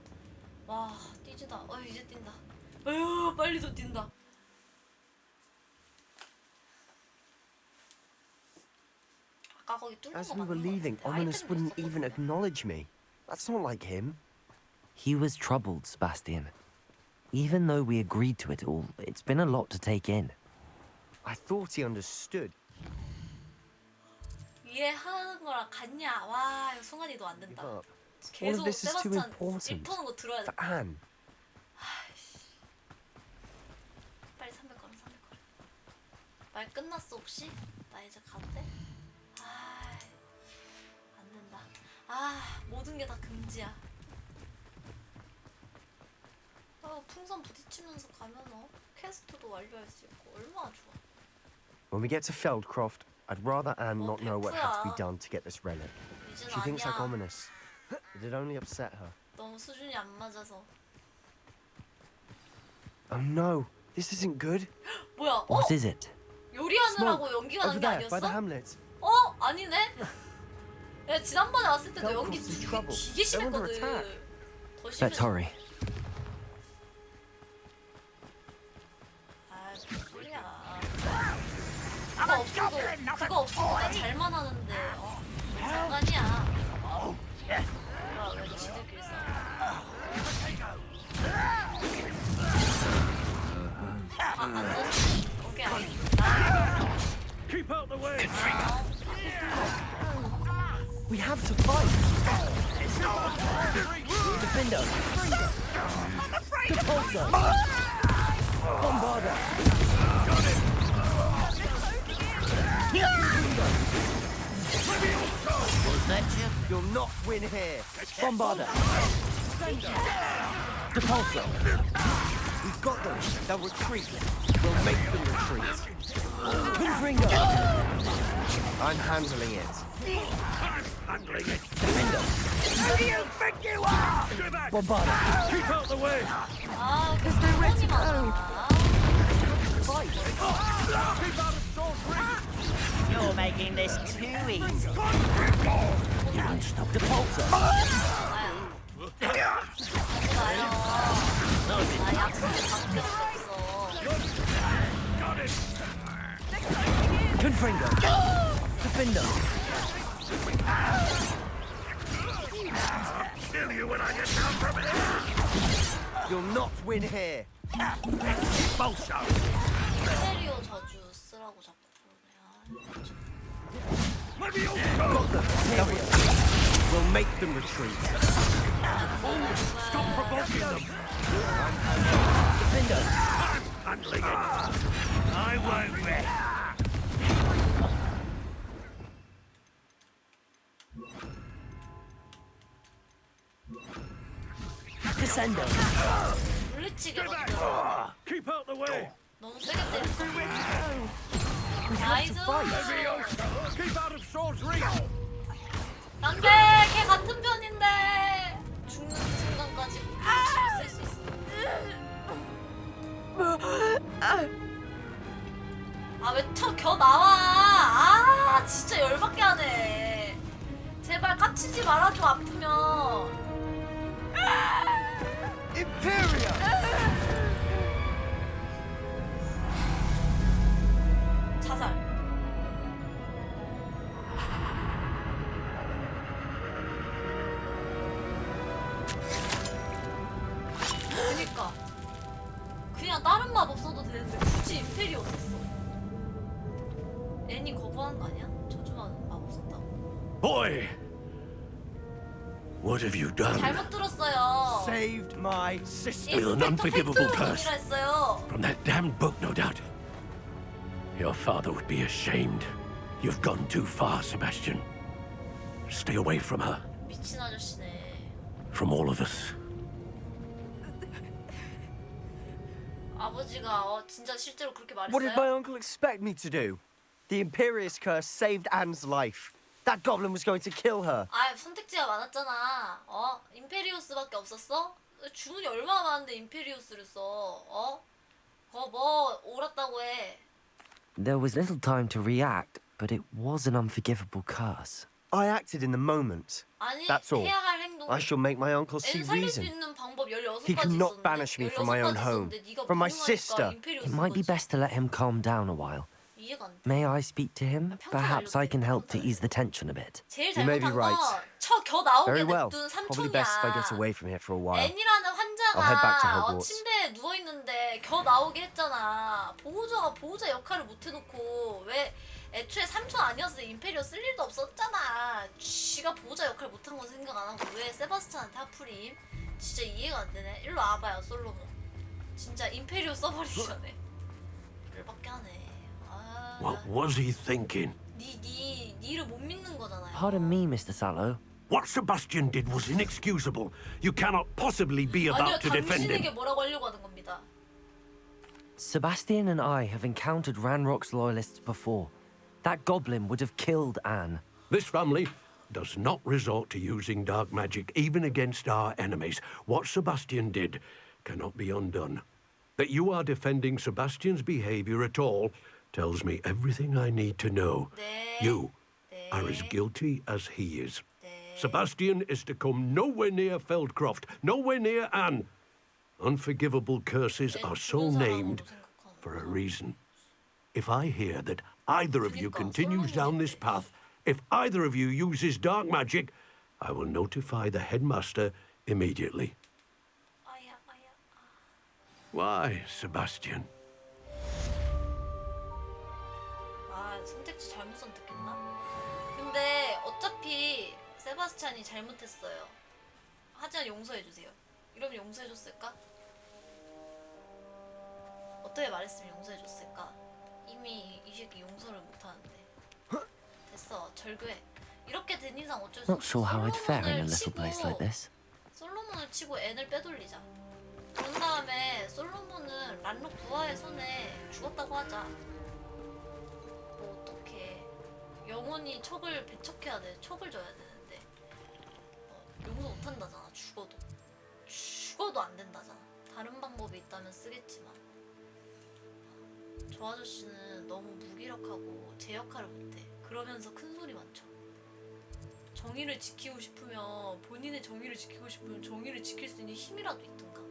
와, 뛰지다. 이제 뛴다. 어휴, 빨리도 뛴다. 아까 거기 뚫는 As 거 we were 맞는 거 leaving, 같은데. Ominous 아이템도 wouldn't even 있었거든요. acknowledge me. That's not like him. He was troubled, Sebastian. Even though we agreed to it all, it's been a lot to take in. I thought he understood. 이해하는 거랑 같냐? 와, 이거 순간이도 안 된다. All of 계속 this is too 세바스찬 important 입 터는 거 들어야 돼. for Anne. 빨리 300g. 말 끝났어 혹시? 나 이제 가도 돼? 안 된다. 모든 게 다 금지야. 풍선 부딪히면서 가면 퀘스트도 완료할 수 있고 얼마나 좋아. When we get to Feldcroft, I'd rather Anne not know what had to be 백프야. done to get this relic. 이젠 She thinks like 아니야. Ominous. It'd only upset her. 너무 수준이 안 맞아서. Oh no, this isn't good. 뭐야? What is it? 요리하느라고 Smoke, 연기가 over 난 게 there, by the 아니었어? hamlet. 아니네? 야, 지난번에 왔을 때도 연기 Feldcroft's in trouble. 되게 They're under 심했거든. attack. 더 Let's 심했어. hurry. 무슨 소리야. 그거 없어도 나 잘만 하는데 뭔 상관이야. 뭐야, 왜 지들끼리 싸워. 안 썼지? 오케이, 알겠습니다. Keep out the way. We have to fight. Defender. Repulsor. Bombarder. Was that you? You'll not win here. Bombarder. Depulsor. We've got them. They'll retreat. We'll make them retreat. Pinfinger. I'm handling it. Handling it. Defender. Who do you think you are? Get back. Bombarder. Keep out the way. 그래서 ready to go. Keep out of Saul's reach. You're making this too easy. You won't stop. Depulsor. 나 약속을 바뀌었어. Pinfinger. Defender. Kill you when I get down from here. You'll not win here. Expulsion. 세리오 저주 쓰라고 자꾸 그러네. Maybe you'll Got them. We'll make them retreat. stop provoking them. Defender. Handling it. I won't rest. Descender. 물리치기 만들어. Keep out the way. 너무 세게 때렸어. 나이스. Keep out of Saul's reach. 안돼, 걔 같은 편인데 죽는 순간까지 쓸 수 있어. 왜 겨 나와? 진짜 열받게 하네. 제발 깝치지 말아줘, 아프면. Imperial. 자살. 그니까 그냥 다른 마법 써도 되는데 굳이 임페리오였어. 앤이 거부한 거 아니야? 저주만 마법 썼다고. Boy! What have you done? 잘못 들었어요. Saved my sister. With an unforgivable curse. 인스펙터 했어요. From that damned book, no doubt. Your father would be ashamed. You've gone too far, Sebastian. Stay away from her. 미친 아저씨네. From all of us. 아버지가 진짜 실제로 그렇게 말했어요? What did my uncle expect me to do? The Imperious curse saved Anne's life. That goblin was going to kill her. 아, 선택지가 많았잖아. 임페리우스밖에 없었어? 주문이 얼마나 많은데 임페리우스를 써? 그거 뭐 옳았다고 해. There was little time to react, but it was an unforgivable curse. I acted in the moment. 아니, That's all. 해야 할 행동. I shall make my uncle see 앤 살릴 수 reason. 있는 방법 16가지 He could not 있었는데, banish me from my own 16가지 home, 있었는데 네가 from my 불응하니까 sister. 임페리우스 It might be 거지. best to let him calm down a while. 이해가 안 돼. May I speak to him? Perhaps I can help to ease the tension a bit. 제일 You may be 잘못한 right. 건겨 나오게 Very well. 냅둔 Probably best if I get 삼촌이야. away from here for a while. 앤이라는 I'll head back to 환자가 Hogwarts. 침대에 누워 있는데 겨 나오게 했잖아. 보호자가 보호자 역할을 못 해놓고 왜 애초에 삼촌 아니었으면 임페리오 쓸 일도 없었잖아. 쥐가 보호자 역할 못한 건 생각 안 하고 왜 세바스찬한테 하프림? 진짜 이해가 안 되네. 일로 와봐요, 솔로몬. 진짜 임페리오 써버리기 전에. 열받게 하네. What was he thinking? 니를 못 믿는 거잖아요. Pardon me, Mr. Sallow. What Sebastian did was inexcusable. You cannot possibly be 아니요, about to defend 당신에게 him. 뭐라고 하려고 하는 겁니다. Sebastian and I have encountered Ranrock's loyalists before. That goblin would have killed Anne. This family does not resort to using dark magic even against our enemies. What Sebastian did cannot be undone. That you are defending Sebastian's behavior at all tells me everything I need to know. You are as guilty as he is. Sebastian is to come nowhere near Feldcroft, nowhere near Anne. Unforgivable curses are so named for a reason. If I hear that either of you continues down this path, if either of you uses dark magic, I will notify the headmaster immediately. Why, Sebastian? 선택지 잘못 선택했나? 근데 어차피 세바스찬이 잘못했어요. 하지만 용서해주세요. 이러면 용서해줬을까? 어떻게 말했으면 용서해줬을까? 이미 이 새끼 용서를 못하는데. 됐어, 절교해. 이렇게 된 이상 어쩔 수 Not 없어. sure how I'd fare in a little place like this. 솔로몬을 치고 앤을 빼돌리자. 그런 다음에 솔로몬은 란록 부하의 손에 죽었다고 하자. 뭐 어떡해. 영원히 척을 배척해야 돼. 척을 줘야 되는데 용서 못한다잖아. 죽어도 안 된다잖아. 다른 방법이 있다면 쓰겠지만 저 아저씨는 너무 무기력하고 제 역할을 못해. 그러면서 큰 소리 많죠. 정의를 지키고 싶으면 본인의 정의를 지키고 싶으면 정의를 지킬 수 있는 힘이라도 있던가.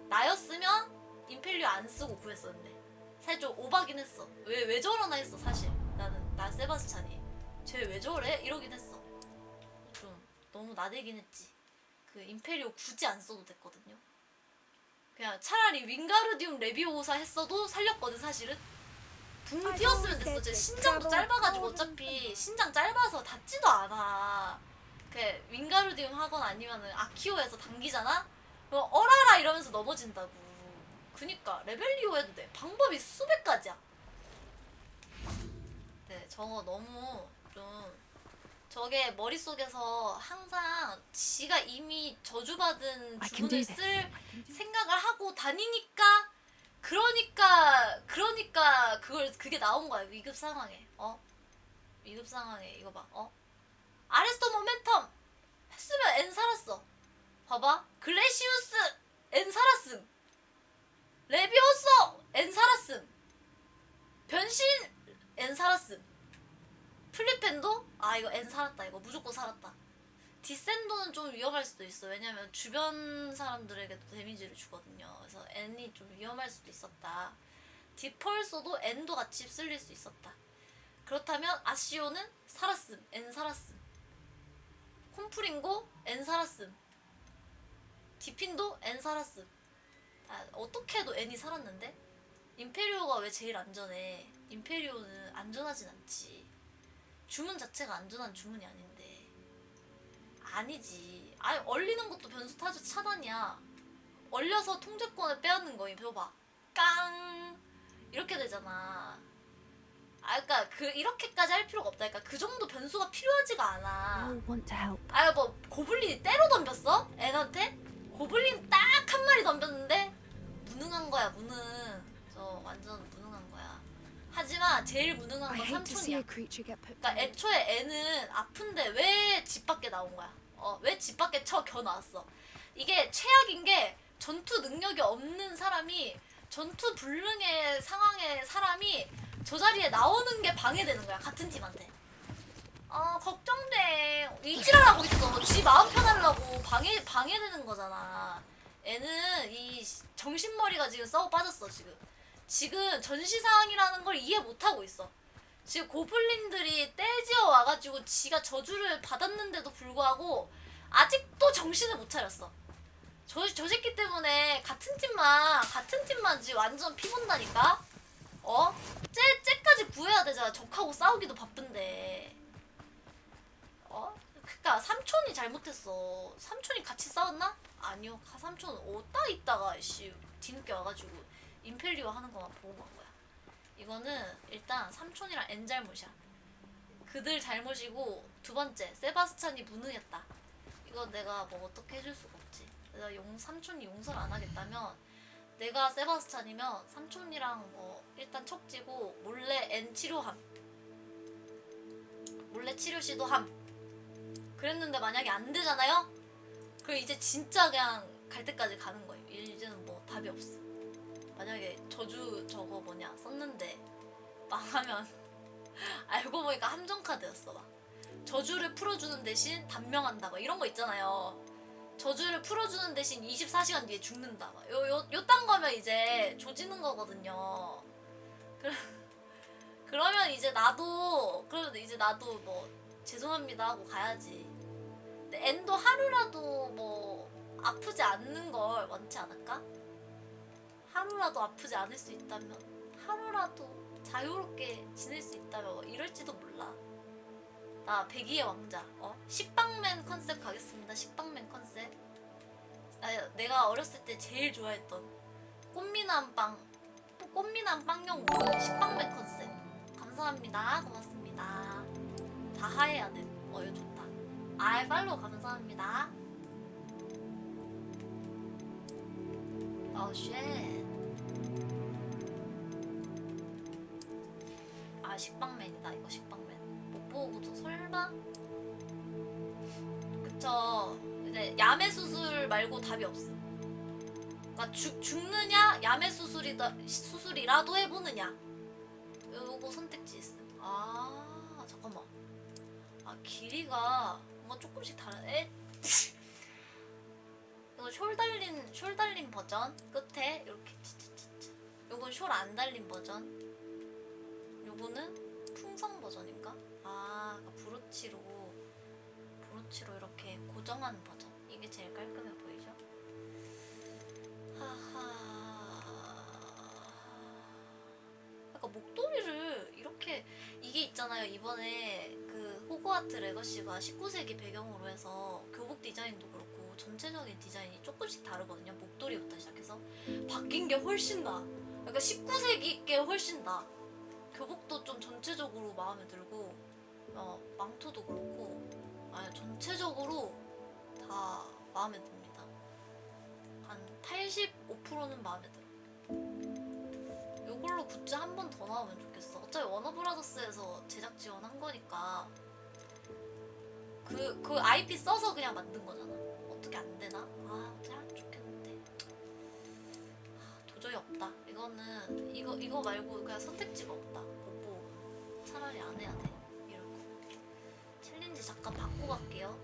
나였으면 임펠리오 안 쓰고 구했었는데 사실 좀 오바긴 했어. 왜 저러나 했어. 사실 나 세바스찬이 쟤 왜 저래? 이러긴 했어. 좀 너무 나대긴 했지. 그 임페리오 굳이 안 써도 됐거든요. 그냥 차라리 윙가르디움 레비오사 했어도 살렸거든. 사실은 붕 띄었으면 됐어. 제 신장도 짧아가지고 어차피 신장 짧아서 닿지도 않아. 그 윙가르디움 하거나 아니면은 아키오에서 당기잖아? 그럼 어라라 이러면서 넘어진다고. 그니까 레벨리오 해도 돼. 방법이 수백 가지야. 네, 저거 너무 좀 저게 머릿속에서 항상 지가 이미 저주받은 주문을 쓸 생각을 하고 다니니까 그러니까 그게 나온 거야. 위급 상황에. 위급 상황에 이거 봐. 아레스토 모멘텀 했으면 엔 살았어. 봐봐. 글래시우스 엔 살았음. 레비오소 엔 살았음. 변신 엔 살았음. 플리펜도 이거 엔 살았다. 이거 무조건 살았다. 디센도는 좀 위험할 수도 있어. 왜냐면 주변 사람들에게도 데미지를 주거든요. 그래서 엔이 좀 위험할 수도 있었다. 디펄소도 엔도 같이 쓸릴 수 있었다. 그렇다면 아시오는 살았음. 엔 살았음. 콤프링고 엔 살았음. 디핀도 엔 살았음. 어떻게 해도 엔이 살았는데 임페리오가 왜 제일 안전해? 임페리오는 안전하진 않지. 주문 자체가 안전한 주문이 아닌데. 아니지. 아니 얼리는 것도 변수 차단이야. 얼려서 통제권을 빼앗는 거임. 봐봐. 깡 이렇게 되잖아. 그러니까 이렇게까지 할 필요가 없다. 그러니까 그 정도 변수가 필요하지가 않아. want to help. 뭐 고블린이 때로 덤볐어? 앤한테? 고블린 딱 한 마리 덤볐는데 무능한 거야. 무능. 저 완전 무능한 거야. 하지만 제일 무능한 건 삼촌이야. 그러니까 애초에 애는 아픈데 왜 집 밖에 나온 거야? 왜 집 밖에 겨 나왔어? 이게 최악인 게 전투 능력이 없는 사람이 전투 불능의 상황의 사람이 저 자리에 나오는 게 방해되는 거야. 같은 팀한테. 걱정돼. 이지랄하고 있어. 지 마음 편하려고 방해되는 거잖아. 애는 이 정신머리가 지금 썩어 빠졌어. 지금 전시상황이라는 걸 이해 못하고 있어. 지금 고블린들이 떼지어 와가지고 지가 저주를 받았는데도 불구하고 아직도 정신을 못 차렸어. 저 새끼 때문에 같은 팀만 지금 완전 피곤다니까? 쟤까지 구해야 되잖아. 적하고 싸우기도 바쁜데. 그니까 삼촌이 잘못했어. 삼촌이 같이 싸웠나? 아니요. 삼촌 어디다 있다가 뒤늦게 와가지고 임페리오 하는 것만 보고 간 거야. 이거는 일단 삼촌이랑 앤 잘못이야. 그들 잘못이고, 두 번째 세바스찬이 무능했다. 이건 내가 뭐 어떻게 해줄 수가 없지. 내가 삼촌이 용서를 안 하겠다면 내가 세바스찬이면 삼촌이랑 뭐 일단 척지고 몰래 앤 치료함. 몰래 치료 시도함. 그랬는데 만약에 안 되잖아요? 그럼 이제 진짜 그냥 갈 때까지 가는 거예요. 이제는 뭐 답이 없어. 만약에 저주 저거 썼는데 망하면 알고 보니까 함정 카드였어. 막 저주를 풀어주는 대신 단명한다 막 이런 거 있잖아요. 저주를 풀어주는 대신 24시간 뒤에 죽는다 막 요딴 거면 이제 조지는 거거든요. 그러면 이제 나도 뭐 죄송합니다 하고 가야지. 근데 앤도 하루라도 뭐 아프지 않는 걸 원치 않을까? 하루라도 아프지 않을 수 있다면, 하루라도 자유롭게 지낼 수 있다면 뭐 이럴지도 몰라. 나 백이의 왕자. 식빵맨 컨셉 가겠습니다. 식빵맨 컨셉. 내가 어렸을 때 제일 좋아했던 꽃미남 빵용 식빵맨 컨셉. 감사합니다. 고맙습니다. 다 하해야 돼. 이거 좋다. 팔로우 감사합니다. 쉣. 식빵맨이다. 이거 식빵맨. 못 보고도 설마? 그쵸. 이제 야매 수술 말고 답이 없어. 그러니까 죽느냐, 야매 수술이라도 해보느냐. 요거 선택지 있음. 잠깐만. 길이가 뭔가 조금씩 다르네. 이거 숄 달린 버전. 끝에 이렇게 요건 숄 안 달린 버전. 요거는 풍선 버전인가? 그러니까 브로치로 이렇게 고정한 버전. 이게 제일 깔끔해 보이죠? 그러니까 목도리를 이렇게, 이게 있잖아요. 이번에 그 호그와트 레거시가 19세기 배경으로 해서 교복 디자인도 그렇고 전체적인 디자인이 조금씩 다르거든요. 목도리부터 시작해서 바뀐 게 훨씬 나. 그러니까 19세기 게 훨씬 나. 교복도 좀 전체적으로 마음에 들고, 망토도 그렇고, 전체적으로 다 마음에 듭니다. 한 85%는 마음에 들어. 요걸로 굿즈 한 번 더 나오면 좋겠어. 어차피 워너브라더스에서 제작 지원한 거니까 그 IP 써서 그냥 만든 거잖아. 어떻게 안 되나? 어떻게 하면 좋겠는데. 도저히 없다. 이거는 이거 말고 그냥 선택지가 없다. 뭐 차라리 안 해야 돼. 이럴 거. 챌린지 잠깐 바꿔 갈게요.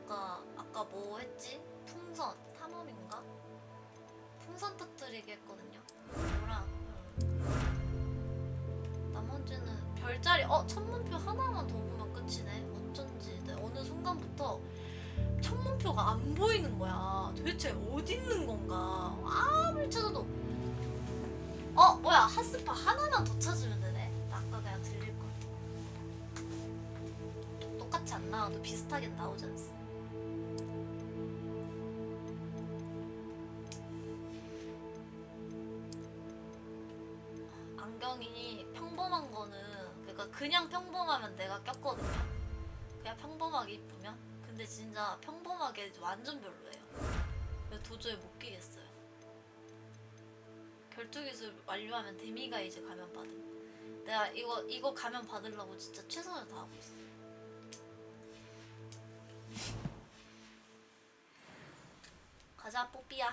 아까 뭐 했지? 풍선 탐험인가? 풍선 터뜨리기 했거든요. 이거랑 나머지는 별자리. 천문표 하나만 더 보면 끝이네. 어쩐지 어느 순간부터 천문표가 안 보이는 거야. 도대체 어디 있는 건가? 아무리 찾아도 뭐야 핫스파 하나만 더 찾으면 되네. 나 아까 그냥 들릴 걸. 똑같이 안 나와도 비슷하게 나오지 않습니까? 안경이 평범한 거는 그러니까 그냥 평범하면 내가 꼈거든요. 그냥 평범하게 이쁘면. 근데 진짜 평범하게 완전 별로예요. 그래서 도저히 못 끼겠어요. 결투 기술 완료하면 데미가이즈 가면 받음. 내가 이거 가면 받으려고 진짜 최선을 다하고 있어. 가자 뽀삐야.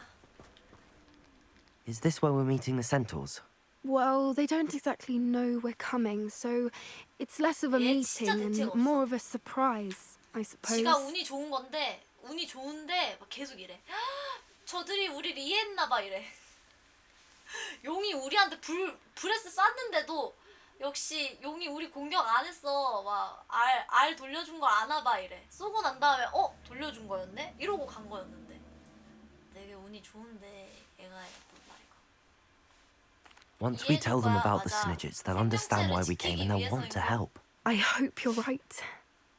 Is this where we're meeting the centaurs? Well, they don't exactly know we're coming, so it's less of a meeting and more of a surprise, I suppose. 지가 운이 좋은 건데 운이 좋은데 막 계속 이래. 저들이 우리를 이해했나봐 이래. 용이 우리한테 브레스 쐈는데도 역시 용이 우리 공격 안 했어. 막 알 돌려준 걸 아나봐 이래. 쏘고 난 다음에 돌려준 거였네? 이러고 간 거였는데. 되게 운이 좋은데 얘가 몰라 이거. Once we tell them about the Snidgets, they'll understand why we came and they'll want to help. I hope you're right.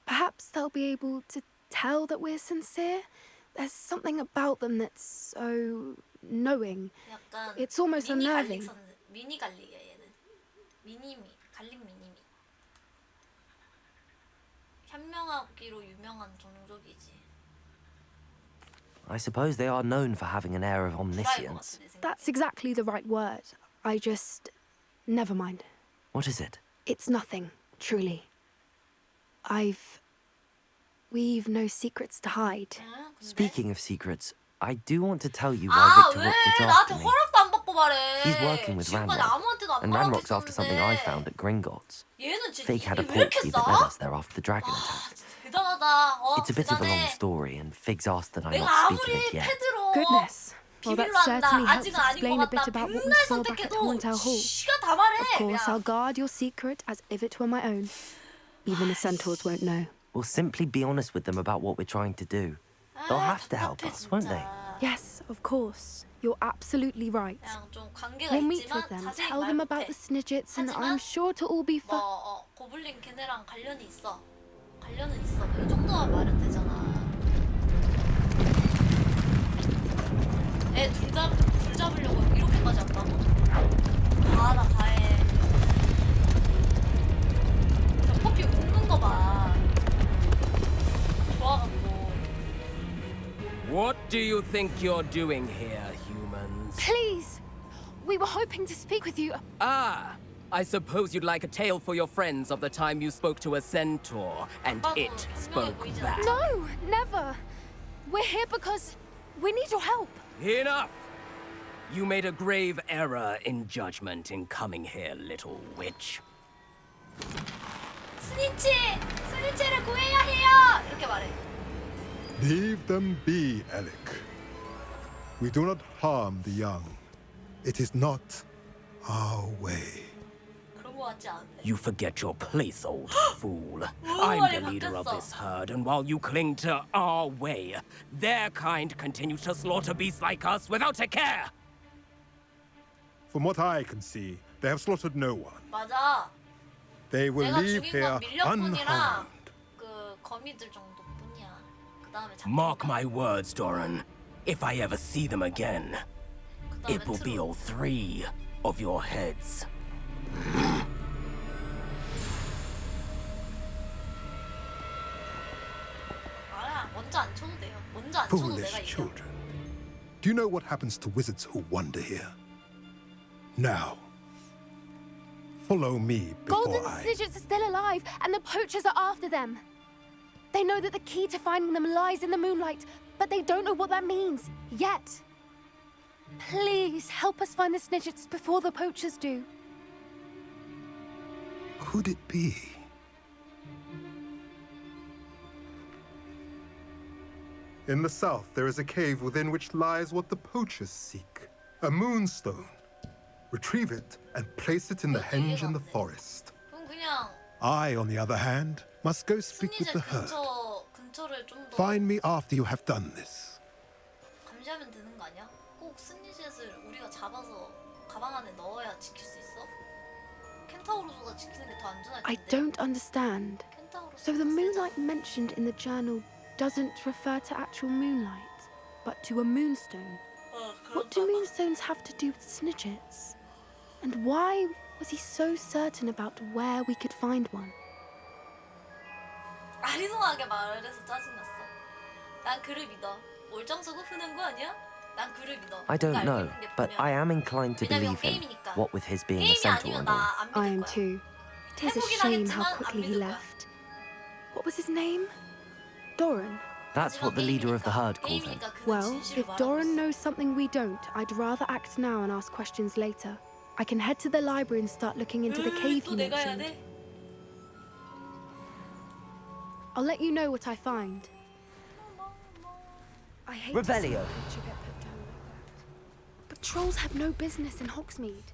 Perhaps they'll be able to tell that we're sincere. There's something about them that's so knowing. It's almost unnerving. 미니 갈릭이야 얘는. 갈릭 미니미. 현명하기로 유명한 종족이지. I suppose they are known for having an air of omniscience. That's exactly the right word. I just... never mind. What is it? It's nothing, truly. We've no secrets to hide. Speaking of secrets, I do want to tell you why Victor Rook was after me. 허락도 안 받고 말해. He's working with Ranrock, and Ranrock's after something I found at Gringotts. They had a portkey that led us there after the dragon attack. 대단하다. It's a bit of a long story, and Fig's asked that I not speak of it yet. Goodness. Well, that certainly helps explain a bit about what we saw back at Horntail Hall. Of course, I'll guard your secret as if it were my own. Even the centaurs won't know. We'll simply be honest with them about what we're trying to do. They'll have to help us, won't they? Yes, of course. You're absolutely right. We'll meet with them, tell them about the Snidgets, and I'm sure to all be fine. 고블린 걔네랑 관련은 있어. 이 정도만 말은 되잖아. 애 둘 잡으려고 이렇게까지 한다고? 가하다 가해. 저 퍼피 웃는 거 봐. 좋아갖고. What do you think you're doing here, humans? Please! We were hoping to speak with you. Ah! I suppose you'd like a tale for your friends of the time you spoke to a centaur, and it spoke back. No, never. We're here because we need your help. Enough! You made a grave error in judgment in coming here, little witch. 스니치를 구해야 해요! 이렇게 말해. Leave them be, Alec. We do not harm the young. It is not our way. You forget your place, old fool. I'm the leader of this herd, and while you cling to our way, their kind continues to slaughter beasts like us without a care. From what I can see, they have slaughtered no one. 맞아. They will leave here unharmed. 그 거미들 정도뿐이야. 그다음에 Mark my words, Doran. If I ever see them again, it will be all three of your heads. Foolish children. Do you know what happens to wizards who wander here? Now, follow me before Golden Snidgets are still alive, and the poachers are after them. They know that the key to finding them lies in the moonlight, but they don't know what that means yet. Please help us find the Snidgets before the poachers do. Could it be? In the south, there is a cave within which lies what the poachers seek. A moonstone. Retrieve it and place it in the henge in the forest. I, on the other hand, must go speak with the herd. Find me after you have done this. 감시하면 되는 거 아니야? 꼭 스니젯을 우리가 잡아서 가방 안에 넣어야 지킬 수 있어? 켄타우로스가 지키는 게 더 안전할 텐데. I don't understand. So the moonlight mentioned in the journal doesn't refer to actual moonlight, but to a moonstone. What do moonstones have to do with snidgets? And why was he so certain about where we could find one? 아리송하게 말을 해서 짜증났어. 난 그를 믿어. 올정서고 흐는 거 아니야? 난 그를 믿어. I don't know, but I am inclined to 왜냐면 believe him, 게임이니까. what with his being a 게임이 centaur 아니면 and all. 나 안 믿을 I am 거야. too. It is a shame how quickly he left. What was his name? Doran. That's what the leader of the herd called him. Well, if Doran knows something we don't, I'd rather act now and ask questions later. I can head to the library and start looking into the cave you mentioned. I'll let you know what I find. I hate Revelio. to see a creature get put down like that. But trolls have no business in Hogsmeade.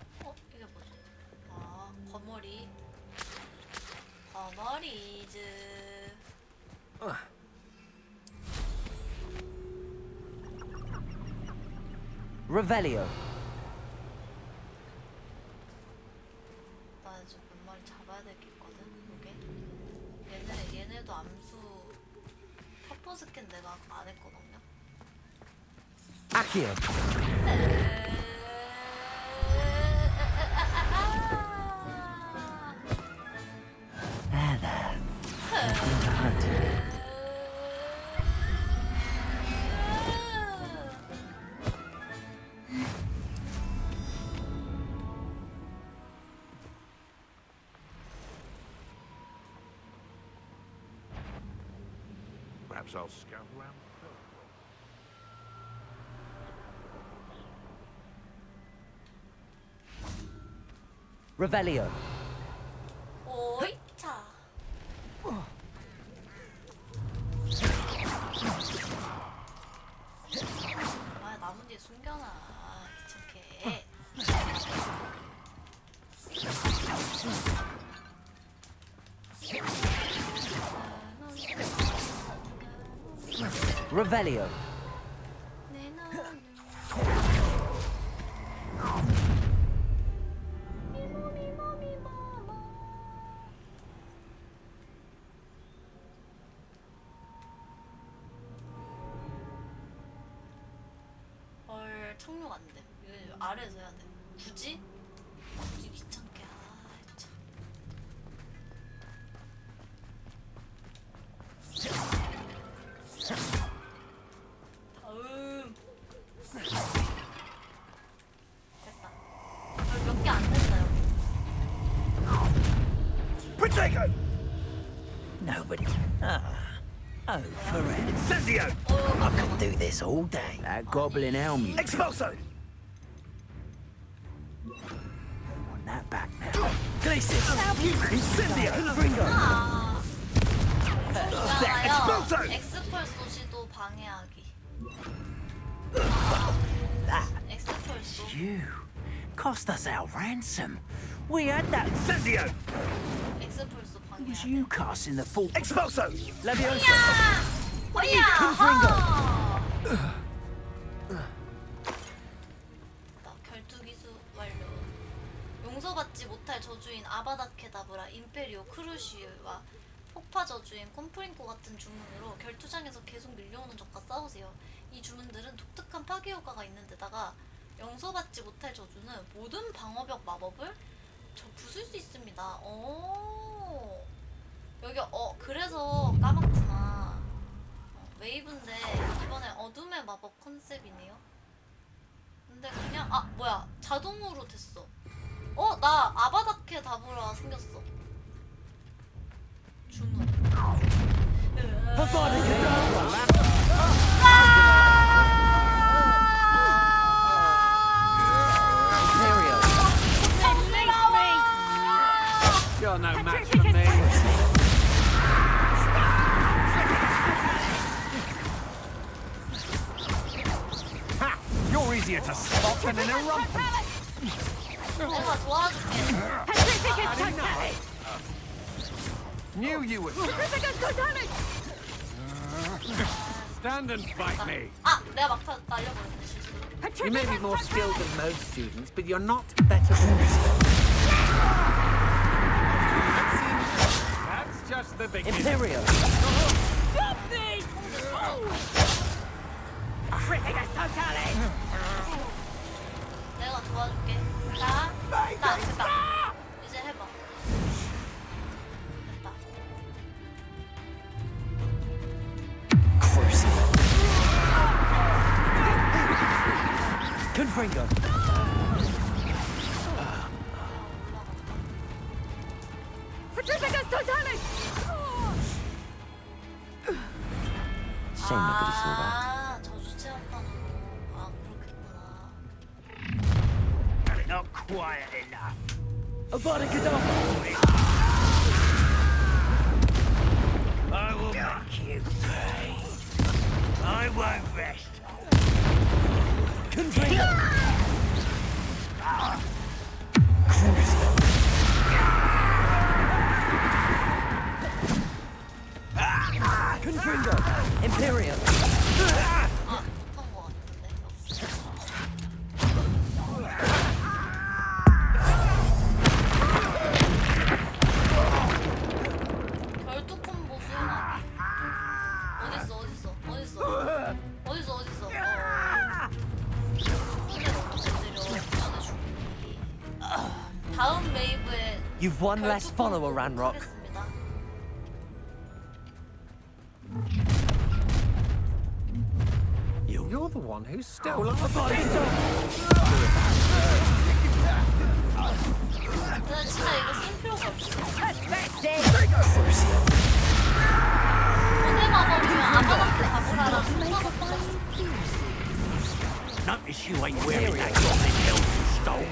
이게 뭐지? 아, 거머리. 거머리즈. Revelio. 나 지금 몇 마리 잡아야 될 게 있거든. 요게. 얘네도 암수. 퍼포 스캔 내가 안 했거든요. Accio. There, there. Nothing to hurt you. Perhaps I'll scout around the Revelio. 오이차. 아, 나무 뒤에 숨겨놔. 귀찮게. Revelio. 헐, 착륙 안 돼. 이거 아래에서 해야 돼. 굳이? 굳이 귀찮게. 아, 참. 다음. 됐다. 몇 개 안 된다, 여기. Protego! Nobody. Oh, Ferret. Incendio! I could do this all day. That goblin helm. Expulso! On that back now. Glacis! Incendio! Fringo! Expulso! 엑스펄소 시도 방해하기. 엑스펄소. You cost us our ransom. We had that. Incendio! 엑스펄소 It 방해. was you casting the full. Expulso! Leviosa! 야! 나 결투 기수 완료. 용서받지 못할 저주인 아바다케다브라, 임페리오, 크루시와 폭파 저주인 콤프링코 같은 주문으로 결투장에서 계속 밀려오는 적과 싸우세요. 이 주문들은 독특한 파괴 효과가 있는 데다가 용서받지 못할 저주는 모든 방어벽 마법을 부술 수 있습니다. 오, 여기 그래서 까맣구나. 웨이브인데 이번에 어둠의 마법 컨셉이네요. 근데 그냥 뭐야, 자동으로 됐어. 나 아바다케 다브라 생겼어. 주문. You're no match for me. Ha! You're easier to spot than an irrump. 내가 도와줄게. Knew you would. Stand and fight me. 내가 막타 날려버렸네, 실수로. You may be more skilled than most students, but you're not better than me. That's just the beginning. Imperial. Stop this! 내가 도와줄게. 자, 됐다. 이제 해봐. 됐다. Confringo. Shame nobody saw that. 아, 저주 체험판으로. 아, 그렇겠구나. Not quiet enough. Avada Kedavra. I will make you pay. I won't rest. Confringo. Confringo. Imperial. 아, 못한 거 같은데. 결투 콤보 수행하기. 어딨어? 손을 어떻게 때려? 안에 죽니? 다음 웨이브에 You've one less follower, Ranrock. 하겠습니다. You're the one who stole our body. 나 진짜 이거 쓸 필요가 없어. 고대 마법이면 아바한테 가보라라. Notice you ain't wearing that goblin helmet you stole.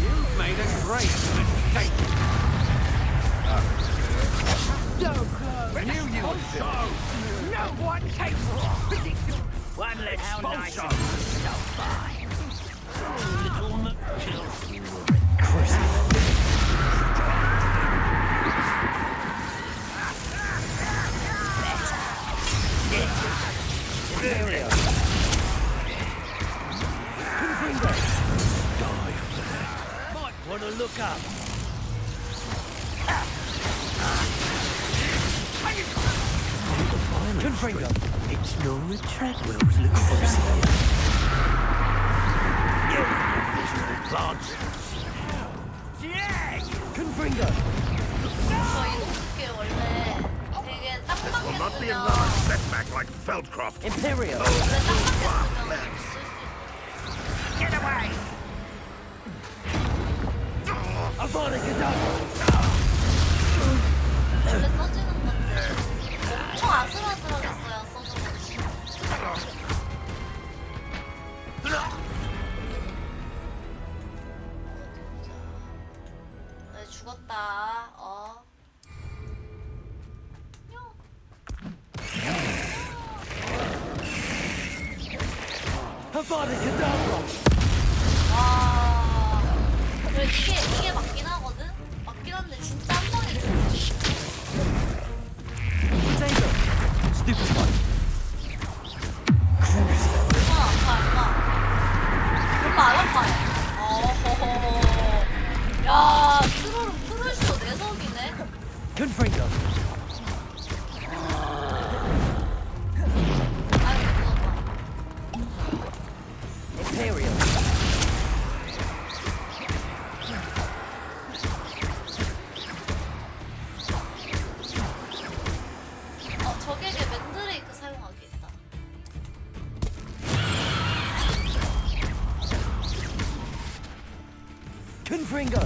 You've made a great mistake. So close. You would so. No one takes one less sponsor. So fine. Little that kills you. Imperial. Confringo. Die for that. Might want to look up. Confringo. It's no retreat, Will's little foxy. You miserable plants. Yeah! Confringo. 저 이거 어떻게 원래 되게 Will not be 딱딱했으면 another setback like Feldcroft. Imperial. 원래 딱딱했으면 Get away! Avada Kedavra. 원래 써지는 건데 엄청 아슬아슬하게 써야 써져가지고. 네, 죽었다. Avada Kedavra. 와. 그래 이게 맞긴 하거든. 맞긴 한데 진짜 한 방에 죽지. Potato. Stupid one. 얼마 안 아파요. 어허허. 야, 트롤은 프로시도 내석이네. Confringo. Imperial. 적에게 맨드레이크 사용하기 있다. Confringo.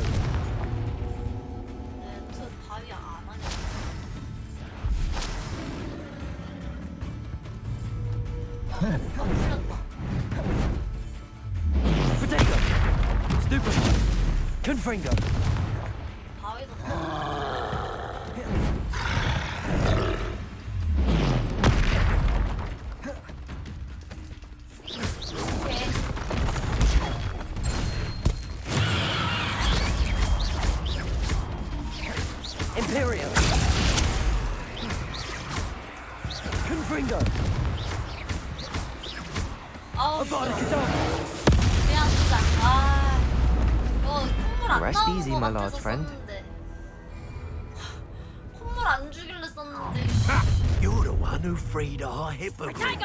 네, 바위 안 하냐. 풀렸다. Potato. Stupid one. Confringo. 바위도 Imperial. Confringo. 아우 그냥 진짜 이거 콧물 안 Rest 나오는 easy, 거 my 같아서 large friend. 썼는데 콧물 안 주길래 썼는데 You're the one who freed our hippogriff.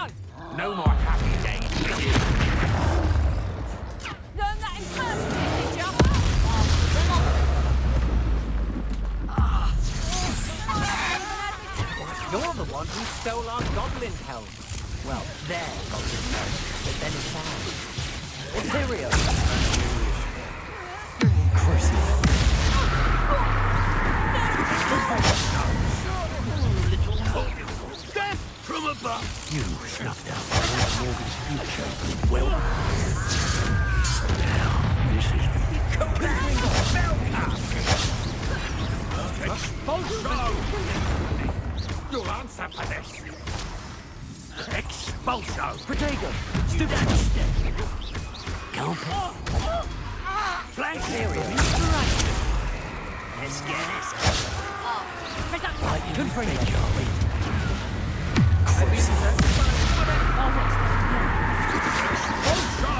No more happy days. Learn that in person, did you? You're the one who stole our goblin helm. Well, their goblin helm, but then it's ours. Imperial. Death from above. You snuffed out Morgan's future. Well, now this is You'll answer for this. Expulso. Protego. Flank area. Let's get this. Good for you. Expulso.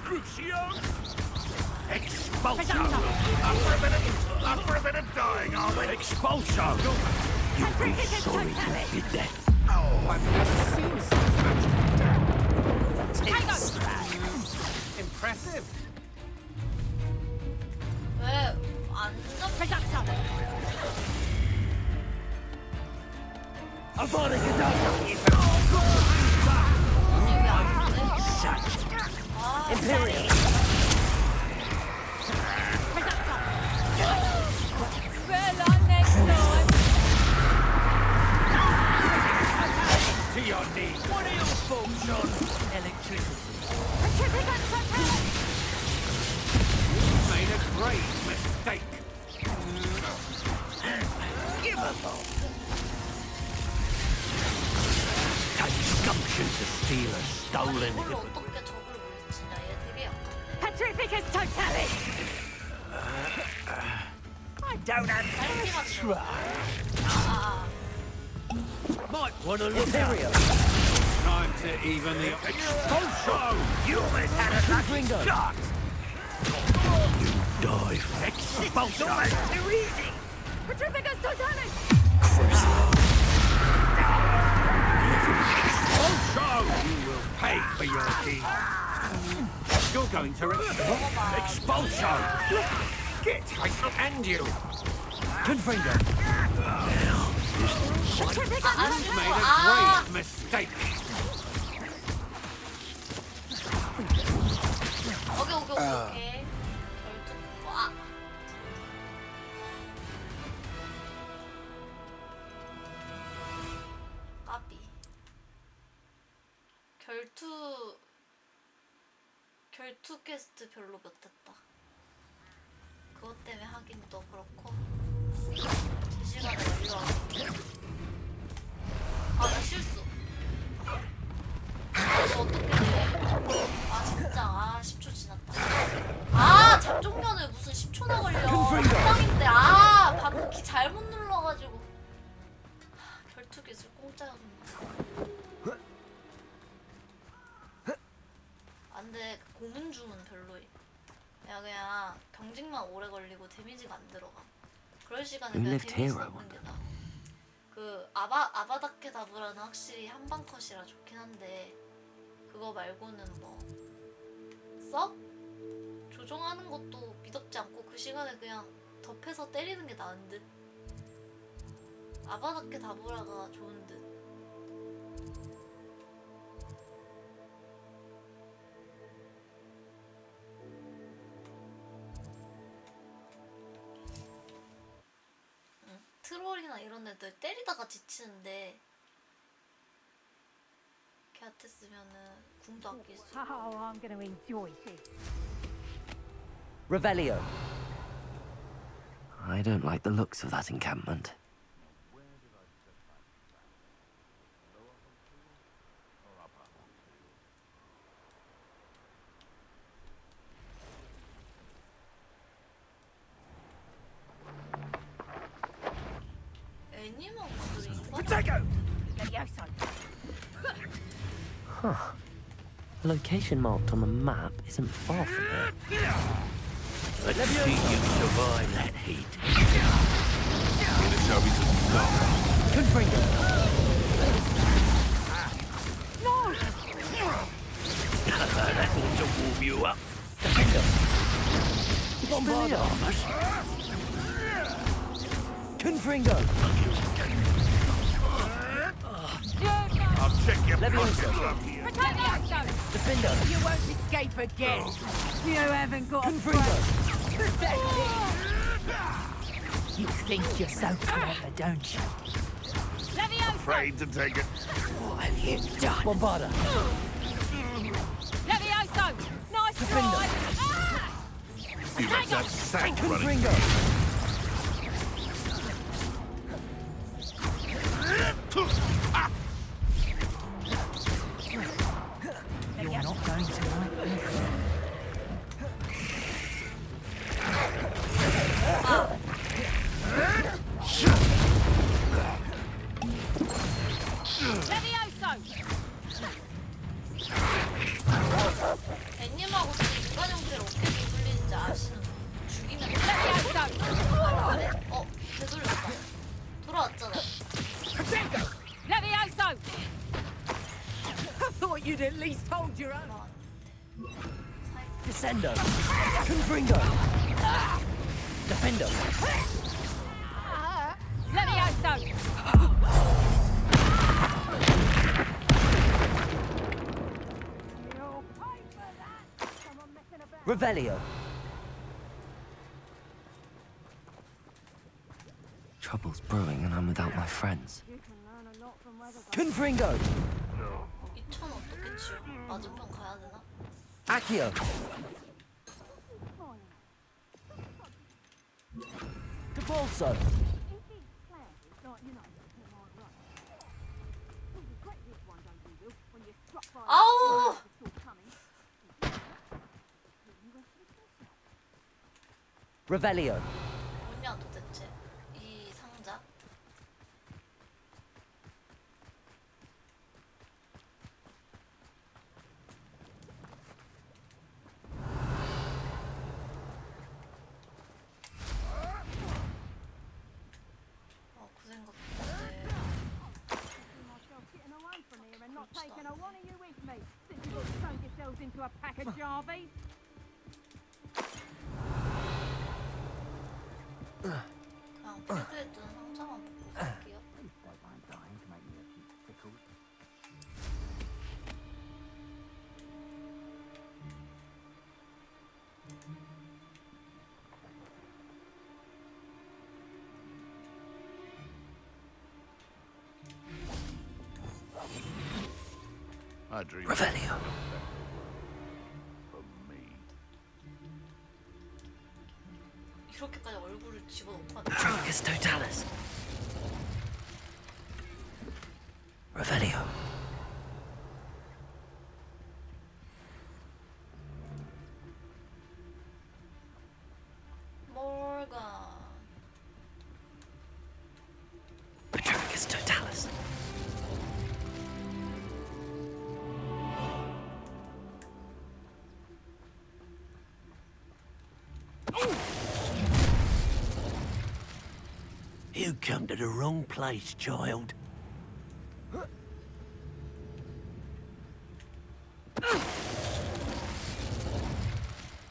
Crucio. Expulso. Up for a bit of dying, are we? Expulso. You'll be sorry you did that. I've never seen such magic. Impressive. 왜 안 잡혀? Imperial. Well, on next time. To your knees. What are your folks on electricity? You made a great mistake. Give a thought. Takes gumption to steal a stolen 이걸 어떻게 적을 물리치냐? 얘 되게 약한데. Petrificus totalis! I don't have to try. Might want to look out. Time to even the Expulso! You almost had a lucky shot! You dive. Expulso! Almost too easy! Petrificus totalis! Expulso! You will pay for your deed. You're going to Expulso! Get and you. Confringo. You've made a great mistake. 오케이. 결투. 와. 까비. 결투 퀘스트 별로 못했다. 그것 때문에 하긴도 그렇고. 제 시간에 올려왔는데. 나 실수. 이거 어떻게 돼? 진짜 10초 지났다. 잡종면을 무슨 10초나 걸려. 한방인데 방금 키 잘못 눌러가지고. 결투 기술 공짜였나. 안돼, 고문중은 별로임. 그냥 경직만 오래 걸리고 데미지가 안 들어가. 그럴 시간에 그냥 데미지 넣는 게 나아. 그 아바다케다브라는 확실히 한방 컷이라 좋긴 한데 그거 말고는 뭐 썩 조종하는 것도 미덥지 않고 그 시간에 그냥 덮해서 때리는 게 나은 듯. 아바다케다브라가 좋은 듯. 트롤이나 이런 애들 때리다가 지치는데 걔한테 쓰면은 궁도 아낄 수 있고. Oh, I'm going to enjoy this. Revelio. I don't like the looks of that encampment. 애니멀 목소리 Protego! Huh. The location marked on the map isn't far from here. Let's see you survive that heat. This shall be some dark. Confringo! No! That ought to warm you up. Bombarda! Confringo! I'll check your Levioso! Defender! You won't escape again! You haven't got Confringo! You think you're so clever, don't you? Afraid to take it. What have you done? Bombarda! Levioso! Nice Defender! You left that sack running. Confringo! You're not going to like this. 애님하고 인간 형태로 어떻게 돌리는지 아시는 분 죽이면 네? 되돌렸다. 돌아왔잖아. Levioso! I thought you'd at least hold your own. Descendo! Confringo! Defender! Levioso! Revelio! Trouble's brewing and I'm without my friends. Confringo! 2,000 어떻게 치워? 맞은편 가야 되나? Accio! Devolso! 아우! Revelio! 뭐냐 도대체 이 상자? 그 생각인데. Taking a one of you with me since you've all thrown yourselves into a pack of Jarvies. 그냥 필드에 뜬 상자만 보고 갈게요. I dream. Revelio! From me. 이렇게까지 얼굴을 집어넣고 하는 Petrocus totalis! Revelio! 몰간 Petrocus totalis! You come to the wrong place, child.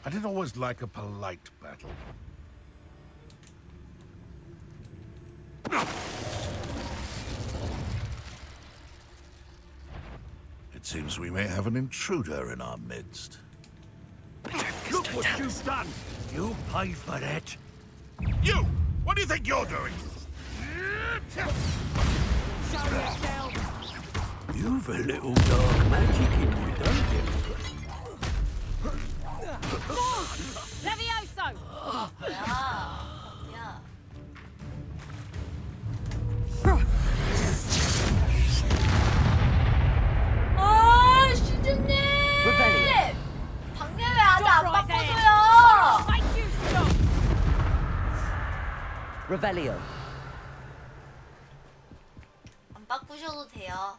I didn't always like a polite battle. It seems we may have an intruder in our midst. Look what you've done! You pay for that. You! What do you think you're doing? Show yourself! You've a little dark magic in you, don't you? Levioso! 야. 아, 시즈님! 방금 왜 아직 안 바꿔줘요? Revelio! 안 바꾸셔도 돼요.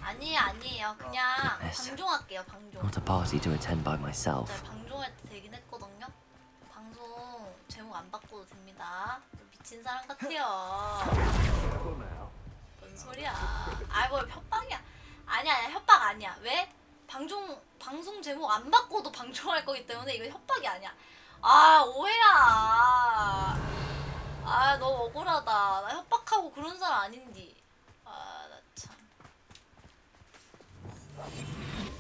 아니에요. 그냥 Miss. 방종할게요. 방종. Not a party to attend by myself. 네, 방종할 때 되긴 했거든요. 방송 제목 안 바꿔도 됩니다. 미친 사람 같아요. 뭔 소리야? 아, 뭐 협박이야? 아니야, 협박 아니야. 왜? 방송 제목 안 바꿔도 방종할 거기 때문에 이거 협박이 아니야. 아, 오해야. 아, 너무 억울하다. 나 협박하고 그런 사람 아닌디. 아, 나 참.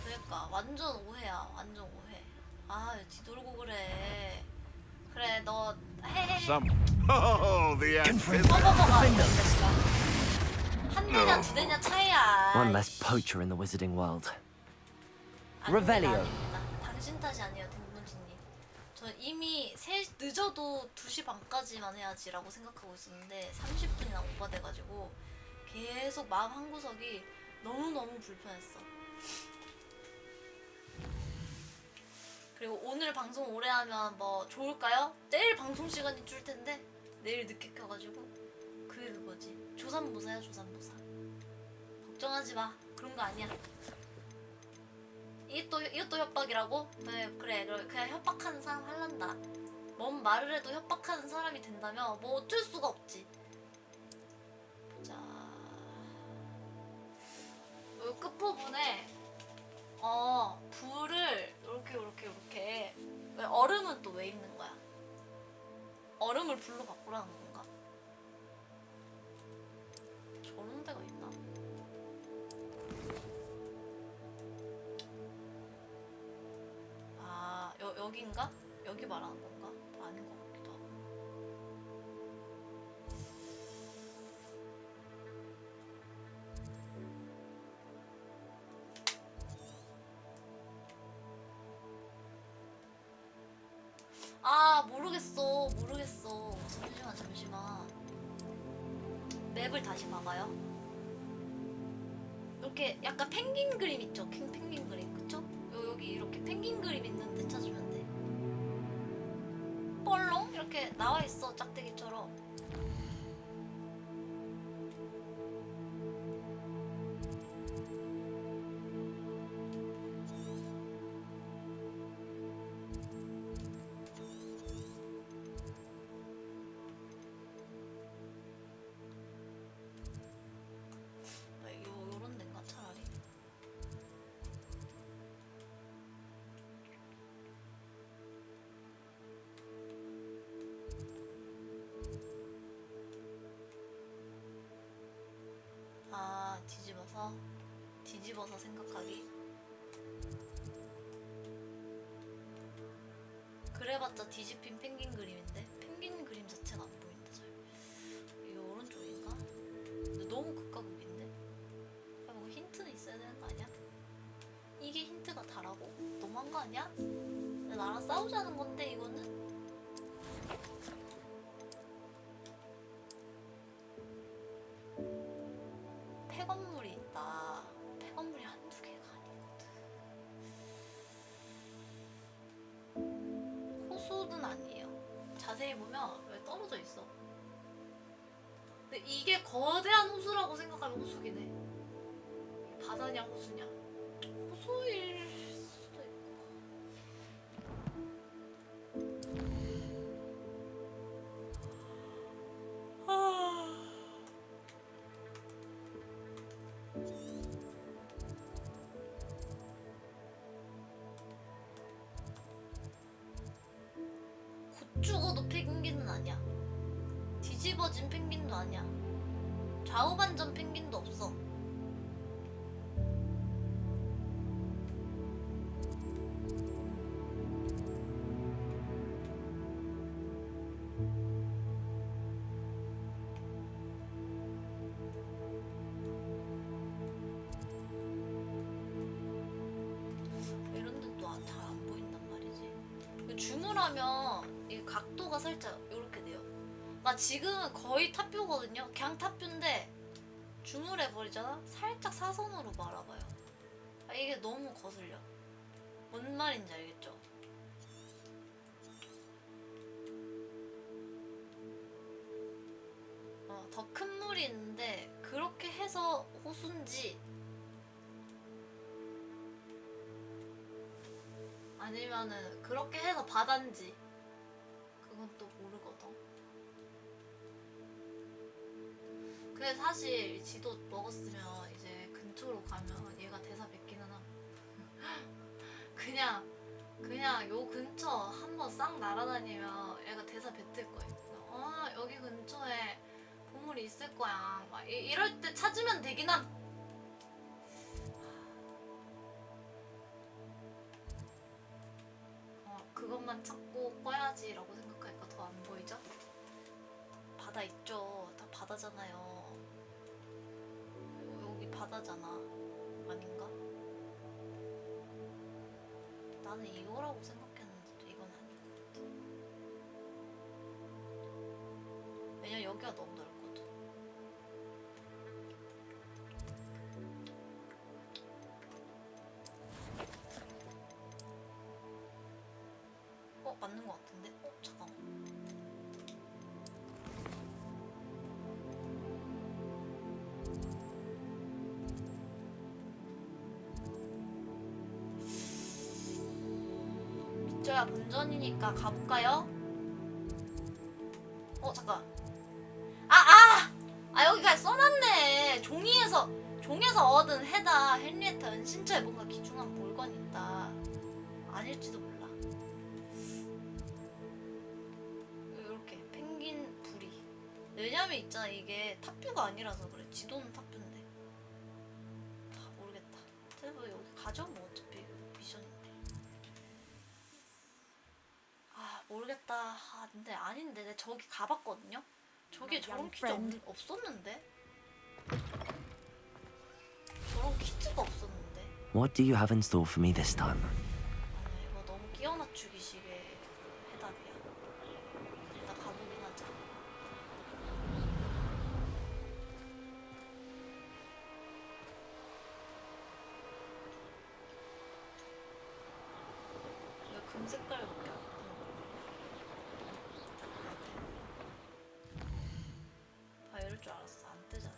그러니까 완전 오해야. 완전 오해. 아, 뒤돌고 그래. 그래, 너 해. Oh, the 써먹어가. 한 대냐 두 대냐 차이야. One less poacher in the wizarding world. 아닙니다, Revelio. 아닙니다. 당신 탓이 아니에요, 딩문진님. 저 이미 늦어도 2시 반까지만 해야지라고 생각하고 있었는데 30분이나 오버돼가지고 계속 마음 한구석이 너무너무 불편했어. 그리고 오늘 방송 오래 하면 뭐 좋을까요? 내일 방송 시간이 줄 텐데 내일 늦게 켜가지고 그게 그거지. 조산모사야, 조산모사. 걱정하지 마. 그런 거 아니야. 이것도 협박이라고? 네, 그래. 그냥 협박하는 사람 할란다. 뭔 말을 해도 협박하는 사람이 된다면 뭐 어쩔 수가 없지. 보자. 요 끝부분에 불을 이렇게. 왜 얼음은 또 왜 있는 거야? 얼음을 불로 바꾸라는 건가? 저런 데가 있나? 아, 여긴가? 여기 말하는 건가? 아닌 것 같기도 하고. 아, 모르겠어. 잠시만. 맵을 다시 봐봐요. 이렇게 약간 펭귄 그림 있죠? 펭귄 그림, 그쵸? 여기 이렇게 펭귄 그림 있는데 찾으면 돼. 뻘렁? 이렇게 나와있어, 짝대기처럼. 요런 데인가, 차라리? 아, 뒤집어서 생각하기. 그래봤자 뒤집힌 펭귄 그림인데 펭귄 그림 자체가 안 보인다. 잘. 이 오른쪽인가? 근데 너무 극과 극인데? 아, 뭐 힌트는 있어야 되는 거 아니야? 이게 힌트가 다라고? 너무한 거 아니야? 나랑 싸우자는 건데 이거는? 폐건물이 있다. 폐건물이 한두 개가 아니거든. 호수는 아니에요. 자세히 보면 왜 떨어져 있어. 근데 이게 거대한 호수라고 생각하면 호수긴 해. 바다냐 호수냐. 호수일 수도 있고. 곧 죽어도 펭귄은 아니야. 뒤집어진 펭귄도 아니야. 좌우반전 펭귄도 없어. 이런 데도 잘 안 보인단 말이지. 주물하면 이 각도가 살짝 이렇게 돼요. 나 지금 거의 탑뷰거든요. 그냥 탑뷰인데 주물해버리잖아? 살짝 사선으로 말아봐요. 아, 이게 너무 거슬려. 뭔 말인지 알겠죠? 더 큰 물이 있는데 그렇게 해서 호수인지 아니면은 그렇게 해서 받았는지 그건 또 모르거든. 근데 사실 지도 먹었으면 이제 근처로 가면 얘가 대사 뱉기는 함. 그냥 요 근처 한번 싹 날아다니면 얘가 대사 뱉을 거야. 여기 근처에 보물이 있을 거야. 막 이럴 때 찾으면 되긴 함. 그것만 찾고 꺼야지라고 생각하니까 더 안 보이죠? 바다 있죠. 다 바다잖아요. 여기 바다잖아. 아닌가? 나는 이거라고 생각했는데 이건 아닌 것 같아. 왜냐면 여기가 너무 넓거든. 맞는 것 같은데? 잠깐만. 믿져야 본전이니까 가볼까요? 잠깐. 여기가 써놨네. 종이에서 얻은 해다 헨리에타 은신처에 뭔가 귀중한 물건이 있다. 아닐지도 몰라. 왜냐면 있잖아, 이게 탑뷰가 아니라서 그래. 지도는 탑뷰인데. 모르겠다. 뭐 여기 가죠? 뭐 어차피 미션인데. 모르겠다. 근데 아닌데 내가 저기 가봤거든요? 저기에 저런 퀴즈 없었는데? 저런 퀴즈가 없었는데? What do you have in store for me this time? 아니, 이거 너무 끼워 맞추기식의 해답이야. 일단 가보긴 하자. 금색깔밖에 안 뜨는 이럴 줄 알았어. 안 뜨잖아.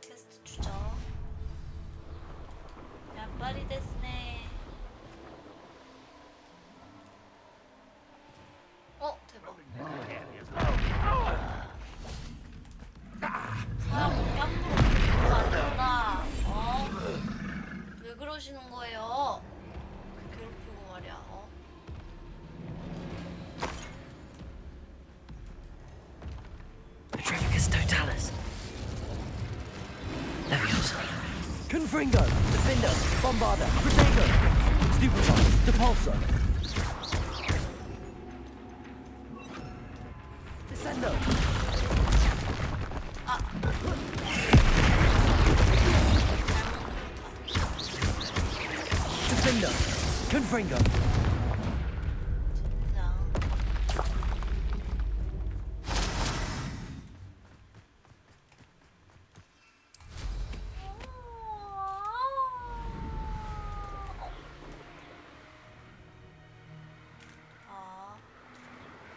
퀘스트 추적. 야빨이 됐네. 대박. 사람 깜부로 안 된다. 왜 그러시는 거예요? 괴롭히고 말이야. Petrificus totalis. Leviosa. Confringo. Defender. Bombarder. Protego. Stupefy. Depulso. Descendo. Defender. Confringo.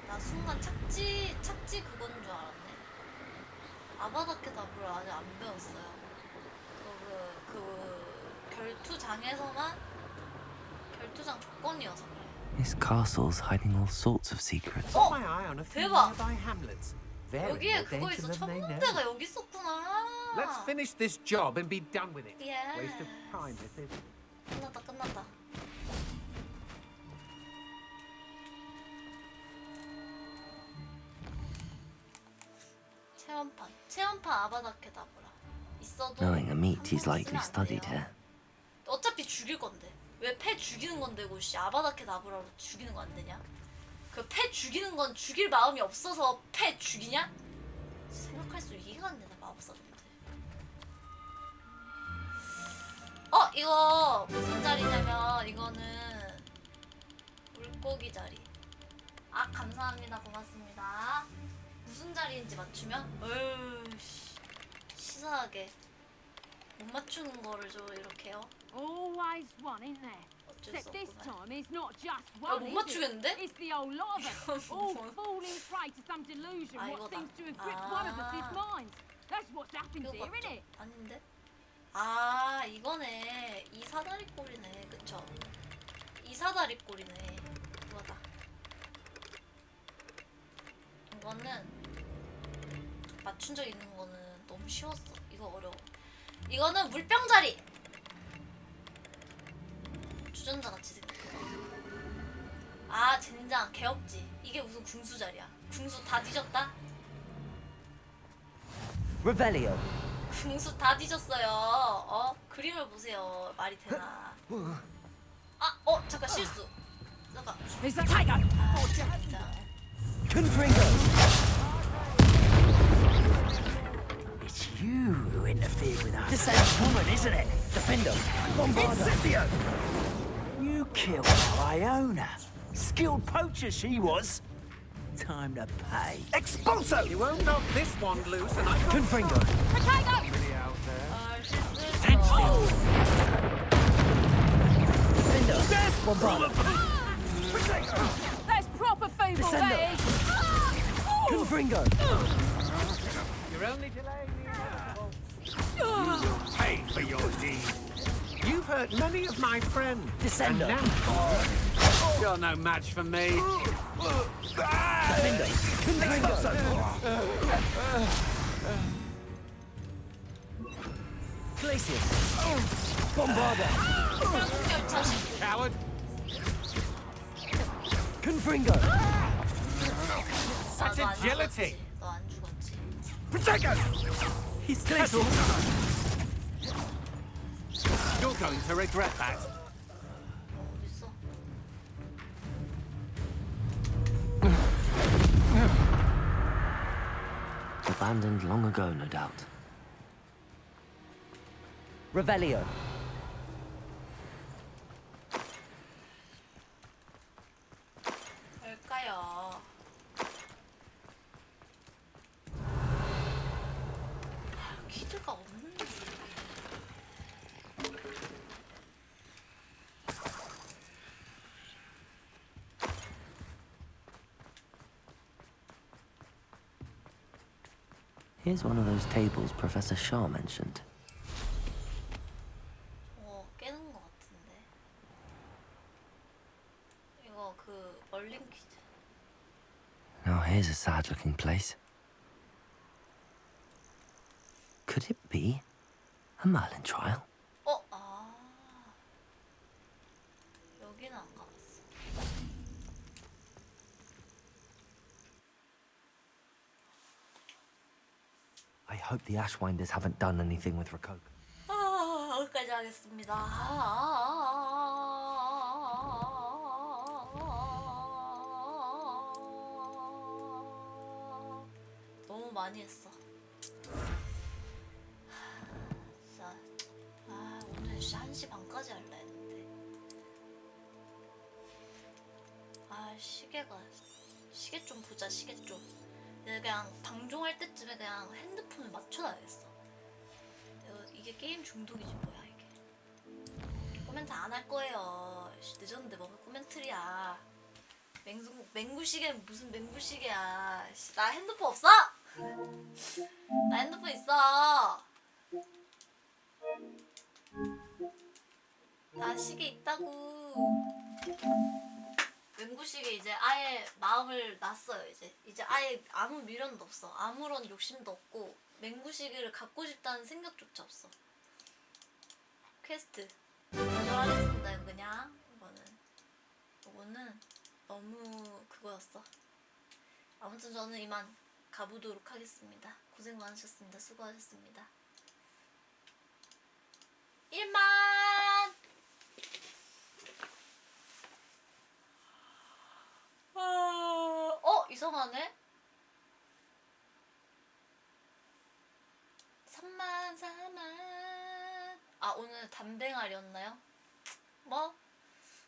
나 순간 착지 그건 줄 알았네. 아바다케다브를 아직 안 배웠어요. 결투장 조건이어서 그래. This castle's hiding all sorts of secrets. 대박! 여기에 그거 있어. 천문대가 여기 있었구나. Let's finish this job and be done with it. Yes. Waste of time, this is. 끝났다. 체험판 아바다케다브라 있어도 Knowing a meat he's likely studied here. 어차피 죽일 건데 왜 패 죽이는 건데고 아바다케다브라로 죽이는 거 안 되냐? 그 패 죽이는 건 죽일 마음이 없어서 패 죽이냐? 생각할수록 이해가 안 되네 마법사들인데. 이거 무슨 자리냐면 이거는 물고기 자리. 감사합니다. 고맙습니다. 무슨 자리인지 맞추면? 시사하게 못 맞추는 거를 좀 이렇게요. Always one, isn't there? Except this time it's not just 못 one. 맞추겠는데? It's the whole lot of us, all falling prey to some delusion what seems to have gripped one of us' minds. That's what's happened here, isn't it? 아닌데? 아 이거네. 이 사다리 꼴이네. 그쵸? 이 사다리 꼴이네. 이거다. 이거는 맞춘 적 있는 거는 너무 쉬웠어. 이거 어려워. 이거는 물병자리. 주전자 같이 생겼구나. 아 젠장 개업지. 이게 무슨 궁수자리야. 궁수 다 뒤졌다. Revelio. 궁수 다 뒤졌어요. 그림을 보세요. 말이 되나. 잠깐 실수. 잠깐. 아 진짜. Confringo. It's you who interfered with us. The same woman, isn't it? Defender. Incipio! You killed Iona. Skilled poacher she was. Time to pay. Expulso! You won't knock this one loose and I can't... Confringo. Really out there. Defender. Bombarda. That's proper food, Descendo. that is. Confringo. You're only delaying the inevitable. You will pay for your deed. You've hurt many of my friends. Descendo. And now you're no match for me. Defender. Confringo. Glacius. Bombarda. Coward. Confringo. Such agility. 너안 죽었지. Protego! He's Glacius. You're going to regret that. 어딨어? Abandoned long ago, no doubt. Revelio. 뭘까요? 퀴즈가 없는데. Here's one of those tables Professor Shaw mentioned. 깨는 것 같은데. 이거 그 멀린 퀴즈. Now here's a sad-looking place. Could it be a Merlin trial? 여기는 안 가봤어. I hope the Ashwinders haven't done anything with Rakoka. 여기까지 하겠습니다. 너무 많이 했어. 진짜 오늘 1시 반까지 할라 했는데 시계 좀 보자. 시계 좀. 그냥 방종할 때쯤에 그냥 핸드폰을 맞춰놔야겠어. 이게 게임 중독이지 뭐야 이게. 코멘트 안 할 거예요. 늦었는데 뭐가 코멘트리야. 맹구시계는 무슨 맹구시계야. 나 핸드폰 없어. 나 핸드폰 있어. 나 시계 있다고. 맹구시계 이제 아예 마음을 놨어요. 이제 아예 아무 미련도 없어. 아무런 욕심도 없고 맹구시계를 갖고 싶다는 생각조차 없어. 퀘스트 거절하겠습니다. 그냥 이거는 너무 그거였어. 아무튼 저는 이만 가보도록 하겠습니다. 고생 많으셨습니다. 수고하셨습니다. 1만! 이상하네? 3만 4만. 오늘 담뱅알이었나요? 뭐?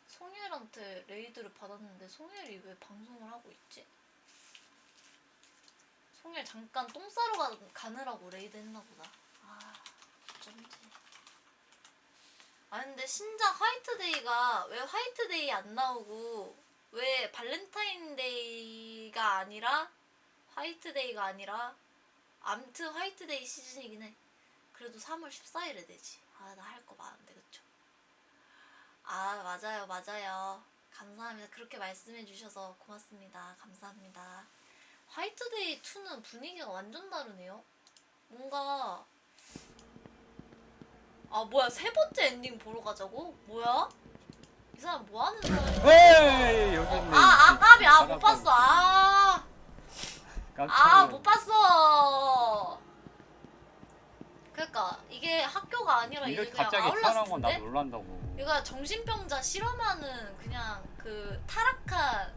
송혜일한테 레이드를 받았는데 송혜일이 왜 방송을 하고 있지? 송혜일 잠깐 똥 싸러 가느라고 레이드 했나보다. 어쩐지. 근데 신작 화이트데이가 왜 화이트데이 안 나오고 왜 발렌타인데이가 아니라 화이트데이가 아니라 암튼 화이트데이 시즌이긴 해. 그래도 3월 14일에 되지. 아, 나 할 거 많은데, 그쵸? 아, 맞아요, 맞아요. 감사합니다. 그렇게 말씀해 주셔서 고맙습니다. 감사합니다. 화이트데이 2는 분위기가 완전 다르네요. 뭔가 아, 뭐야, 세 번째 엔딩 보러 가자고? 뭐야? 이 사람 뭐 하는 사람이야? 에이, 여기 있네. 까비. 못 봤어. 못 봤어. 그러니까 이게 학교가 아니라 이게 그냥 갑자기 태어난 건 나 아울러스인데? 놀란다고. 이거 정신병자 실험하는 그냥 그 타락한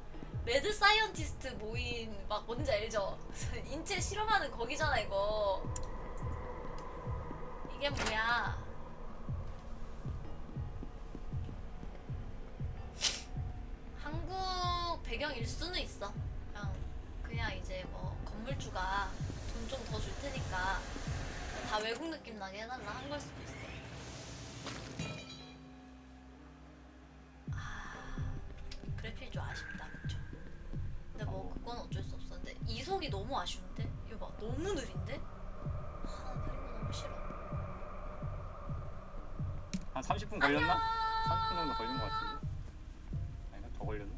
매드 사이언티스트 모임 막 뭔지 알죠? 인체 실험하는 거기잖아 이거. 이게 뭐야? 한국 배경일 수는 있어. 그냥 이제 뭐 건물주가 돈 좀 더 줄 테니까 다 외국 느낌 나게 해달라 한 걸 수도 있어. 그래픽이 좀 아쉽다, 그쵸? 근데 뭐 그건 어쩔 수 없었는데 이속이 너무 아쉬운데? 이거 봐, 너무 느린데? 느린 거 너무 싫어. 한 30분 걸렸나? 30분 정도 걸린 것 같은데? 아닌가? 더 걸렸나?